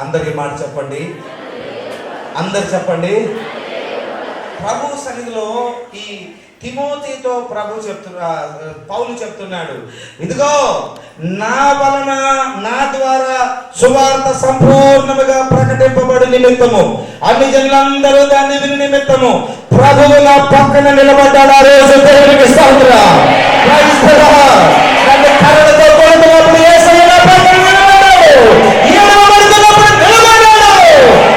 అందరి మాట చెప్పండి, అందరు చెప్పండి. ప్రభు సన్నిధిలో ఈ తిమోతితో పౌలు చెప్తున్నాడు, ఇదిగో నా వలన నా ద్వారా సువార్త సంపూర్ణముగా ప్రకటింపబడి నిమిత్తము అన్ని జనులందరూ దాన్ని విని నిమిత్తము ప్రభువు నా పక్కన నిలబడ్డాడు. ఆ రోజు దేవునికి స్తోత్రం. Praise the Lord. నన్ను కర్రలతో కొడుతున్నప్పుడు యేసయ్య నా పక్కన నిలబడ్డాడు. ఏడవబడుతున్నప్పుడు నిలబడ్డాడు.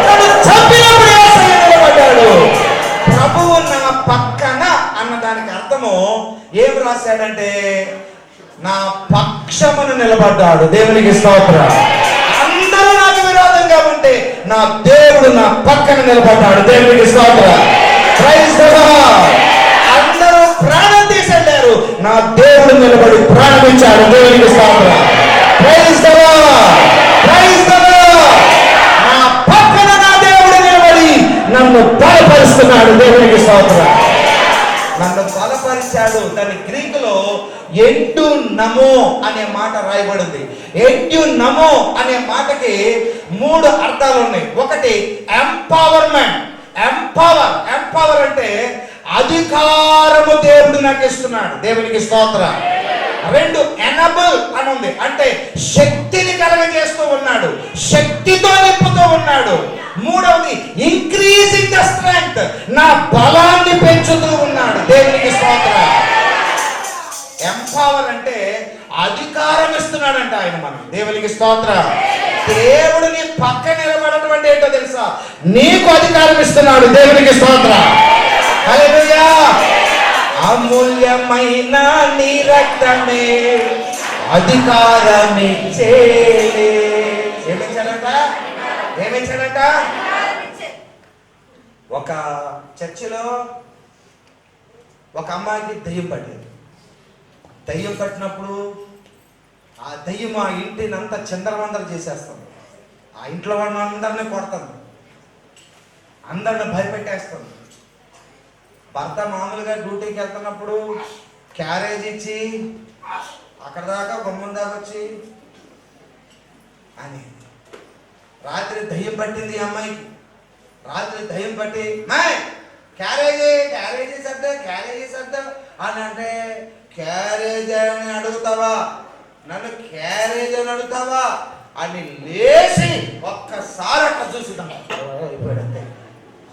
నన్ను చంపినప్పుడు యేసయ్య నిలబడ్డాడు. ప్రభువు నా పక్కన అన్నదానికి అర్థము ఏం రాశాడంటే నా పక్షమును నిలబడ్డాడు. దేవునికి స్తోత్రం. అందరూ నాకు విరోధంగా ఉంటే నా దేవుడు నా పక్కన నిలబడ్డాడు. దేవునికి స్తోత్రం. Praise the Lord. అందరూ ప్రాణం తీసేశారు, నా దేవుడు నిలబడి ప్రాణం ఇచ్చాడు. దేవునికి స్తోత్రం. Praise the Lord. Praise the Lord. నా పక్కన నా దేవుడు నిలబడి నన్ను బలపరుస్తున్నాడు. దేవునికి స్తోత్రం. నన్ను బలపరిచాడు. దాని గ్రీకులో ఎండు నమో అనే మాట రాయబడింది. ఎండు నమో అనే మాటకి 3 అర్థాలు ఉన్నాయి. ఒకటి ఎంపవర్మెంట్. ఎంపవర్ అంటే అధికారము దేవుడు నాకు ఇస్తున్నాడు. దేవునికి స్తోత్రం. 2 ఎనబుల్ అని ఉంది, అంటే శక్తిని కలగజేస్తూ ఉన్నాడు, శక్తితో నింపుతూ ఉన్నాడు. 3వది ఇంక్రీజింగ్ ద స్ట్రెంగ్త్, నా బలాన్ని పెంచుతూ ఉన్నాడు. దేవునికి స్తోత్రం. ఎంపవర్ అంటే అధికారం ఇస్తున్నాడంట ఆయన మనం. దేవునికి స్తోత్రం. దేవుడు నీ పక్క నిలబడటం అంటే ఏంటో తెలుసా? నీకు అధికారం ఇస్తున్నాడు. దేవునికి స్తోత్రం. హల్లెలూయా. అమూల్యమైన నీ రక్తమే అధికారమిచ్చే. ఏమిచ్చాడట? ఒక చర్చిలో ఒక అమ్మాయికి దయ్యం పట్టింది. దయ్యం పట్టినప్పుడు ఆ దయ్యం ఆ ఇంటిని అంతా చిందరవందర చేసేస్తుంది. ఆ ఇంట్లో ఉన్న అందరినీ కొడుతుంది, అందరిని భయపెట్టేస్తుంది. భర్త మామూలుగా డ్యూటీకి వెళ్తున్నప్పుడు క్యారేజ్ ఇచ్చి అక్కడ దాకా గుమ్మం దాకా వచ్చి అని రాత్రి దయ్యం పట్టింది ఈ అమ్మాయికి. రాత్రి దయ్యం పట్టి క్యారేజీ సర్ద అని అంటే, క్యారేజ్ అని అడుగుతావా, నన్ను క్యారేజ్ అని అడుగుతావా అని లేచి ఒక్కసారి అట్లా చూసిద్దాం అయిపోయాడంతే.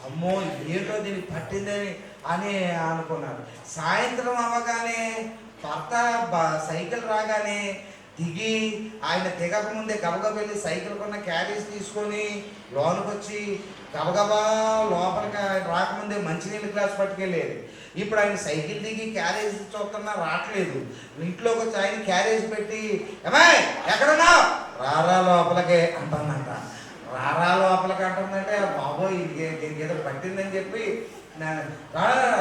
అమ్మో ఏంటో దీనికి పట్టిందని అని అనుకున్నాడు. సాయంత్రం అవ్వగానే భర్త సైకిల్ రాగానే దిగి ఆయన దిగక ముందే గబగబా వెళ్ళి సైకిల్ కొన్న క్యారేజ్ తీసుకొని లోనికి వచ్చి గబగబా లోపలికి రాకముందే మంచినీళ్ళ గ్లాస్ పట్టుకెళ్ళేది. ఇప్పుడు ఆయన సైకిల్ దిగి క్యారేజ్ చూస్తున్నా రావట్లేదు. ఇంట్లోకి వచ్చి ఆయన క్యారేజ్ పెట్టి ఏమాయ్ ఎక్కడున్నావు, రారా లోపలికే అంటుందంట. రారా లోపలికి అంటుందంటే బాబోయ్ దీనికి ఏదో పట్టిందని చెప్పి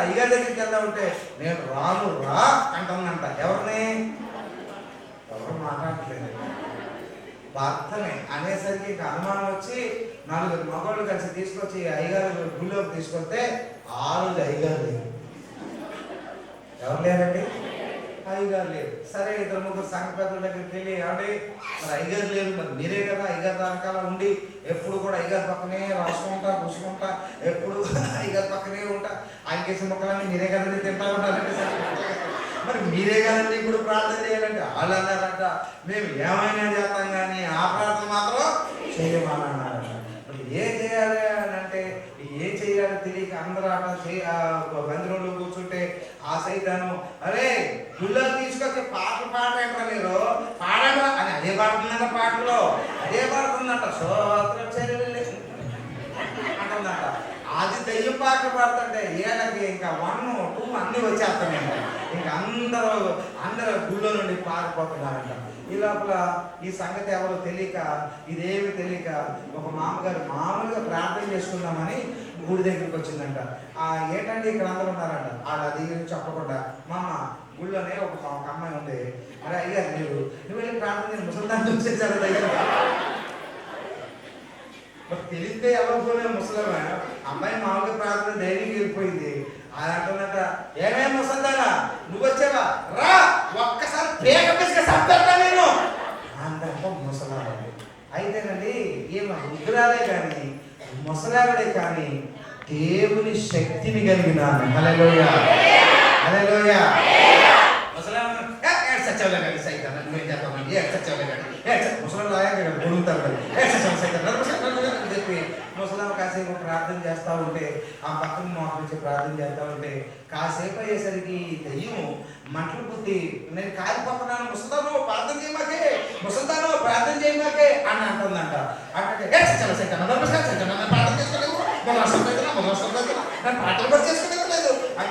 అయ్యగారి దగ్గరికి వెళ్దామంటే నేను రాను రా అంటుందంట. ఎవరు మాట్లాడట్లేదు, భర్తనే అనేసరికి ఇంకా అనుమానం వచ్చి 4 మగవాళ్ళు కలిసి తీసుకొచ్చి అయ్యగారు గుళ్ళోకి తీసుకొస్తే ఆ రోజు అయ్యగారు లేరు. ఎవరు లేరండి? అయ్యగారు లేరు. సరే 2-3 సంఘ పెద్దల దగ్గరికి వెళ్ళి ఏమండి మరి అయ్యగారు లేరు, మరి మీరే కదా అయ్యగారు దానికాల ఉండి ఎప్పుడు కూడా అయ్యగారి పక్కనే రాసుకుంటా కూసుకుంటా ఎప్పుడు అయ్యగారి పక్కనే ఉంటా, ఆయన చేసిన మొక్కలన్నీ మీరే కదండి తింటా ఉంటారంటే మరి మీరే కదండి ఇప్పుడు ప్రార్థన చేయాలంటే వాళ్ళు అన్నారంట మేము ఏమైనా చేస్తాం కానీ ఆ ప్రార్థన మాత్రం చేయమని అన్నారంట. ఏం చేయాలి అని అంటే ఏం చేయాలో తెలియక అందరూ మందిరంలో కూర్చుంటే ఆ సైతాను అరే గుళ్ళో తీసుకొచ్చి పాటలు పాడేంటారా మీరు పాడండి అని అదే పాడుతుందంట, పాటలో అదే పాడుతుందంట, సోత్రం చర్యలు అంటుందంట. అది దెయ్యం పాటలు పాడుతుంటే ఏళ్ళకి ఇంకా 1, 2 అన్నీ వచ్చేస్తాయంట. ఇంకా అందరూ గుళ్ళో నుండి పారిపోతున్నారంట. ఈ లోపల ఈ సంగతి ఎవరో తెలియక ఇదేమి తెలియక ఒక మామగారు మామూలుగా ప్రార్థన చేసుకుందామని గుడి దగ్గరికి వచ్చిందంట. ఏంటంటే ఇక్కడ అందరూ ఉన్నారంట. వాళ్ళు అది చెప్పకుండా మా అమ్మ గుళ్ళోనే ఒక అమ్మాయి ఉంది, మరి అయ్యారు మీరు నువ్వు వెళ్ళి ప్రార్థన ముసలిదాన్ని చూసేసారు దగ్గర తెలిస్తే ఎవరు పోలే ముసలమే అమ్మాయి మామూలుగా ప్రార్థన ధైర్యంగా వెళ్ళిపోయింది. అది అంటున్నట ఏమేమి ముసలిదానా నువ్వు వచ్చావా రా ఒక్కసారి పేక పిసిక సంపెడతా నేను అందంట ముసలి అంతేనండి, ఏమో వృద్ధురాలే కానీ ముసలావిడే కానీ దేవుని శక్తిని కలిగిన హల్లెలూయా హల్లెలూయా ముసలావిడ సత్యంలో కానీ సైతం నువ్వేం చేస్తామండి సత్యంలో కానీ ముసలం లాగా కొడుగుతారు అని చెప్పి ముసలాం కాసేపు ప్రార్థన చేస్తూ ఉంటే ఆ పక్కన మోకరించి ప్రార్థన చేస్తూ ఉంటే కాసేపు అయ్యేసరికి దెయ్యం మంటలు పుట్టి నేను కాలిపోతున్నాను ముసల్తాను ప్రార్థన చేయమాకే ముసల్తాను ప్రార్థన చేయమాకే అని అంటుందంట. అంటే ప్రార్థన చేసుకోలేదు నన్ను ప్రార్థన కూడా చేసుకోలేదు అని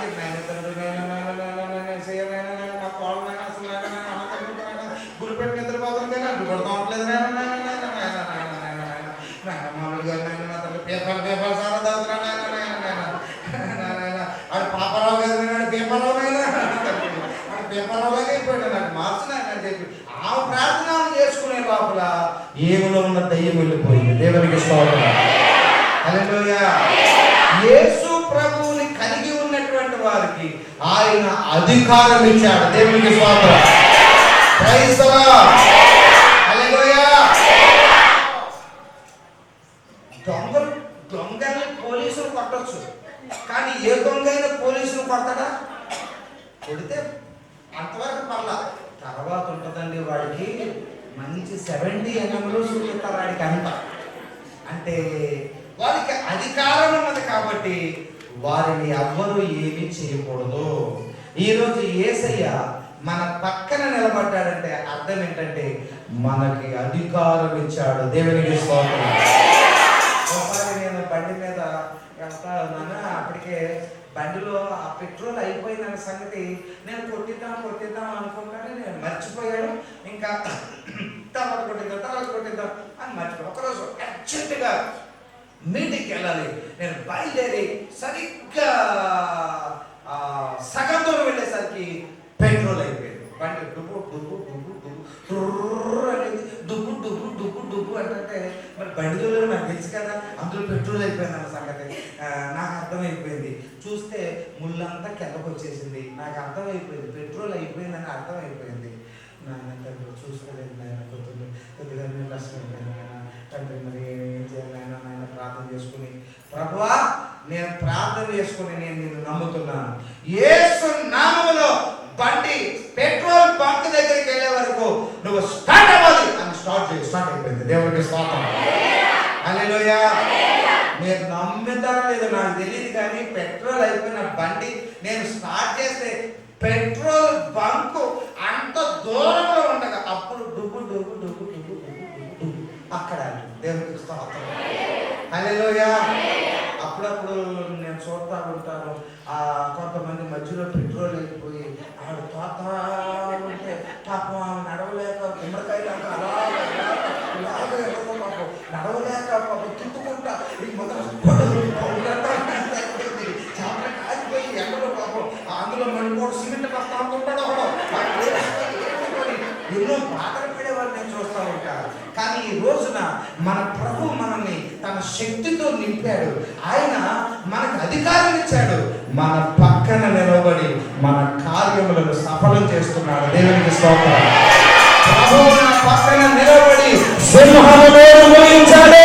నా కోళ్ళైనా అసలు గురిపెట్టి నిద్రపోతుంది నన్ను కొడతా ఉండలేదు మామూలుగా పేపర్ సారా ఆడు పాపరావు కదా పేపర్రావు పేపర్రావులాగా అయిపోయాడు నాకు మార్చున్నాను అని చెప్పి ఆ ప్రార్థన చేసుకునే లోపల ఏమిలో ఉన్న దయ్యం వెళ్ళిపోయింది. దేవునికి స్తోత్రం హల్లెలూయా. యేసు ప్రభువుని కలిగి ఉన్నటువంటి వారికి ఆయన అధికారం ఇచ్చాడు. దేవునికి స్తోత్రం ప్రైజ్ ది లార్డ్ హల్లెలూయా. దొంగల్ని పోలీసులు కొట్టొచ్చు, కానీ ఏ దొంగైనా పోలీసులు కొడతాడా? కొడితే అంతవరకు పర్లా, తర్వాత ఉంటుందండి వాడికి మంచి 70 ఎంఎంలు చూపిస్తారు వాడికి అంత. అంటే వారికి అధికారం ఉన్నది కాబట్టి వారిని ఎవ్వరూ ఏమీ చేయకూడదు. ఈరోజు యేసయ్య మన పక్కన నిలబడ్డాడంటే అర్థం ఏంటంటే మనకి అధికారం ఇచ్చాడు. దేవునికి స్తోత్రం. ఒకసారి నేను బండి మీద వెళ్తా ఉన్నాను, అప్పటికే బండిలో ఆ పెట్రోల్ అయిపోయిందన్న సంగతి నేను కొట్టిద్దాం అనుకుంటానే నేను మర్చిపోయాను. ఇంకా తర్వాత కొట్టిద్దాం అని మర్చిపోయాను. ఒకరోజు అర్జెంటుగా మీటింగ్కి వెళ్ళాలి, నేను బయలుదేరి సరిగ్గా సగం దూరం వెళ్ళేసరికి పెట్రోల్ అయిపోయింది. బండి డుబ్బు అనేది డుబ్బు అంటే మరి బండిలో నాకు తెలుసు కదా అందులో పెట్రోల్ అయిపోయింది అన్న సంగతి నాకు అర్థమైపోయింది. చూస్తే ముళ్ళంతా కిందకు వచ్చేసింది. నాకు అర్థమైపోయింది పెట్రోల్ అయిపోయిందని అర్థమైపోయింది. నాన్న చూసుకోలేదు నాయన, కొద్దిగా కష్టమైపోయింది నాయన. తండ్రి మరి ఏం చేయాలి నాయన ప్రార్థన చేసుకుని ప్రభువా నేను ప్రార్థన చేసుకుని నేను నిన్ను నమ్ముతున్నాను. యేసు నామములో బండి పెట్రోల్ బంక్ దగ్గరికి వెళ్ళే వరకు నువ్వు స్టార్ట్ అవ్వాలి అని స్టార్ట్ అయిపోయింది. దేవుడికి స్తోత్రం హల్లెలూయా. మీరు నమ్ముతారో లేదో నాకు తెలియదు, కానీ పెట్రోల్ అయిపోయిన బండి నేను స్టార్ట్ చేస్తే పెట్రోల్ బంక్ అంత దూరంలో ఉండగా అప్పుడు డుబ్బు అక్కడ దేవుడికి స్తోత్రం హల్లెలూయా. అప్పుడప్పుడు నేను చూస్తూ ఉంటాను, కొంతమంది మధ్యలో పెట్రోల్ అయిపోయి ఆవిడ తోతా ఉంటే పాపం నడవలేక గుమ్మడికాయలు అలాగే పాపం నడవలేక పాపం తిట్టుకుంటా చేపలు కాలిపోయి ఎండలో పాపం అందులో మళ్ళీ కూడా సిమెంట్ వస్తా ఉంటాడు ఒకడు ఎన్నో బాధలు పడేవాళ్ళు నేను చూస్తూ ఉంటాను. కానీ ఈ రోజున మన ప్రభు మనల్ని తన శక్తితో నింపాడు. ఆయన మనకు అధికారం ఇచ్చాడు. మన పక్కన నిలబడి మన కార్యములను సఫలం చేస్తున్నాడు. దేవునికి స్తోత్రం. ప్రభు మన పక్కన నిలబడి సింహమును మోయించాడు.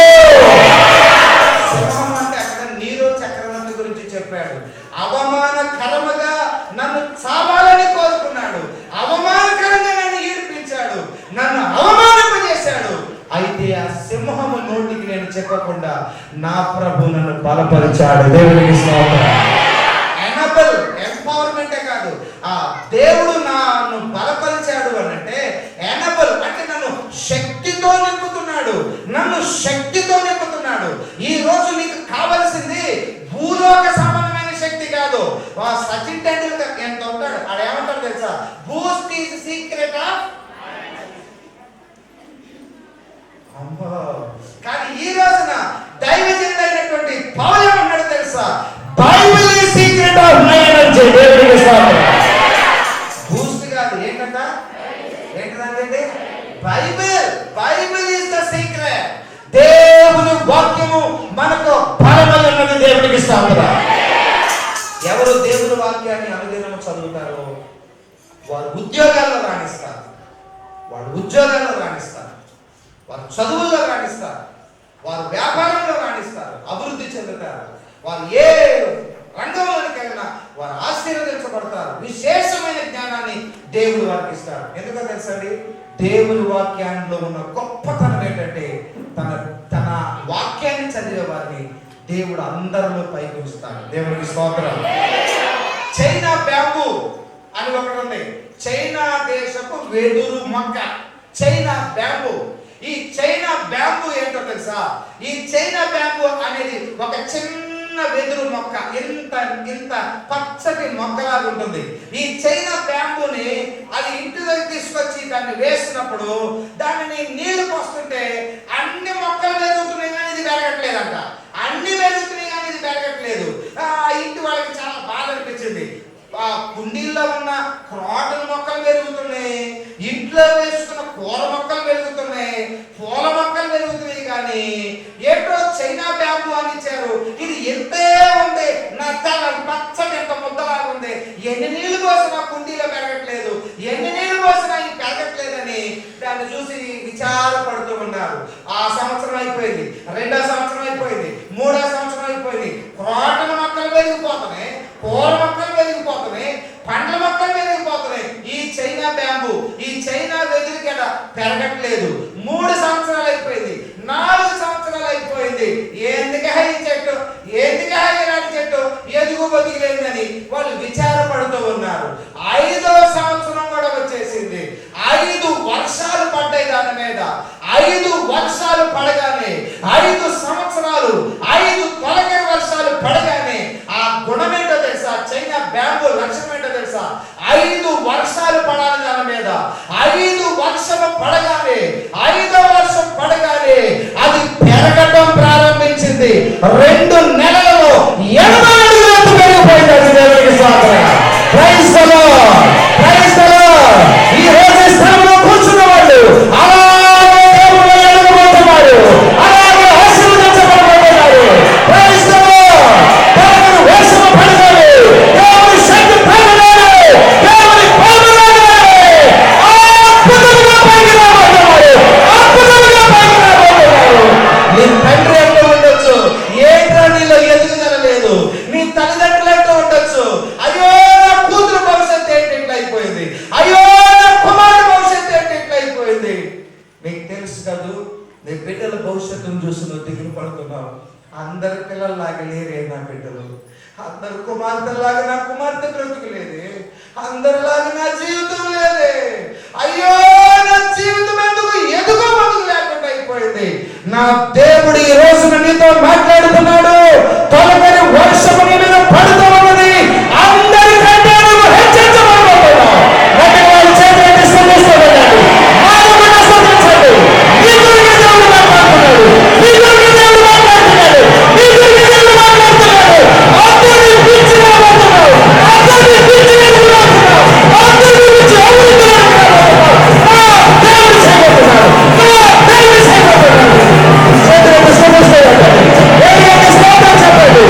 సింహం అంటే అక్కడ నీరో చక్రవర్తి గురించి చెప్పాడు. అవమానకరముగా నన్ను చావాలని కోరుకున్నాడు, అవమానకరంగా నన్ను ఈడ్పించాడు, నన్ను అవమానింపజేశాడు. అయితే ఆ సింహము నోటికి నేను చెప్పకుండా నా ప్రభు నన్ను బలపరిచాడు. దేవునికి స్తోత్రం. ఎనబుల్ ఎంపవర్మెంటే కాదు, ఆ దేవుడు నన్ను బలపరిచాడు అంటే ఎనబుల్ అంటే నన్ను శక్తితో నింపుతున్నాడు, నన్ను శక్తితో నింపుతున్నాడు. ఈ రోజు నీకు కావలసింది భూలోక సంబంధమైన శక్తి కాదు. సచిన్ టెండూల్కర్ ఎంత ఉంటాడు, ఆడేమంటాడు తెలుసా? Boost is secret of. కానీ ఈ రోజున దైవజనుడైనటువంటి పౌలు ఏమన్నాడు తెలుసా? Bible is secret of my energy. దేవునికి స్తోత్రం. బూస్ట్ కాదు, ఏంటంటే బైబిల్ ఈజ్ ద సీక్రెట్. దేవుని వాక్యము మనకు బలమైనది. దేవునికి స్తోత్రం. ఎవరు దేవుని వాక్యాన్ని అనుదినము చదువుతారో వారు ఉద్యోగాల్లో రాణిస్తారు, వారు చదువుల్లో రాణిస్తారు. వ్యాపారంలో రాణిస్తారు, అభివృద్ధి చెందుతారు. వారు ఏ రంగంలోకి వెళ్ళినా వారు ఆశీర్వదించబడతారు. విశేషమైన జ్ఞానాన్ని దేవుడు వారికి ఇస్తారు. ఎందుకో తెలుసండి, దేవుని వాక్యంలో ఉన్న గొప్పతనం ఏంటంటే తన తన వాక్యాన్ని చదివే వారిని దేవుడు అందరిలో పైకి ఉంచుతాడు. దేవునికి స్తోత్రం. చైనా బ్యాంబూ అని ఒకటి ఉంది. చైనా దేశపు వెదురు మొక్క చైనా బ్యాంబూ. ఈ చైనా బ్యాంబూ ఏంటో తెలుసా? ఈ చైనా బ్యాంబూ అనేది ఒక చిన్న వెదురు మొక్క, ఇంత ఇంత పచ్చటి మొక్కలాగా ఉంటుంది. ఈ చైనా బ్యాంబూని అది ఇంటిలోకి తీసుకొచ్చి దాన్ని వేసినప్పుడు దానిని నీళ్లు పోస్తుంటే అన్ని మొక్కలు పెరుగుతున్నాయి కానీ ఇది పెరగట్లేదంట. అన్ని పెరుగుతున్నాయి కానీ ఇది పెరగట్లేదు. ఇంటి వాళ్ళకి చాలా బాధ అనిపించింది. కుండీల్లో ఉన్న క్రాటన్ మొక్కలు పెరుగుతున్నాయి, ఇంట్లో వేసుకున్న కూర మొక్కలు పెరుగుతున్నాయి, పూల మొక్కలు పెరుగుతున్నాయి, కానీ ఏంటో చైనా బ్యాంబూ అని ఇచ్చారు. ఇది ఎంతే ఉంది, నచ్చాలి పచ్చడి ఎంత ముద్దలాగా ఉంది. ఎన్ని నీళ్లు పోసినా కుండీలో పెరగట్లేదు, ఎన్ని నీళ్లు పోసినా ఇది పెరగట్లేదని దాన్ని చూసి విచారపడుతూ ఉన్నారు. ఆ సంవత్సరం అయిపోయింది, 2వ సంవత్సరం అయిపోయింది, 3వ సంవత్సరం అయిపోయింది. క్రాటన్ మొక్కలు పెరిగిపోతున్నాయి, పూల మొక్కలు పెరిగిపోతున్నాయి, పండ్ల మొక్కలు పెరిగిపోతున్నాయి. ఈ చైనా బ్యాంబూ, ఈ చైనా వెదురుగడ పెరగట్లేదు. 3 సంవత్సరాలు అయిపోయింది, 4 సంవత్సరాలు అయిపోయింది. ఎందుకు ఈ చెట్టు, ఎందుకు ఇలాంటి చెట్టు ఎదుగు బతికిలేదని వాళ్ళు విచారపడుతూ ఉన్నారు. 5వ సంవత్సరం కూడా వచ్చేసింది. 5 వర్షాలు పడ్డాయి దాని మీద. 5 వర్షాలు పడగానే 5 సంవత్సరాలు 5 తొలకరి వర్షాలు పడగానే ఆ గుణమేంటో తెలుసా? చైనా బ్యాంబూ లక్షణం ఏంటో తెలుసా? 5 వర్షాలు పడాలి దాని మీద. 5 వర్షము పడగానే 5వ వర్షం పడగానే అది పెరగటం ప్రారంభించింది. 2 నెలలలో 80 అడుగులు ఎత్తు పెరిగిపోయింది. దేవునికి స్తోత్రం. Praise the Lord, praise the Lord. ఈ రోజు స్థలంలో కూర్చున్న వాళ్ళు అలాగే దేవుడు ఎడగబోతున్నారు, అలాగే ఆశీర్వదించబడబోతున్నారు. Praise the lord. దేవుని వర్షము పడగానే, దేవుని శక్తి పడగానే, దేవుని పాదలాగానే అద్భుతంగా పైకి రాబోతున్నారు, అద్భుతంగా పైకి రాబోతున్నారు. నీ తండ్రి అంటూ ఉండొచ్చు, ఏంట్రా నీలో ఎదుగుదల లేదు. నీ తల్లిదండ్రులు అంటూ ఉండొచ్చు, అయ్యో నా కూతురు భవిష్యత్తు ఏంటి ఇట్లా అయిపోయింది, అయ్యో నా కుమారుడు భవిష్యత్తు ఏంటి ఇట్లా అయిపోయింది. నీకు తెలుసు కదూ, నీ బిడ్డల భవిష్యత్తును చూసి నువ్వు దిగులు పడుతున్నావు. అందరి పిల్లల్లాగా లేరే నా బిడ్డలు, అందరు కుమార్తెలాగా నా కుమార్తె బ్రతుకులేదే, అందరిలాగా నా జీవితం లేదే. అయ్యో నా జీవితం ఎందుకు ఎదుగు బతుకు లేకుండా అయిపోయింది. నా దేవుడు ఈ రోజున నీతో మాట్లాడుతున్నాడు. తొలకరి వర్షము నీ మీద పడుతూ ఉన్నది. అందరికంటే నువ్వు హెచ్చరించబడబోతున్నావు. ప్రతి వారి చేతులకి స్తోత్రించండి, మానవుడిని స్తోత్రించండి. నీ గురించి దేవుడు మాట్లాడుతున్నాడు, నీ గురించి దేవుడు మాట్లాడుతున్నాడు, నీ గురించి దేవుడు మాట్లాడుతున్నాడు. అందరినీ పిచ్చి రాబోతున్నావు, అందరినీ పిచ్చి రాబోతున్నావు, అందరినీ పిచ్చి అభివృద్ధి రాబోతున్నావు. దేవుడు చేయబోతున్నాడు, దేవుడు చేయబోతున్నాడు. చేతులకి స్తోత్రించండి, దేవునికి స్తోత్రం చెప్పండి.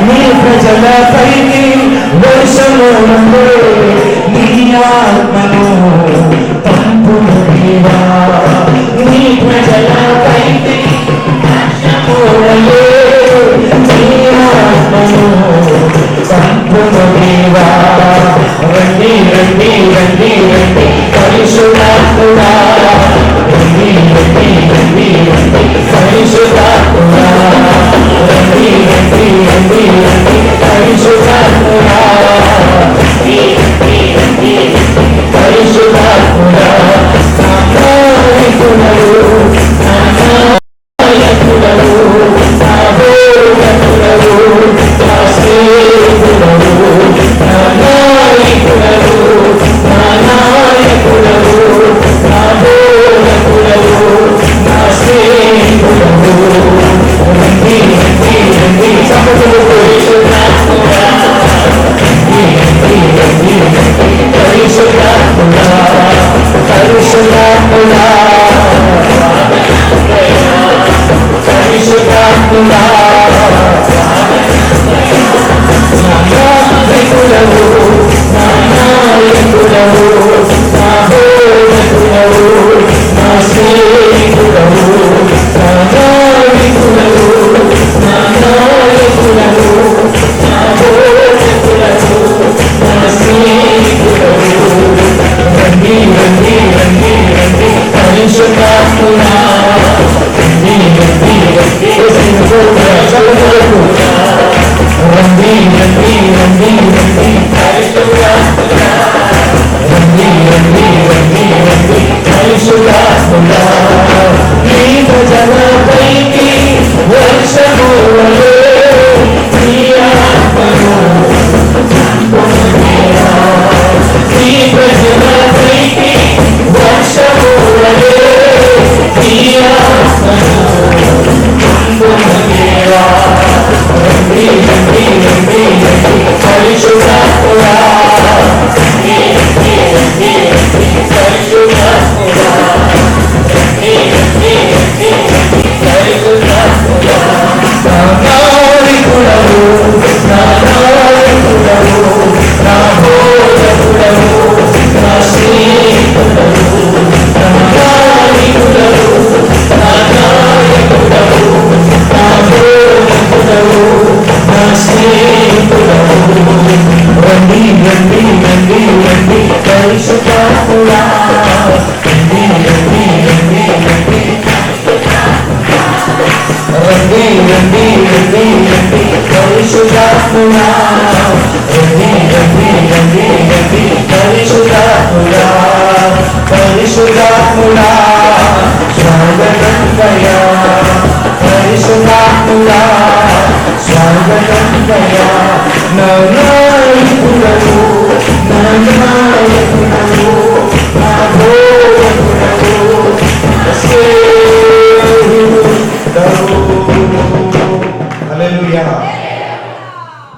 నీ ప్రజలపైకి వర్షము నీ ఆత్మను పంపును.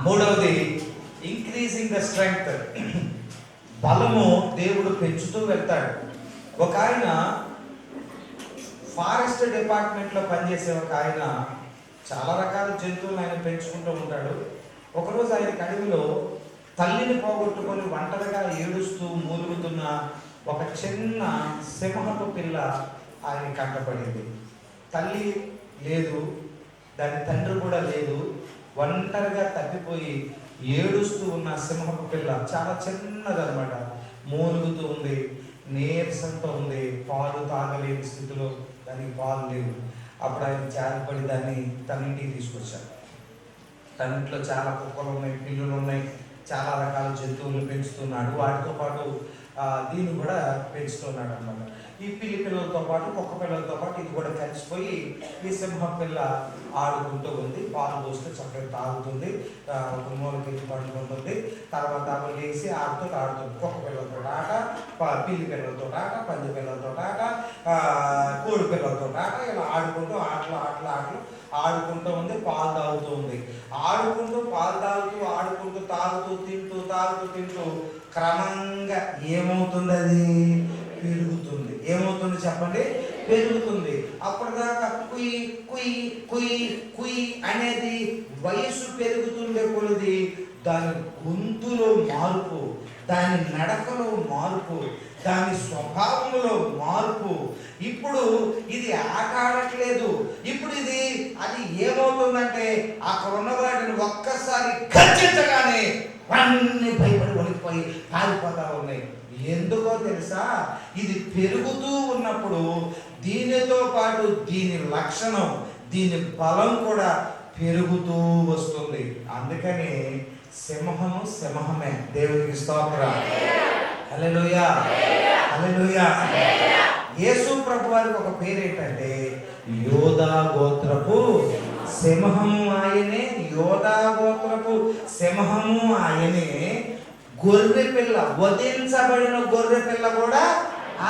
మూడవది ఇంక్రీజింగ్ ద స్ట్రెంగ్త్. బలము దేవుడు పెంచుతూ వెళ్తాడు. ఒక ఆయన ఫారెస్ట్ డిపార్ట్మెంట్ లో పనిచేసే ఒక ఆయన చాలా రకాల జంతువులను ఆయన పెంచుకుంటూ ఉంటాడు. ఒకరోజు ఆయన అడవిలో తల్లిని పోగొట్టుకొని ఒంటరిగా ఏడుస్తూ మూలుగుతున్న ఒక చిన్న సింహపు పిల్ల ఆయన కంటపడింది. తల్లి లేదు, దాని తండ్రి కూడా లేదు, ఒంటరిగా తప్పిపోయి ఏడుస్తూ ఉన్న సింహపు పిల్ల చాలా చిన్నదనమాట, మూలుగుతూ ఉంది, నీరసంతో ఉంది, పాలు తాగలేని స్థితిలో, దానికి పాలు లేవు. అప్పుడు ఆయన జారిపడి దాన్ని తన ఇంటికి తీసుకొచ్చారు. తన ఇంట్లో చాలా కుక్కలు ఉన్నాయి, పిల్లులు ఉన్నాయి, చాలా రకాల జంతువులు పెంచుతున్నాడు. వాటితో పాటు దీన్ని కూడా పెంచుతున్నాడు అన్నమాట. ఈ పిల్లి పిల్లలతో పాటు కుక్క పిల్లలతో పాటు ఇది కూడా కలిసిపోయి ఈ సింహం పిల్ల ఆడుకుంటూ ఉంది. పాలు పోస్తే చక్కగా తాగుతుంది, మూలకి పండుకుంటుంది. తర్వాత లేచి ఆడుతుంది. కుక్క పిల్లలతో ఆట, పిల్లి పిల్లలతో ఆట, పంది పిల్లలతో ఆట, కోడి పిల్లలతో ఆట, ఇలా ఆడుకుంటూ ఆటలు ఆడుకుంటూ ఉంది. పాలు తాగుతూ ఉంది. పాలు ఆడుకుంటూ తాగుతూ తింటూ క్రమంగా ఏమవుతుంది? అది పెరుగుతుంది. ఏమవుతుంది చెప్పండి? పెరుగుతుంది. అప్పటిదాకా కుయ్ కుయ్ కుయ్ కుయ్ అనేది వయసు పెరుగుతుండే కొలది దాని గొంతులో మార్పు, దాని నడకలో మార్పు, దాని స్వభావంలో మార్పు. ఇప్పుడు ఇది ఆట ఆడట్లేదు. ఇప్పుడు అది ఏమవుతుందంటే అక్కడ ఉన్న వాటిని ఒక్కసారి గర్జించగానే అన్ని భయపడి వణికిపోయి పారిపోతా ఉన్నాయి. ఎందుకో తెలుసా? ఇది పెరుగుతూ ఉన్నప్పుడు దీనితో పాటు దీని లక్షణం, దీని బలం కూడా పెరుగుతూ వస్తుంది. అందుకని సింహము సింహమే. దేవునికి స్తోత్రం. హల్లెలూయా, హల్లెలూయా. యేసు ప్రభు వారికి ఒక పేరు ఏంటంటే యోధా గోత్రపు సింహము ఆయనే. యోధా గోత్రపు సింహము ఆయనే. గొర్రె పిల్ల, వధించబడిన గొర్రె పిల్ల కూడా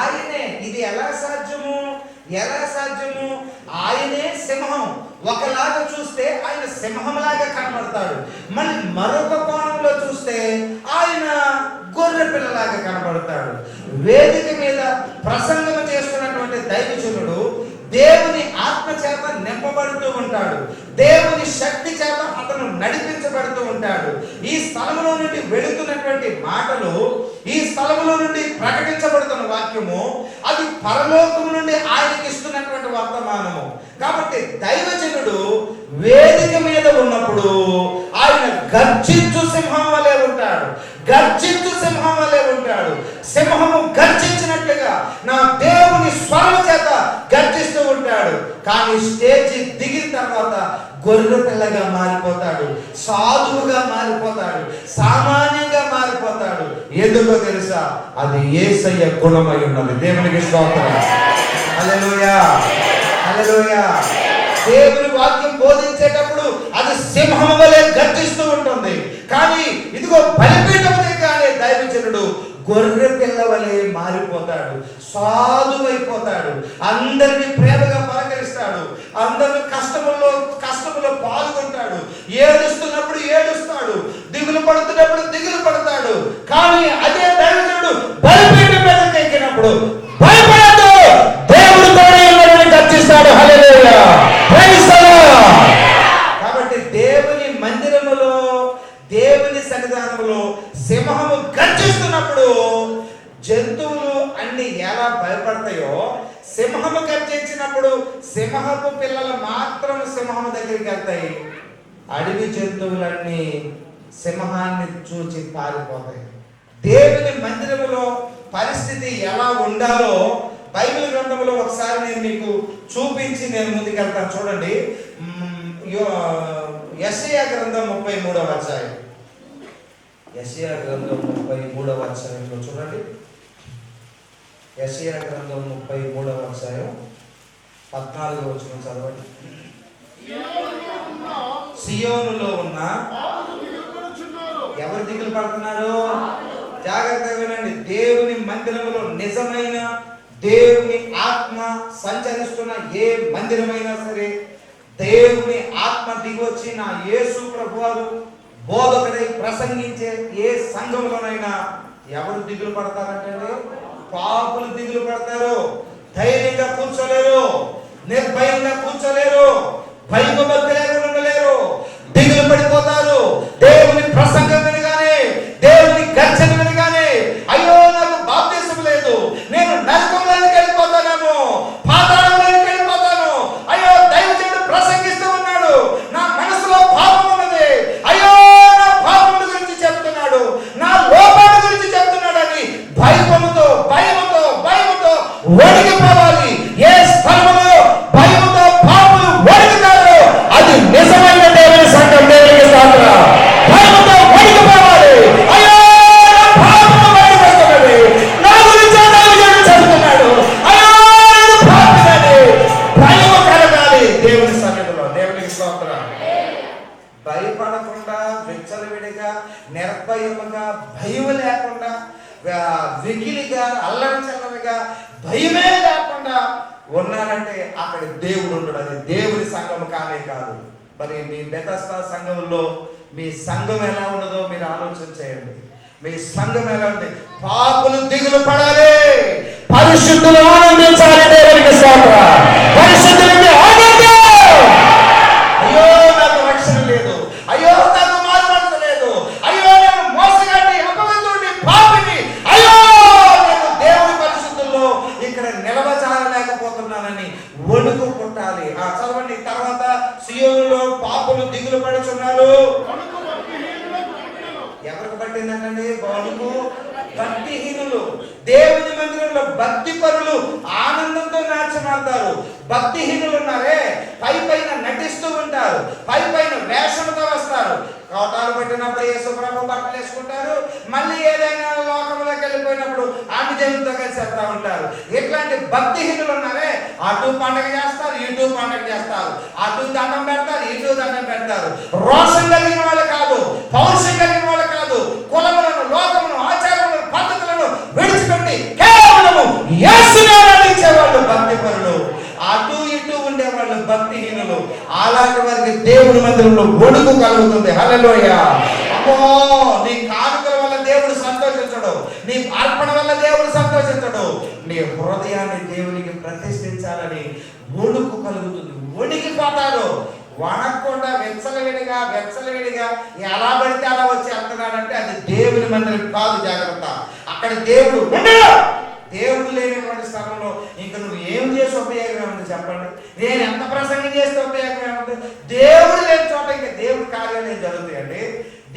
ఆయనే. ఇది ఎలా సాధ్యము? ఎలా సాధ్యము? ఆయనే సింహం. ఒకలాగా చూస్తే ఆయన సింహంలాగా కనబడతాడు. మళ్ళీ మరొక కోణంలో చూస్తే ఆయన గొర్రె పిల్లలాగా కనబడతాడు. వేదిక మీద ప్రసంగం చేస్తున్నటువంటి దైవజనుడు దేవుని ఆత్మ చేత నింపబడుతూ ఉంటాడు. దేవుని శక్తి చేత అతను నడిపించబడుతూ ఉంటాడు. ఈ స్థలంలో నుండి వెళుతున్నటువంటి మాటలు, ఈ స్థలంలో నుండి ప్రకటించబడుతున్న వాక్యము, అది పరలోకము నుండి ఆయనకి ఇస్తున్నటువంటి వర్తమానము. కాబట్టి దైవజనుడు వేదిక మీద ఉన్నప్పుడు ఆయన గర్జించు సింహం వలె ఉంటాడు. గర్జించు సింహం వలె ఉంటాడు. సింహము గర్జించినట్లుగా నా దేవుని స్వరం చేత గర్జిస్తూ ఉంటాడు. కానీ స్టేజ్ దిగిన తర్వాత గొర్రె పిల్లగా మారిపోతాడు, సాధువుగా మారిపోతాడు, సామాన్యంగా మారిపోతాడు. ఎందుకో తెలుసా? అది యేసయ్య గుణమై ఉన్నది. దేవునికి స్తోత్రం. హల్లెలూయా, హల్లెలూయా. దేవుని వాక్యం బోధించేటప్పుడు అది సింహం వలె గర్జిస్తూ ఉంటుంది. కానీ ఇదిగో బలిపీఠం దగ్గర దైవజనుడు గొర్రె పిల్ల వలె మారిపోతాడు, సాధువైపోతాడు. అందరినీ ప్రేమగా పలకరిస్తాడు. అందరిని కష్టములో పాల్గొంటాడు. ఏడుస్తున్నప్పుడు ఏడుస్తాడు, దిగులు పడుతున్నప్పుడు దిగులు పడతాడు. కానీ అదే దైవజనుడు బలిపీఠం మీదకి ఎక్కినప్పుడు భయపడదు, దేవుడు గర్జిస్తాడు. హల్లెలూయా, ప్రైజ్ ది లార్డ్. కాబట్టి దేవుని మందిరములో, దేవుని సన్నిధానములో సింహము గర్జిస్తున్నప్పుడు జంతువులు అన్ని ఎలా భయపడతాయో, సింహము గర్జించినప్పుడు సింహపు పిల్లలు మాత్రం సింహము దగ్గరికి వెళ్తాయి. అడవి జంతువులన్నీ సింహాన్ని చూచి పారిపోతాయి. దేవుని మందిరములో పరిస్థితి ఎలా ఉండాలో బైబిల్ గ్రంథంలో ఒకసారి నేను మీకు చూపించి నేను ముందుకెళ్తాను. చూడండి, యెషయా గ్రంథం 33వ అధ్యాయం. యెషయా గ్రంథం 33వ అధ్యాయంలో చూడండి. యెషయా గ్రంథం 33వ అధ్యాయం 14వ వచనం చదవండి. సియోనులో ఉన్న ఎవరు దిగులు పడుతున్నారు? జాగ్రత్తగా వినండి. దేవుని మందిరములో నిజమైన దేవుని ఆత్మ సంచరిస్తున్న ఏ మందిరమైనా సరే, దేవుని ఆత్మ దిగొచ్చి నా యేసు ప్రభువారు బోధకుడై ప్రసంగించే ఏ సంఘంలోనైనా ఎవరు దిగులు పడతారంటే పాపులు దిగులు పడతారు. ధైర్యంగా కూర్చోలేరు, నిర్భయంగా కూర్చోలేరు, భయభక్తి లేకుండా ఉండలేరు, దిగులు పడిపోతారు. దేవుని ప్రసంగం వినగానే, దేవుని గర్జన వినగానే అయ్యో నాకు బాప్తిసం లేదు, నేను నరకంలోకి వెళ్ళిపోతానేమో, పాతాళంలోకి వెళ్ళిపోతాను, అయ్యో దైవజనుడు ప్రసంగిస్తూ ఉన్నాడు, నా మనసులో పాపం ఉన్నది, అయ్యో నా పాపం గురించి చెప్తున్నాడు, నా లోపాల గురించి చెప్తున్నాడని భయముతో వణికిపోవాలి. ఏ స్థలంలో భయముతో పాపులు వణికితారో అది నిజమైన దేవుని సంఘం. దేవునికి స్తోత్రం. భయముతో వణికిపోవాలి. అయ్యో నా పాపము బయటపడుతున్నది, నా గురించి దైవజనుడు చెబుతున్నాడు, అయ్యో నేను పాపినని భయము కలగాలి దేవుని సన్నిధిలో. దేవునికి స్తోత్రం. భయపడకుండా, విచ్చలవిడిగా, నిర్భయముగా, భయం లేకుండా, వెకిలిగా, అల్లరిచల్లరిగా, భయమే లేకుండా ఉన్నారంటే అక్కడ దేవుడు ఉండడు. అది దేవుని సంఘం కానే కాదు. మరి మీ బెతస్తా సంఘంలో మీ సంఘం ఎలా ఉన్నదో మీరు ఆలోచన చేయండి. మీ సంఘం ఎలా ఉంది? పాపులు దిగులు పడాలి, పరిశుద్ధులు ఆనందించాలి. దేవునికి స్తోత్రం. పరిశుద్ధులకి ఆనందం. అయ్యో నాకు రక్షణ లేదు, అయ్యో నాకు మాట్లాడలేదు, అయ్యో నేను మోసగాడిని, అపవిత్రుడిని, పాపిని, అయ్యో నేను దేవుని పరిశుద్ధుల్లో ఇక్కడ నిలవజాలలేకపోతున్నానని వణుకు పుట్టాలి. చదవండి తర్వాత. సియోనులో పాపులు దిగులు పడుచున్నారు. ఎవరికి పట్టిందండి? వణుకు భక్తిహీనులు. భక్తి పరులు ఆనందంతో నాట్యమాడతారు. భక్తిహీనులు ఉన్నారే పైన నటిస్తూ ఉంటారు, పైన వేషంతో వస్తారు. కోటాలు పెట్టినప్పుడు యేసుప్రభు బట్టలు వేసుకుంటారు, మళ్ళీ ఏదైనా లోకంలోకి వెళ్ళిపోయినప్పుడు ఆమె జనులతో కలిసి వెళ్తా ఉంటారు. ఇట్లాంటి భక్తిహీనులు ఉన్నారే అటు పండగ చేస్తారు, ఇటు పండగ చేస్తారు, అటు దండం పెడతారు, ఇటు దండం పెడతారు. రోషం కలిగిన వాళ్ళు కాదు, పౌరుషం కలిగిన వాళ్ళు కాదు, కులములను, లోకమును, ఆచారములను, పద్ధతులను విడిచిపెట్టి కేవలము యేసుని ఆరాధించే వాళ్ళు భక్తి పరులు. అటు ఇటు ఉండేవాళ్ళు భక్తిహీనులు. అలాంటి వారికి దేవుని మందిరంలో వణుకు కలుగుతుంది. హల్లెలూయా. అమ్మో, నీ కానుకల వల్ల దేవుడు సంతోషించడు, నీ అర్పణ వల్ల దేవుడు సంతోషించడు. నీ హృదయాన్ని దేవునికి ప్రతిష్ఠించాలని వణుకు కలుగుతుంది. వణికిపోతారు. వణకుండా వెచ్చలవిడిగా ఎలా పడితే అలా వచ్చి అంటున్నాడంటే అది దేవుని మందిరం కాదు. జాగ్రత్త. అక్కడ దేవుడు ఉండడు. దేవుడు లేనటువంటి స్థలంలో ఇంకా నువ్వు ఏం చేసి ఉపయోగం ఏముంది చెప్పండి? నేను ఎంత ప్రసంగం చేస్తే ఉపయోగం ఏముంది? దేవుడు లేని చోట ఇంకా దేవుడి కార్యాలయం జరుగుతాయండి.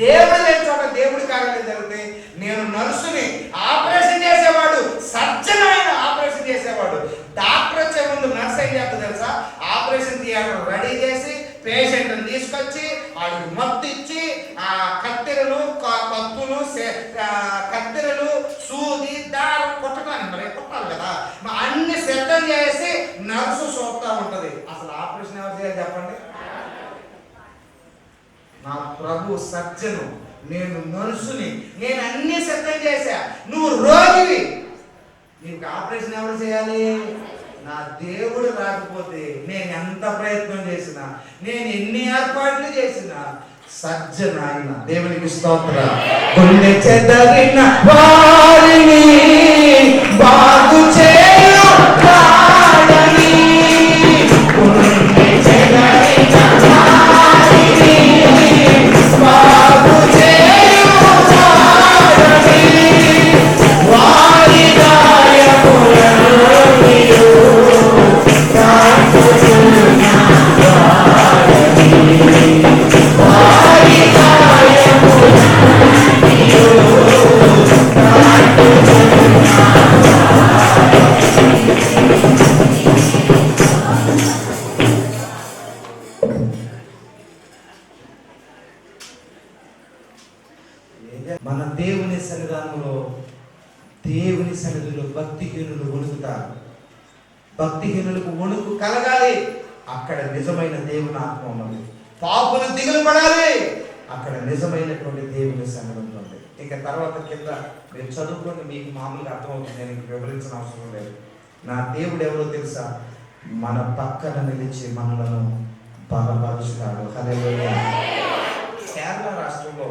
దేవుడు లేని చోట దేవుడి కార్యాలయం జరుగుతాయి. నేను నర్సుని, ఆపరేషన్ చేసేవాడు, సర్జన్ ఆయన ఆపరేషన్ చేసేవాడు. డాక్టర్ వచ్చే ముందు నర్స్ ఏం చేస్తుంది తెలుసా? ఆపరేషన్ థియేటర్ రెడీ చేసి పేషెంట్ని తీసుకొచ్చి వాడికి మత్తు ఇచ్చి ఆ కత్తెరలు, కత్తులు, కత్తెరలు, సూది, దారం కొట్టడానికి మరి కొట్టాలి కదా, అన్ని సిద్ధం చేసి నర్సు చూస్తూ ఉంటది. అసలు ఆపరేషన్ ఎవరు చేయాలి చెప్పండి? నా ప్రభు సర్జను, నేను నర్సుని, నేను అన్ని సిద్ధం చేశా. నువ్వు రోగివి, నీకు ఆపరేషన్ ఎవరు చేయాలి? నా దేవుడు రాకపోతే నేను ఎంత ప్రయత్నం చేసినా, నేను ఎన్ని ఏర్పాట్లు చేసినా సర్జన ఆయన. దేవునికి స్తోత్రం. గుండె చెదరిన వారిని బాగు చేయు వాడని, గుండె చెదరిన వారిని బాగు చేయు వాడని, వారి గాయములను మన దేవుని సన్నిధానంలో, దేవుని సన్నిధిలో భక్తిహీనులు వణుకుతారు. భక్తిహీనులకు వణుకు కలగాలి. అక్కడ నిజమైన దేవుని ఆత్మ ఉన్నది. పాపులు దిగులు పడాలి. అక్కడ నిజమైనటువంటి దేవుని సన్నిధి ఉంటుంది. ఇక తర్వాత కింద మీరు చదువుకుంటే మీకు మామూలుగా అర్థమవుతుంది. నేను వివరించిన అవసరం లేదు. నా దేవుడు ఎవరో తెలుసా? మన పక్కన నిలిచి మనలను బలపరుస్తాడు. హల్లెలూయా. కేరళ రాష్ట్రంలో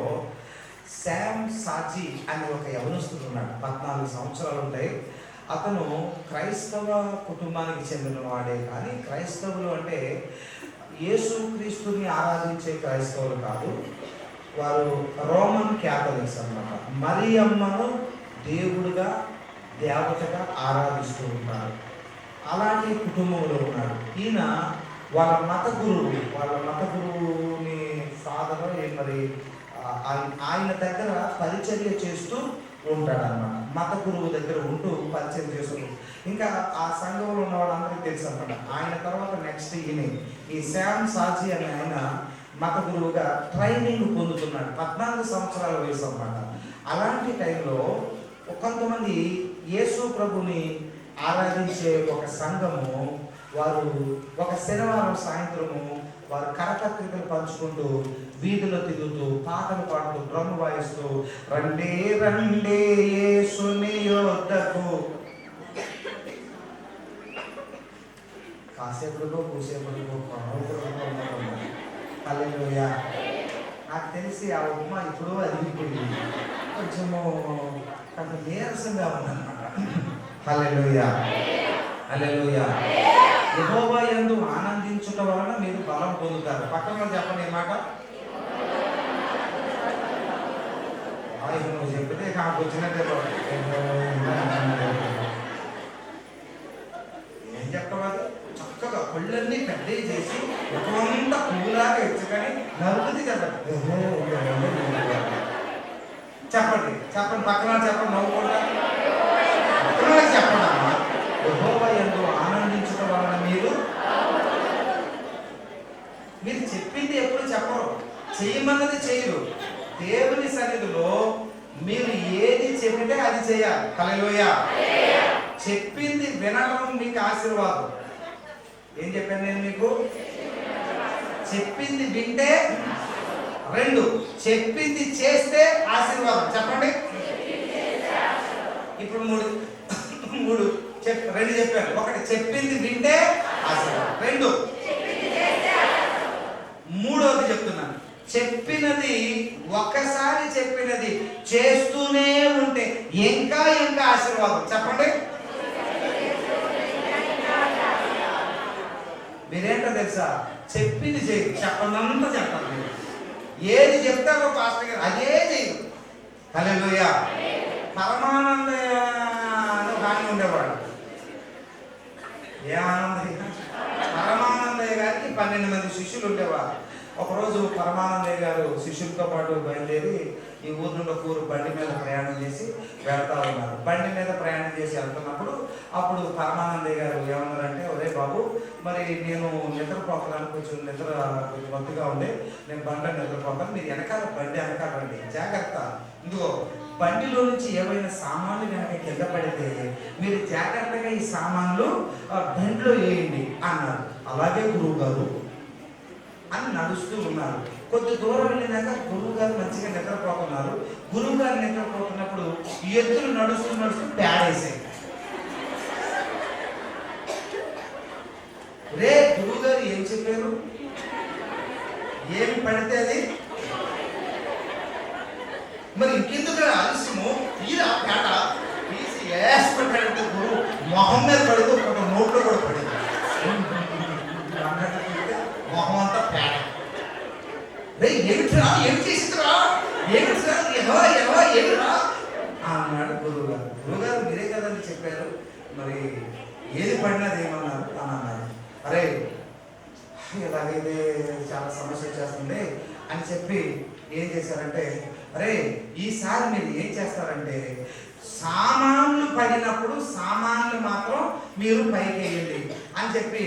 శామ్ సాజీ అనే ఒక యవనస్తుడు ఉన్నాడు. 14 సంవత్సరాలు ఉంటాయి. అతను క్రైస్తవ కుటుంబానికి చెందిన వాడే, కానీ క్రైస్తవులు అంటే యేసుక్రీస్తుని ఆరాధించే క్రైస్తవులు కాదు. వారు రోమన్ క్యాథలిక్స్ అన్నమాట. మరియమ్మను దేవుడిగా, దేవతగా ఆరాధిస్తూ ఉంటారు. అలాంటి కుటుంబంలో ఉన్నాడు ఈయన. వాళ్ళ మత గురువుని ఫాదర్ మరి ఆయన దగ్గర పరిచర్య చేస్తూ ఉంటాడన్నమాట. మత గురువు దగ్గర ఉంటూ పరిచయం చేస్తూ, ఇంకా ఆ సంఘంలో ఉన్న వాళ్ళందరికీ తెలుసు అనమాట. ఆయన తర్వాత నెక్స్ట్ ఈ శామ్ సాజీ అనే ఆయన మత గురువుగా ట్రైనింగ్ పొందుతున్నాడు. 14 సంవత్సరాల వయసు అన్నమాట. అలాంటి టైంలో కొంతమంది యేసు ప్రభుని ఆరాధించే ఒక సంఘము, వారు ఒక శనివారం సాయంత్రము వారు కరపత్రికలు పంచుకుంటూ వీధిలో తిరుగుతూ పాటలు పాడుతూ డ్రమ్ వాయిస్తూ రండే రండే యేసుని యొద్దకు, కాసేపటికో కూసేపటికో హల్లెలూయా. నాకు తెలిసి ఆ ఉప్మా ఇప్పుడు అదిగిపోయింది, కొంచెము నీరసంగా ఉందన్నమాట. హల్లెలూయా, హల్లెలూయా. యెహోవా యందు ఆనందించుట వలన మీరు బలం పొందుతారు. పక్కన చెప్పండి మాట. నువ్వు చెప్తే నాకు వచ్చినట్టే ఏం చెప్తావు? చక్కగా కొళ్ళన్నీ పెద్దవి చేసి ఒకంత పువ్వులాగా ఇచ్చుకొని నవ్వుతుంది కదా. చెప్పండి చెప్పండి, పక్కన చెప్పండి, నవ్వుకుంటా పక్కన చెప్పండి. చెయ్యమన్నది చేయరు. దేవుని సన్నిధిలో మీరు ఏది చెబితే అది చేయాలి. హల్లెలూయా. చెప్పింది వినడం మీకు ఆశీర్వాదం. ఏం చెప్పాను నేను మీకు? చెప్పింది వింటే 2, చెప్పింది చేస్తే ఆశీర్వాదం. చెప్పండి. ఇప్పుడు 3 2 చెప్పాను. 1 చెప్పింది వింటే ఆశీర్వాదం, 2 3వది చెప్తున్నాను. చెప్పినది ఒకసారి చెప్పినది చేస్తూనే ఉంటే ఇంకా ఇంకా ఆశీర్వాదం. చెప్పండి. మీరేంటో తెలుసా? చెప్పింది చేయరు, చెప్పనంతా చెప్పాలి. మీరు ఏది చెప్తారో పాస్టర్ గారు అదే చేయరు. హల్లెలూయా. పరమానంద కానీ ఉండేవాడు. ఏ ఆనందయ్య? పరమానందయ్య గారికి 12 మంది శిష్యులు ఉండేవారు. ఒకరోజు పరమానందయ్య గారు శిష్యులతో పాటు బయలుదేరి ఈ ఊరు నుండి ఒక ఊరు బండి మీద ప్రయాణం చేసి వెళ్తా ఉన్నారు. బండి మీద ప్రయాణం చేసి వెళ్తున్నప్పుడు అప్పుడు పరమానందయ్య గారు ఏమన్నారంటే, ఒరే బాబు, మరి నేను నిద్రపోతాను, కొంచెం మత్తుగా ఉంది, నేను బండి నిద్రపోతాను, మీరు బండి వెనకాల రండి, జాగ్రత్త. ఇదిగో బండిలో నుంచి ఏమైనా సామాన్లు కనుక కింద పడితే మీరు జాగ్రత్తగా ఈ సామాన్లు బండిలో వేయండి అన్నారు. అలాగే గురువు గారు అని నడుస్తూ ఉన్నారు. కొద్ది దూరం వెళ్ళినాక గురువు గారు మంచిగా నిద్రపోతున్నారు. గురువు గారు నిద్రపోతున్నప్పుడు ఎద్దులు నడుస్తూ పేడేసాయి. రే గురువు గారు ఏం చెప్పారు? ఏమి పడితే అది మరి ఇంకెందుకు ఆలస్యము, తీరా పేడ తీసి వేసుకుంటాడంటే గురువు మొహం మీద పడుతూ ఒక నోట్లో కూడా పడింది. మొహం అంతా పేడ. ఏమిట్రా, ఏమి చేసిందిరా, ఏమిట్రా, ఏమిరా అన్నాడు గురువు గారు. గురువుగారు మీరే కదండి చెప్పారు, మరి ఏది పడినది ఏమన్నారు అని అన్నారు. అరే ఇలాగైతే చాలా సమస్య వచ్చేస్తుంది అని చెప్పి ఏం చేశారంటే, అరే ఈసారి మీరు ఏం చేస్తారంటే సామాన్లు పడినప్పుడు సామాన్లు మాత్రం మీరు పైకి వేయండి అని చెప్పి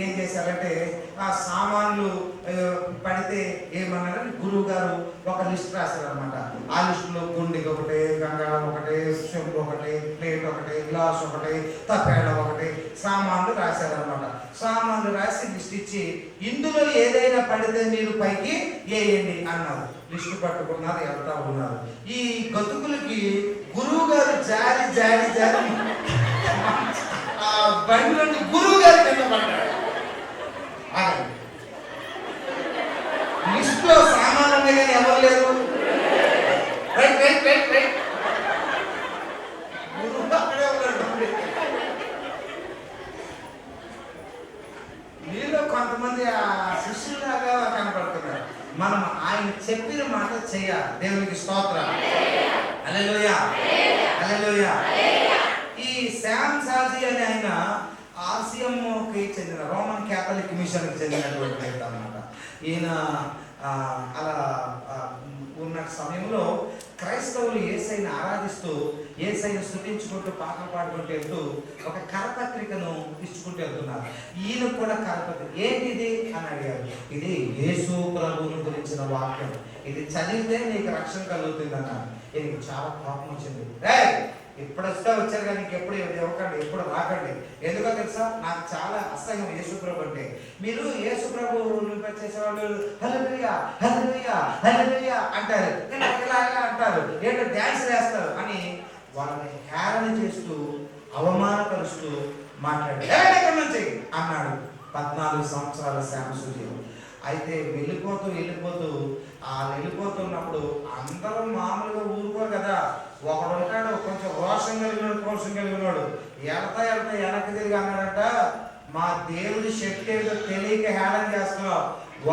ఏం చేశారంటే ఆ సామాన్లు పడితే ఏమన్నారని గురువు గారు ఒక లిస్ట్ రాశారనమాట. ఆ లిస్టులో గుండెకి ఒకటి, గంగాళం ఒకటి, చెంబు ఒకటి, ప్లేట్ ఒకటి, గ్లాస్ ఒకటి, తపేడ ఒకటి సామాన్లు రాశారనమాట. సామాన్లు రాసి లిస్ట్ ఇచ్చి ఇందులో ఏదైనా పడితే మీరు పైకి వేయండి అన్నారు. లిస్టు పట్టుకున్నారు, వెళ్తా ఉన్నారు. ఈ గతుకులకి గురువు గారు జారి జారి జారి ఆ బండి నుండి గురువు గారు కింద పడ్డాడు. లిస్టులో సామాన్లు ఉన్నాయి కానీ ఎవరు లేరు. రైట్ రైట్ రైట్ రైట్ గురువు అక్కడే ఉన్నాడు. మీలో కొంతమంది ఆ శిష్యులాగా కనపడుతున్నారు. మనం ఆయన చెప్పిన మాట చేయాలి. దేవునికి స్తోత్రం. హల్లెలూయా, హల్లెలూయా. ఈ శామ్ సాజీ అనే ఆయన ఆసియంకి చెందిన రోమన్ క్యాథలిక్ మిషన్కి చెందినటువంటి వ్యక్తి అన్నమాట. ఈయన అలా ఉన్న సమయంలో క్రైస్తవులు యేసయ్యను ఆరాధిస్తూ యేసయ్యను స్తుతించుకుంటూ పాటలు పాడుకుంటూ వెళ్తూ ఒక కరపత్రికను ఇచ్చుకుంటూ వెళ్తున్నారు. ఈయన కూడా కరపత్రిక ఏంటిది అని అడిగారు. ఇది యేసు ప్రభువుని గురించిన వాక్యం, ఇది చదివితే నీకు రక్షణ కలుగుతుంది అన్నారు. ఈయనకి చాలా కోపం వచ్చింది. ఇప్పుడు వచ్చారు కానీ ఇంకెప్పుడు ఇవ్వకండి, ఎప్పుడు రాకండి. ఎందుకో తెలుసా, నాకు చాలా అసహ్యం యేసు ప్రభు అంటే. మీరు యేసు ప్రభు చేసేవాళ్ళు హల్లెలూయా హల్లెలూయా హల్లెలూయా అంటారు, ఇలా అంటారు, ఏంటో డ్యాన్స్ వేస్తారు అని వాళ్ళని హేళన చేస్తూ అవమానపరుస్తూ మాట్లాడి ఎక్కడి నుంచి అన్నాడు 14 సంవత్సరాల శాంసుజీ. అయితే వెళ్ళిపోతున్నప్పుడు అందరూ మామూలుగా ఊరుకోరు కదా. ఒకడు ఉంటాడు కొంచెం రోషం కలిగినాడు. ఎడతా వెనక్కి తిరిగి అన్నాడంట, మా దేవుడి శక్తి ఏదో తెలియక హేళన చేస్తున్నావు,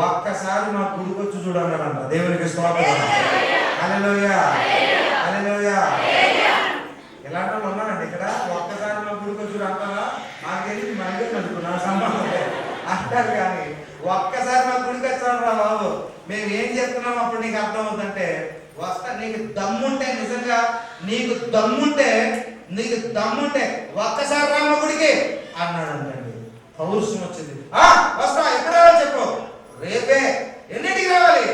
ఒక్కసారి మా గుడికొచ్చి చూడన్నాడంట. దేవునికి స్తోత్రం. హల్లెలూయా హల్లెలూయా. ఇలాంటి వాళ్ళు ఉన్నారండి ఇక్కడ. ఒక్కసారి మా గుడికొచ్చి చూడు అంటారా? నాకు తెలియదు, మనకే నడుపు నా సంబంధం అంటారు. కానీ ఒక్కసారి మా గుడికి వచ్చాడు రా బాబు, మేము ఏం చెప్తున్నాం అప్పుడు నీకు అర్థం అవుతుందంటే వస్తా. నీకు దమ్ముంటే, నిజంగా నీకు దమ్ముంటే ఒక్కసారి రా మా గుడికి అన్నాడు అంటండి. పౌరుషం వచ్చింది. వస్తా, ఎక్కడ చెప్పు, రేపే. ఎన్నింటికి రావాలి?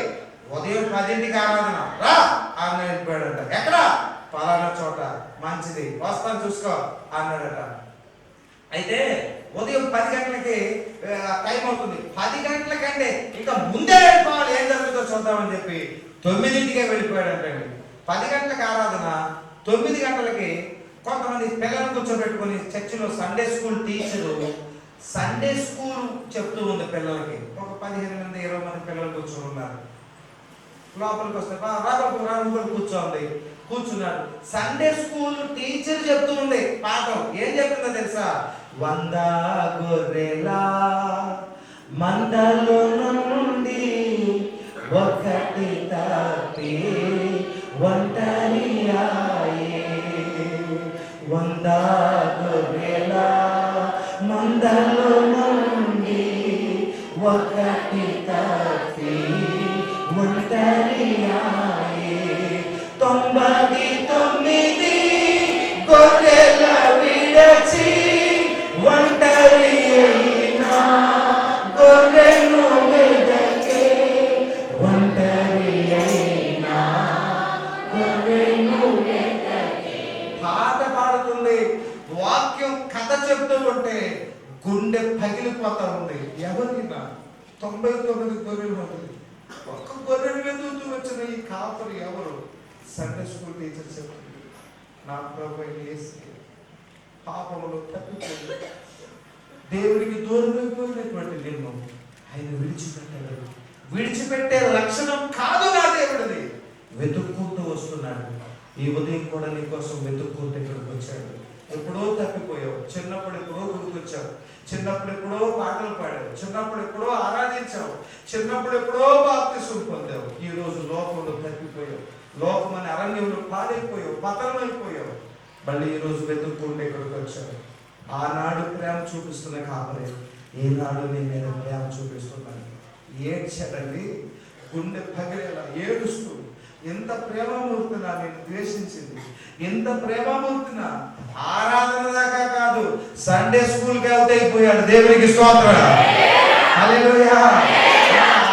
వస్తాను చూసుకో అన్నాడట. అయితే ఉదయం 10 గంటలకి టైం అవుతుంది. 10 గంటలకంటే ఇంకా ముందే వెళ్ళిపోవాలి, ఏం జరుగుతుందో చూద్దామని చెప్పి 9ంటికే వెళ్ళిపోయాడంటండి. 10 గంటలకు ఆరాధన, 9 గంటలకి కొంతమంది పిల్లలను కూర్చోబెట్టుకుని చర్చిలో Sunday school teacher Sunday school చెప్తూ ఉంది పిల్లలకి. ఒక 15 మంది 20 మంది పిల్లలు కూర్చొని ఉన్నారు. లోపలికి వస్తే రాబోలు కూర్చున్నాడు. సండే స్కూల్ టీచర్ చెప్తూ ఉంది పాఠం. ఏం చెప్తుందో తెలుసా? 100 గొర్రెల మందలో నుండి ఒకటి తప్పి ఒంటరియాయే. 100 గొర్రెల మందలో నుండి ఒకటి తప్పి ఒంటరియాయే. 99 గొర్రెల విడచి ఒంటరి అయినా గొర్రెను వెదకే. ఒంటరి అయినా గొర్రెను వెదకే. పాట పాడుతుంది, వాక్యం కథ చెప్తూ ఉంటే గుండె పగిలిపోతా ఉంది. ఎవరినా 99 గొర్రెలు ఉంటుంది, ఒక్క గొర్రెను వెతుకుతూ వచ్చిన ఈ కాపరి ఎవరు? సండే స్కూల్ టీచర్ చెప్తుంది, నా ప్రభువైన యేసు పాపములో తప్పిపోయి దేవుడికి దూరమైపోయినటువంటి నిన్ను ఆయన విడిచిపెట్టాడు. విడిచిపెట్టే లక్షణం కాదు నా దేవుడిది. వెతుక్కుంటూ వస్తున్నాడు. ఈ ఉదయం కూడా నీ కోసం వెతుక్కుంటూ ఇక్కడికి వచ్చాడు. ఎప్పుడో తప్పిపోయావు, చిన్నప్పుడు ఎప్పుడో గుర్తొచ్చావు, చిన్నప్పుడు ఎప్పుడో పాటలు పాడావు, చిన్నప్పుడు ఎప్పుడో ఆరాధించావు, చిన్నప్పుడు ఎప్పుడో బాప్తిసం పొందావు. ఈ రోజు లోకంలో తప్పిపోయావు, లోకం అనే అరణ్యంలో పాడైపోయావు, పతనమైపోయావు. మళ్ళీ ఈ రోజు వెతుక్కుంటే ఇక్కడికి వచ్చావు. ఆనాడు ప్రేమ చూపిస్తున్న కాపరే ఈనాడు నీ మీద ప్రేమ చూపిస్తున్నాను. ఏడ్చాడండి, గుండె పగిలేలా ఏడుస్తూ. ఎంత ప్రేమమూర్తినా నేను ద్వేషించింది, ఎంత ప్రేమమూర్తినా. ఆరాధన దాకా కాదు, సండే స్కూల్కి వెళ్తే అయిపోయాడు. దేవునికి స్తోత్రం, హల్లెలూయా.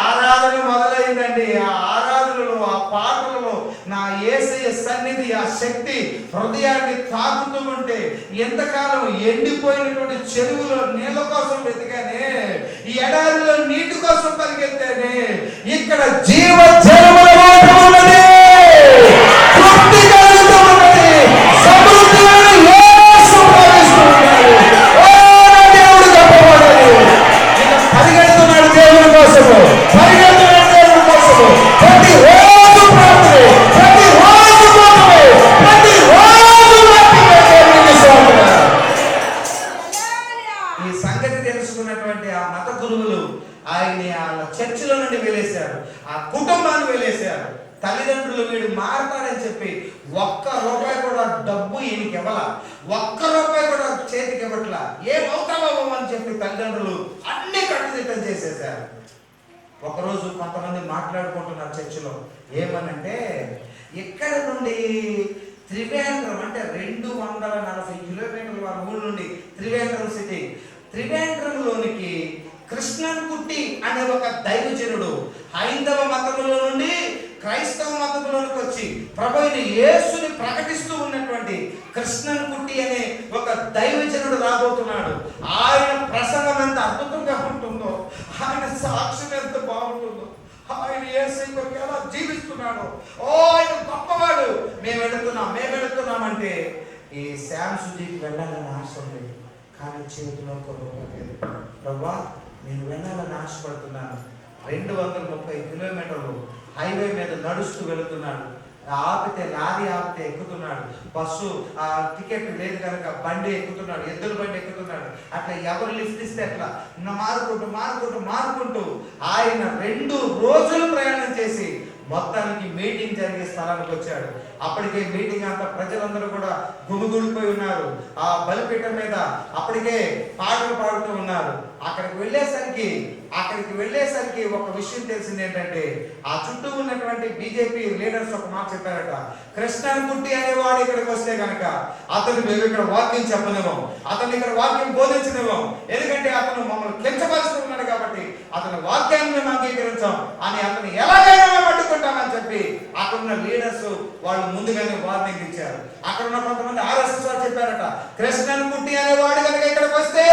ఆరాధన మొదలైందండి. ఆ ఆరాధనలో, ఆ పాటలలో నా యేసయ్య సన్నిధి, ఆ శక్తి హృదయాన్ని తాకుతూ ఉంటే ఎంతకాలం ఎండిపోయినటువంటి చెరువులో నీళ్ళ కోసం వెతికానే, ఈ ఎడారిలో నీటి కోసం పరిగెత్తానే, ఇక్కడ జీవ జలముల వాటర్ ఉన్నది, తృప్తి కలుగుతూ ఉన్నది, సమృద్ధిగా యేసు ప్రవేశిస్తున్నాడు. ఓ నా దేవుడు గొప్పవాడు. ఇక పరిగెడుతున్నాడు దేవుని కోసము, పరిగెడుతున్నాడు దేవుని కోసము. ప్రతి రోజు ప్రార్థన, ప్రతి రోజు కోసమే, ప్రతి రోజు దేవునికి స్తోత్రం. ఈ సంగతి తెలుసుకున్నటువంటి ఆ మత గురువులు ఆయన్ని ఆ చర్చిలో నుండి వెలేశారు, ఆ కుటుంబాన్ని వెలేశారు. తల్లిదండ్రులు వీడు మారతాడని చెప్పి ₹1 కూడా డబ్బు ఈయనకి ఇవ్వాల, ₹1 కూడా చేతికి ఇవ్వట్లా. ఏమవుతావో అని చెప్పి తల్లిదండ్రులు అన్ని కట్టుదిట్టం చేసేసారు. ఒకరోజు కొంతమంది మాట్లాడుకుంటున్నారు చర్చిలో. ఏమనంటే, ఇక్కడ నుండి త్రివేంద్రం అంటే 240 కిలోమీటర్ల వారి ఊళ్ళ నుండి త్రివేంద్రం సిటీ, త్రివేంద్రంలోనికి కృష్ణన్కుట్టి అనే ఒక దైవజనుడు హైందవ మతంలో నుండి క్రైస్తవ మతంలోనికి వచ్చి ప్రభువైన యేసుని ప్రకటిస్తూ ఉన్నటువంటి కృష్ణన్కుట్టి అనే ఒక దైవజనుడు రాబోతున్నాడు. ఆయన ప్రసంగం ఎంత అద్భుతంగా ఉంటుందో, ఆయన సాక్ష్యం ఎంత బాగుంటుందో, ఆయన యేసయ్య కొరకు ఎలా జీవిస్తున్నాడు. ఓ ఆయన గొప్పవాడు. మేము వెళుతున్నామంటే ఈ శ్యామ్ సుజీకి వెళ్ళాలని ఆశ ఉంది, కానీ చేతిలో కొరవలేదు. ప్రభా నేను వెళ్ళాలని ఆశపడుతున్నాను. 230 కిలోమీటర్లు హైవే మీద నడుస్తూ వెళుతున్నాడు. ఆపితే లారీ ఆపితే ఎక్కుతున్నాడు, బస్సు టికెట్ లేదు కనుక బండి ఎక్కుతున్నాడు, ఎద్దుల బండి ఎక్కుతున్నాడు. అట్లా ఎవరు లిఫ్ట్ ఇస్తే అట్లా మారుకుంటూ ఆయన 2 రోజులు ప్రయాణం చేసి మొత్తానికి మీటింగ్ జరిగే స్థలానికి వచ్చాడు. అప్పటికే మీటింగ్ అంతా ప్రజలందరూ కూడా గుమిగూడిపోయి ఉన్నారు. ఆ బలిపీఠం మీద అప్పటికే పాటలు పాడుతూ ఉన్నారు. అక్కడికి వెళ్ళేసరికి ఒక విషయం తెలిసింది ఏంటంటే, ఆ చుట్టూ ఉన్నటువంటి బీజేపీ లీడర్స్ ఒక మాట చెప్పారట, కృష్ణన్కుట్టి అనేవాడు ఇక్కడికి వస్తే కనుక అతను మేము ఇక్కడ వాక్యం చెప్పనివ్వం, అతను ఇక్కడ వాక్యం బోధించనివ్వం, ఎందుకంటే అతను మమ్మల్ని కించపరుస్తూ ఉన్నాడు కాబట్టి అతని వాక్యాన్ని మేము అంగీకరించాం అని అతను ఎలాగైనా మేము కొట్టుకుంటామని చెప్పి అక్కడున్న లీడర్స్ వాళ్ళు ముందుగానే వార్నింగ్ ఇచ్చారు. అక్కడున్న కొంతమంది RSS వాళ్ళు చెప్పారట, కృష్ణన్ కుట్టి అనేవాడు కనుక ఇక్కడికి వస్తే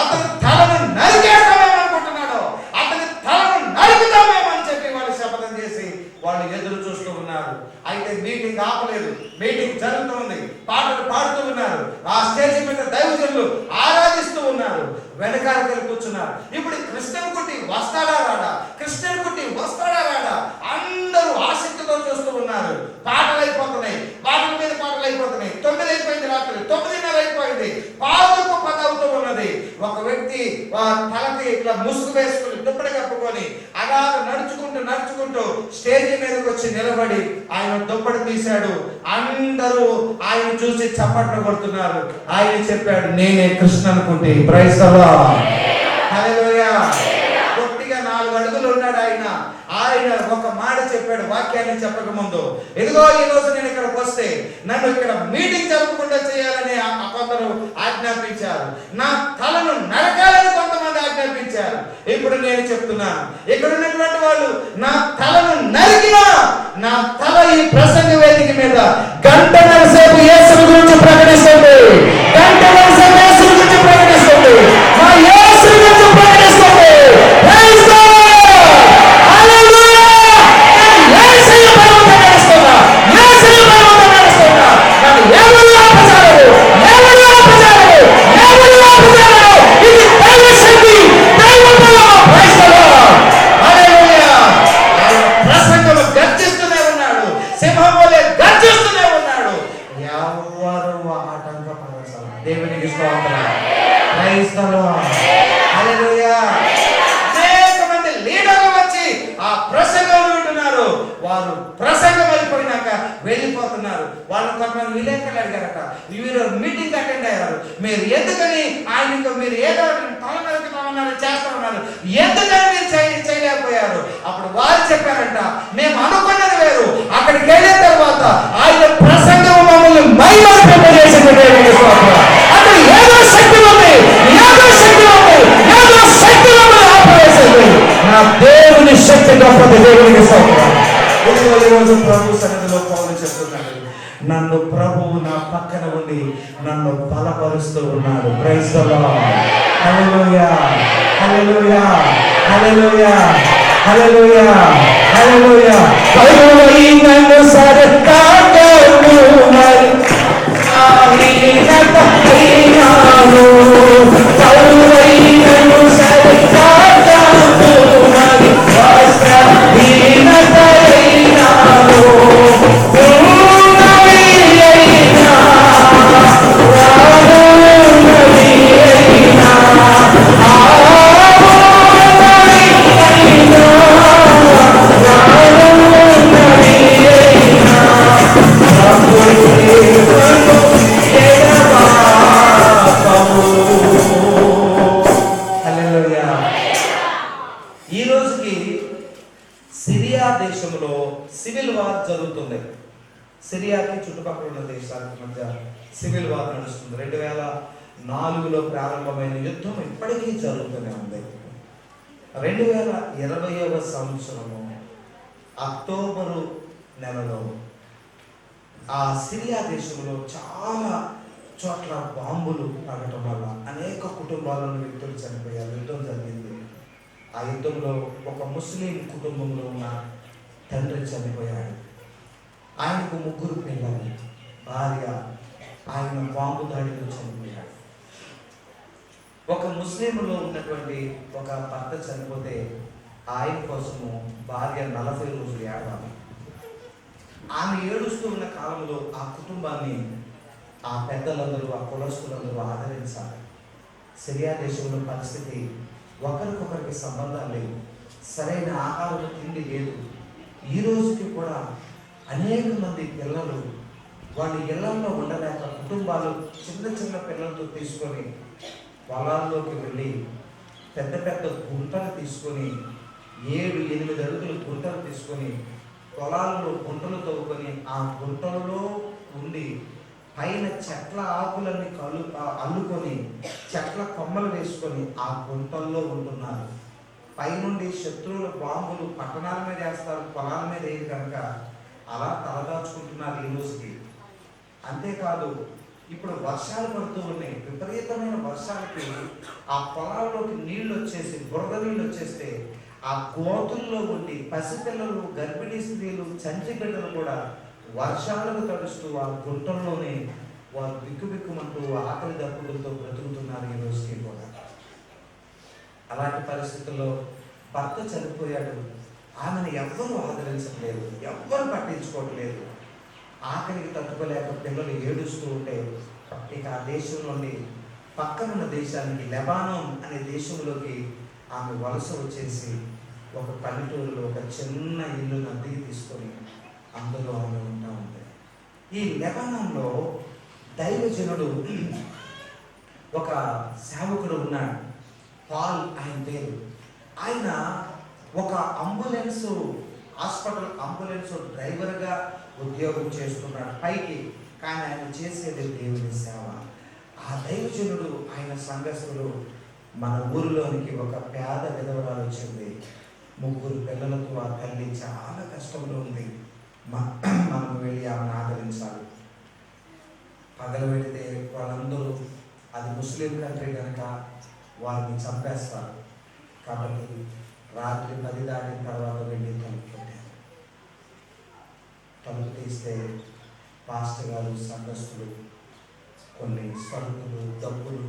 అతను తలను నరికేస్తామేమో అనుకుంటున్నాడు, అతని తలను నరుకుతామేమో అని చెప్పి వాళ్ళు శపథం చేసి వాళ్ళు ఎదురు చూస్తూ ఉన్నారు. అయితే మీటింగ్ ఆపలేదు, మీటింగ్ జరుగుతుంది, పాటలు పాడుతూ ఉన్నారు, ఆ స్టేజ్ మీద దైవజనులు ఆరాధిస్తూ ఉన్నారు, వెనకాల కూర్చున్నారు. ఇప్పుడు కృష్ణన్ కుట్టి వస్తాడా రాడా, కృష్ణన్ కుట్టి వస్తాడా రాడా అందరూ ఆసక్తితో చూస్తూ ఉన్నారు. పాటలు అయిపోతున్నాయి, పాటల మీద పాటలు అయిపోతున్నాయి. 9 అయిపోయింది, రాత్రి 9:30 అయిపోయింది, 9:10 అవుతూ ఉన్నది. ఒక వ్యక్తి తలకి ఇట్లా ముసుగు వేసుకుని దుప్పటి కప్పుకొని అలా నడుచుకుంటూ స్టేజ్ మీదకి వచ్చి నిలబడి ఆయన దుప్పటి తీశాడు. అందరూ ఆయన చూసి చప్పట్లు కొడుతున్నారు. ఆయన చెప్పాడు, నేనే కృష్ణన్ కుట్టి. ప్రైజ్ ది లార్డ్, హల్లెలూయా. గట్టిగా 4 అడుగులు ఉన్నాడు ఆయన. ఆయన ఒక మాట చెప్పాడు వాక్యాన్ని చెప్పక ముందు, ఇదిగో ఈ రోజు నేను ఇక్కడికి వస్తే నన్ను ఇక్కడ మీటింగ్ జరగకుండా చేయాలని కొందరు ఆజ్ఞాపించారు, నా తలను నరకాలని కొంతమంది ఆజ్ఞాపించారు. ఇప్పుడు నేను చెప్తున్నాను, ఇక్కడ ఉన్నటువంటి వాళ్ళు నా తలను నరికినా నా తల ఈ ప్రసంగ వేదిక మీద గంటన్నర సేపు యేసు గురించి ప్రకటిస్తుంది, గంటన్నర సేపు యేసు గురించి ప్రకటిస్తుంది, మా యేసు గురించి ప్రకటిస్తుంది. Praise the Lord, hallelujah. యేసయ్య పరమత నడుస్తున్నా, యేసయ్య పరమత నడుస్తున్నా. నన్ను ఎవరు ఆపజాలరు, ఎవరు ఆపజాలరు, ఎవరు ఆపజాలరు. ఇది దైవ శక్తి, దైవ బలం. ప్రైజ్ ది లార్డ్, హల్లెలూయా. ప్రసంగము గర్జిస్తూనే ఉన్నాడు, సింహం వలె గర్జిస్తూనే ఉన్నాడు. ఎవరు ఆటంకపరచాలి. దేవునికి స్తోత్రం. ప్రైజ్ ది లార్డ్, హల్లెలూయా. అనేక మంది లీడర్లు వచ్చి ఆ ప్రసంగం వింటున్నారు. వారు ప్రసంగం అయిపోయినాక వెళ్ళిపోతున్నారు. వాళ్ళు కొంతమంది విలేకరులు అడిగారట, వీరు మీటింగ్ అటెండ్ అయ్యారు, మీరు ఎందుకని ఆయనకు మీరు ఏదో తలనరుకుతామన్నారు చేస్తామన్నారు, ఎందుకని మీరు చేయలేకపోయారు? అప్పుడు వారు చెప్పారంట, మేము అనుకున్నది వేరు, అక్కడికి వెళ్ళిన తర్వాత ఆయన ప్రసంగం మమ్మల్ని మైమరిపింపజేసింది. అక్కడ ఏదో శక్తి ఉంది, ఏదో శక్తి ఉంది, ఏదో శక్తి మమ్మల్ని ఆపవేసింది. నా దేవుని శక్తి గొప్పది. దేవునికి స్తోత్రం. ఈరోజు ప్రభు సన్నిధిలో పౌలు చెప్తున్నాడు, నన్ను ప్రభువు నా పక్కన ఉండి నన్ను బలపరుస్తూ ఉన్నాడు. ప్రైజ్ ది లార్డ్, హల్లెలూయా, హల్లెలూయా, హల్లెలూయా, హల్లెలూయా, హల్లెలూయా. పరువై నన్ను సరకాడు మరి ఆహీనత అయినాను, పరువై నన్ను సరకాడు మరి వస్త్రహీనత అయినాను, ఈ రోజుకి సిరియా దేశంలో సివిల్ వార్ జరుగుతుంది. సిరియాకి చుట్టుపక్కల ఉన్న దేశాలకు మధ్య సివిల్ వార్ నడుస్తుంది. 2004లో ప్రారంభమైన యుద్ధం ఇప్పటికీ జరుగుతూనే ఉంది. 2020వ సంవత్సరము అక్టోబరు నెలలో ఆ సిరియా దేశంలో చాలా చోట్ల బాంబులు పడటం వల్ల అనేక కుటుంబాలను వ్యక్తులు చనిపోయారు. యుద్ధం జరిగింది. ఆ యుద్ధంలో ఒక ముస్లిం కుటుంబంలో ఉన్న తండ్రి చనిపోయాడు. ఆయనకు 3 పిల్లలు, భార్య. ఆయన బాంబు దాడిలో చనిపోయాడు. ఒక ముస్లింలో ఉన్నటువంటి ఒక భర్త చనిపోతే ఆయన కోసము భార్య 40 రోజులు ఏడవాలి. ఆమె ఏడుస్తూ ఉన్న కాలంలో ఆ కుటుంబాన్ని ఆ పెద్దలందరూ, ఆ కులస్తులందరూ ఆదరించాలి. సిరియా దేశంలో పరిస్థితి ఒకరికొకరికి సంబంధాలు లేవు, సరైన ఆహారం తిండి లేదు. ఈ రోజుకి కూడా అనేక మంది పిల్లలు వాళ్ళ ఇళ్లలో ఉండలేక కుటుంబాలు చిన్న చిన్న పిల్లలతో తీసుకొని పొలాల్లోకి వెళ్ళి పెద్ద పెద్ద గుంటలు తీసుకొని 7-8 అడుగులు గుంటలు తీసుకొని పొలాల్లో గుంటలు తవ్వుకొని ఆ గుంటలలో ఉండి పైన చెట్ల ఆకులన్నీ అల్లుకొని చెట్ల కొమ్మలు వేసుకొని ఆ గుంటల్లో ఉంటున్నారు. పైనుండి శత్రువుల బాంబులు పట్టణాల మీద వేస్తారు, పొలాల మీద వేయరు కనుక అలా తలదాచుకుంటున్నారు ఈ రోజుకి. అంతేకాదు ఇప్పుడు వర్షాలు పడుతూ ఉన్నాయి, విపరీతమైన వర్షాలకి ఆ పొలాల్లోకి నీళ్లు వచ్చేసి బురద నీళ్ళు వచ్చేస్తే ఆ గోతుల్లో ఉండి పసిపిల్లలు, గర్భిణీ స్త్రీలు, చంటి బిడ్డలు కూడా వర్షాలకు తడుస్తూ ఆ గుంటల్లోనే వారు బిక్కుబిక్కుమంటూ ఆకలి దప్పులతో బ్రతుకుతున్నారు ఈ రోజుకి కూడా. అలాంటి పరిస్థితుల్లో భర్త చనిపోయాడు, ఆమెను ఎవ్వరూ ఆదరించట్లేదు, ఎవ్వరు పట్టించుకోవట్లేదు. ఆకలికి తట్టుకోలేక పిల్లలు ఏడుస్తూ ఉంటే ఇక ఆ దేశం నుండి పక్కనున్న దేశానికి, లెబానోన్ అనే దేశంలోకి ఆమె వలస వచ్చేసి ఒక పల్లెటూరులో ఒక చిన్న ఇల్లు అద్దెకి తీసుకొని అందులో ఆమె ఉంటా ఉంది. ఈ లెబానోన్లో దైవజనుడు ఒక సేవకుడు ఉన్నాడు, పాల్ ఆయన పేరు. ఆయన ఒక హాస్పిటల్ అంబులెన్స్ డ్రైవర్గా ఉద్యోగం చేస్తున్నాడు పైకి, కానీ ఆయన చేసేది దేవుని సేవ. ఆ దైవజనుడు ఆయన సంఘస్థులు మన ఊరిలోనికి ఒక పేద విధవరాలు వచ్చింది, 3 పిల్లలతో ఆ తల్లి చాలా కష్టంలో ఉంది. మనం వెళ్ళి ఆమెను ఆదరించాలి. పగలు వెళితే వాళ్ళందరూ, అది ముస్లిం కంట్రీ కనుక వారిని చంపేస్తారు. కాబట్టి రాత్రి 10 దాటిన తర్వాత వెళ్ళి తలుపు కొట్టారు. తలుపు తీస్తే పాస్టర్ గారు, సంఘస్థులు కొన్ని సరుకులు, డబ్బులు,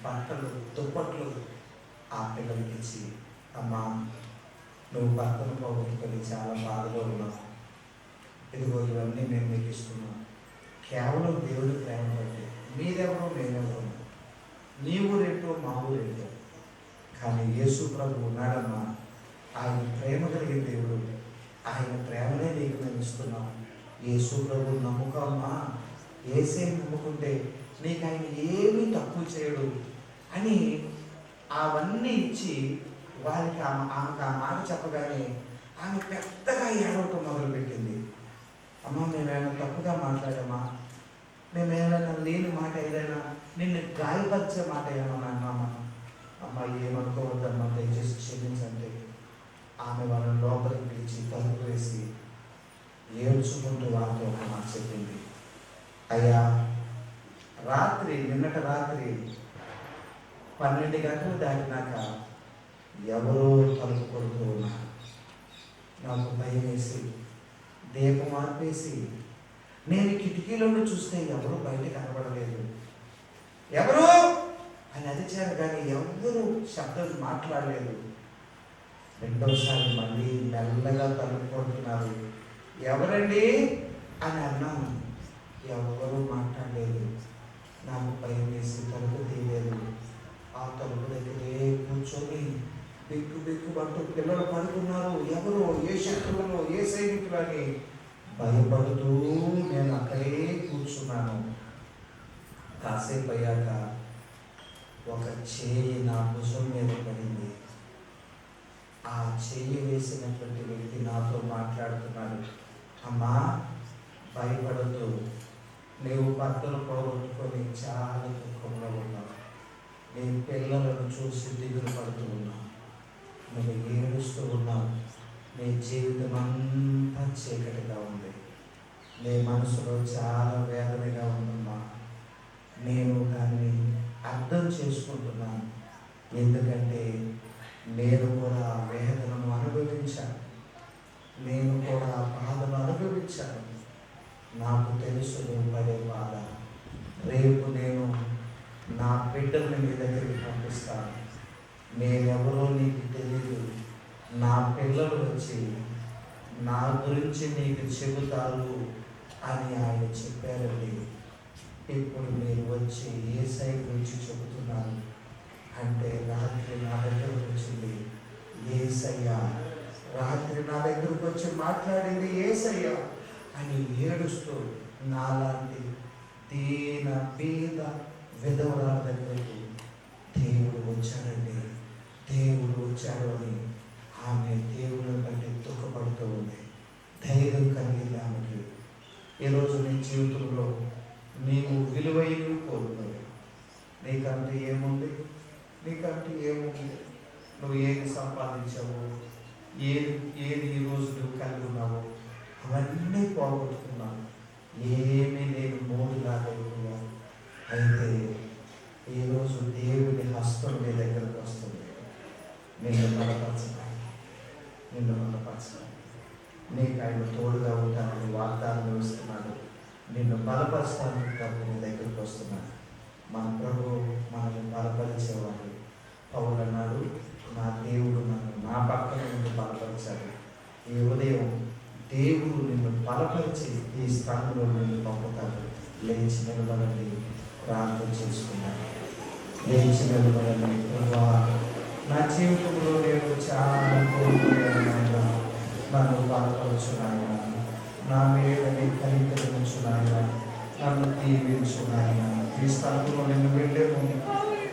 బట్టలు, దుప్పట్లు ఆ పిల్లలకి ఇచ్చి, అమ్మా నువ్వు భర్తను పోగొట్టుకొని చాలా బాధలో ఉన్నావు, ఇదిగో ఇవన్నీ మేము మీకు ఇస్తున్నాం, కేవలం దేవుడి ప్రేమ బట్టి, మీరెవరో మేమెవరో, నీ ఊరేంటో మా ఊరేంటో, కానీ యేసు ప్రభు ఉన్నాడమ్మా, ఆయన ప్రేమ కలిగిన దేవుడు, ఆయన ప్రేమనే నీకు మేము ఇస్తున్నాం. యేసు ప్రభు నమ్ముకమ్మా, యేసే నమ్ముకుంటే నీకు ఆయన ఏమీ తక్కువ చేయడు అని అవన్నీ ఇచ్చి వారికి ఆమెకు ఆ మాట చెప్పగానే ఆమె పెద్దగా ఏడవటం మొదలుపెట్టింది. అమ్మ మేమేమైనా తప్పుగా మాట్లాడామా, మేమేమైనా లేని మాట ఏదైనా, నిన్ను గాయపరిచే మాట ఏమన్నా అన్నామా? అమ్మ ఏమనుకోవద్దమ్మా, దయచేసి క్షమించండి. ఆమె వాళ్ళని లోపలికి పిలిచి తలుపు వేసి ఏడ్చుకుంటూ వాళ్ళతో ఒక మాట చెప్పింది, అయ్యా నిన్నటి రాత్రి 12 గంటలు దాటినాక ఎవరో తలుపు కొడుతూ ఉన్నారు. నాకు భయం వేసి దీపం ఆర్పేసి నేను కిటికీలోనే చూస్తే ఎవరు బయట కనబడలేదు. ఎవరు అని అరిచారు కానీ ఎవరు శబ్దం మాట్లాడలేదు. రెండోసారి మళ్ళీ మెల్లగా తలుపు కొడుతున్నారు. ఎవరండి అని అన్నాను, ఎవరు మాట్లాడలేదు. నాకు భయం వేసి తలుపు తీయలేదు. ఆ తలుపు దగ్గరే కూర్చొని బిక్కు పిల్లలు పడుకున్నారు. ఎవరో, ఏ శత్రువులు, ఏ సైనికులు అని భయపడుతూ నేను అక్కడే కూర్చున్నాను. కాసేపు అయ్యాక ఒక చేయి నా భుజం మీద పడింది. ఆ చేయి వేసినటువంటి వ్యక్తి నాతో మాట్లాడుతున్నాడు, అమ్మా భయపడద్దు, నీవు భర్తను పోగొట్టుకొని చాలా దుఃఖంలో ఉన్నావు, నీ పిల్లలను చూసి దిగులు పడుతూ ఉన్నావు, నువ్వు ఏడుస్తూ ఉన్నావు, నీ జీవితం అంతా చీకటిగా ఉంది, నీ మనసులో చాలా వేదనగా ఉందమ్మా. నేను దాన్ని అర్థం చేసుకుంటున్నాను, ఎందుకంటే నేను కూడా ఆ వేదనను అనుభవించాను, నేను కూడా ఆ బాధను అనుభవించాను. నాకు తెలుసు నువ్వు పడే బాధ. రేపు నేను నా బిడ్డల్ని మీ దగ్గరికి పంపిస్తాను, నేనెవరో నీకు తెలియదు, నా పిల్లలు వచ్చి నా గురించి నీకు చెబుతారు అని ఆయన చెప్పారండి. ఇప్పుడు మీరు వచ్చి యేసయ్య గురించి చెబుతున్నారు అంటే రాత్రి నా దగ్గరకు వచ్చింది యేసయ్య, రాత్రి నా దగ్గరకు వచ్చి మాట్లాడింది యేసయ్య అని ఏడుస్తూ నాలాంటి దీన పేద విధవరాల దగ్గరకు దేవుడు వచ్చాడండి, దేవుడు వచ్చాడు అని ఆమె దేవుని బట్టి దుఃఖపడుతూ ఉంది. ధైర్యం కలిగింది ఆమెకి. ఈరోజు నీ జీవితంలో నీవు విలువైనవి కోరుకోవు. నీకంటే ఏముంది, నీకంటే ఏముంది, నువ్వు ఏది సంపాదించావు, ఏది ఏది ఈరోజు నువ్వు కలిగి ఉన్నావు, అవన్నీ పోగొట్టుకున్నావు. ఏమీ నేను మోడులాగైపోయాను. అయితే ఈరోజు దేవుని హస్తం నీ దగ్గరకు వస్తుంది. నిన్ను బలపరచడానికి, నిన్ను బలపరచడానికి, నీకు ఆయన తోడుగా ఉంటానని వాగ్దానం ఇస్తున్నాడు. నిన్ను బలపరచడానికి ప్రభు నీ దగ్గరకు వస్తున్నాడు. మన ప్రభు మనల్ని బలపరిచేవాడు. పౌలు అన్నాడు, నా దేవుడు నన్ను నా పక్కన నుండి బలపరిచాడు. ఈ ఉదయం దేవుడు నిన్ను బలపరిచి ఈ స్థానంలో నిన్ను పంపుతాడు. లేచి నిలబడండి, ప్రార్థన చేసుకున్నాను. లేచి నిలబడండి. ప్రభా, నా జీవితంలో నేను చాలా కోల్పోయాను నాయన, నన్ను బలపరచు నాయన, నా మీద నీ కనికరించు నాయన, నన్ను దీవించు నాయన. ఈ స్థలంలో నేను వెళ్ళాను,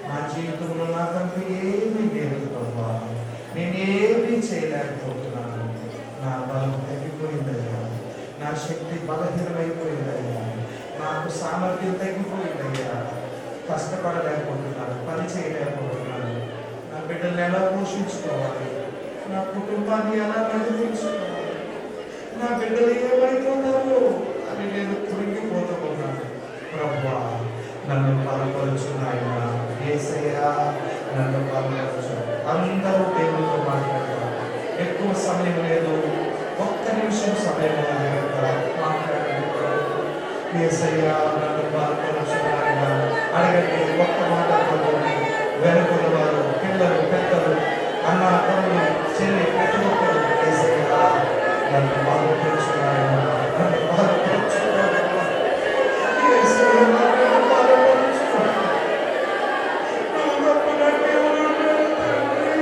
నా జీవితంలో నాకంటూ ఏమీ లేదు ప్రభా, నేనేమీ చేయలేకపోతున్నాను. నా బలం తగ్గిపోయిందయ్యా, నా శక్తి బలహీనమైపోయిందయ్యా, నాకు సామర్థ్యం తగ్గిపోయిందయ్యా. కష్టపడలేకపోతున్నాను, పని చేయలేకపోతున్నాను. నా బిడ్డలు ఎలా పోషించుకోవాలి, నా కుటుంబాన్ని ఎలా నడిపించుకోవాలి, నా బిడ్డలు ఏమైపోతారు అని నేను కృంగిపోతూ ఉన్నాను. ప్రభువా, నన్ను బలపరచు నాయన, యేసయ్యా నన్ను బలపరచు. అందరూ దేవునితో మాట్లాడతారు. ఎక్కువ సమయం లేదు, ఒక్క నిమిషం సమయం మాట్లాడండి. యేసయ్యా నన్ను బలపరచు నాయన అడగండి. ఒక్క మాట పడుతుంది. వెనుకున్న వారు, పిల్లలు, పెద్దలు, అన్న, తమ్ముడు, చెల్లి, ప్రతి ఒక్కరు యేసయ్యా నన్ను బలపరచు నాయన, నన్ను బలపరచు నాయన, యేసయ్యా నన్ను బలపరచు. నువ్వు గొప్ప దేవుడు తండ్రి,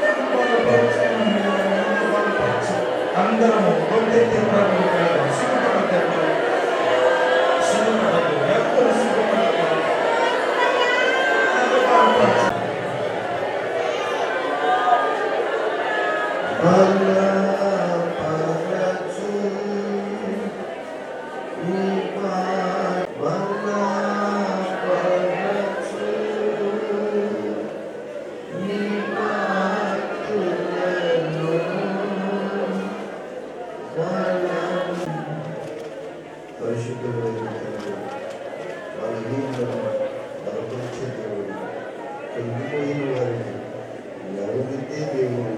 నన్ను బలపరచు నాయన, నన్ను బలపరచు. అందరము గొంతెత్తి ప్రభువు సుఖపడతారు, సుఖపడదు, ఎప్పుడు సుఖపడతారు. నన్ను బలపరచు. పరిశుద్ధుడైన దేవుడు, వాళ్ళ జీవితంలో బలపరిచే దేవుడు, కృంగిపోయిన వారిని లేవనెత్తే దేవుడు.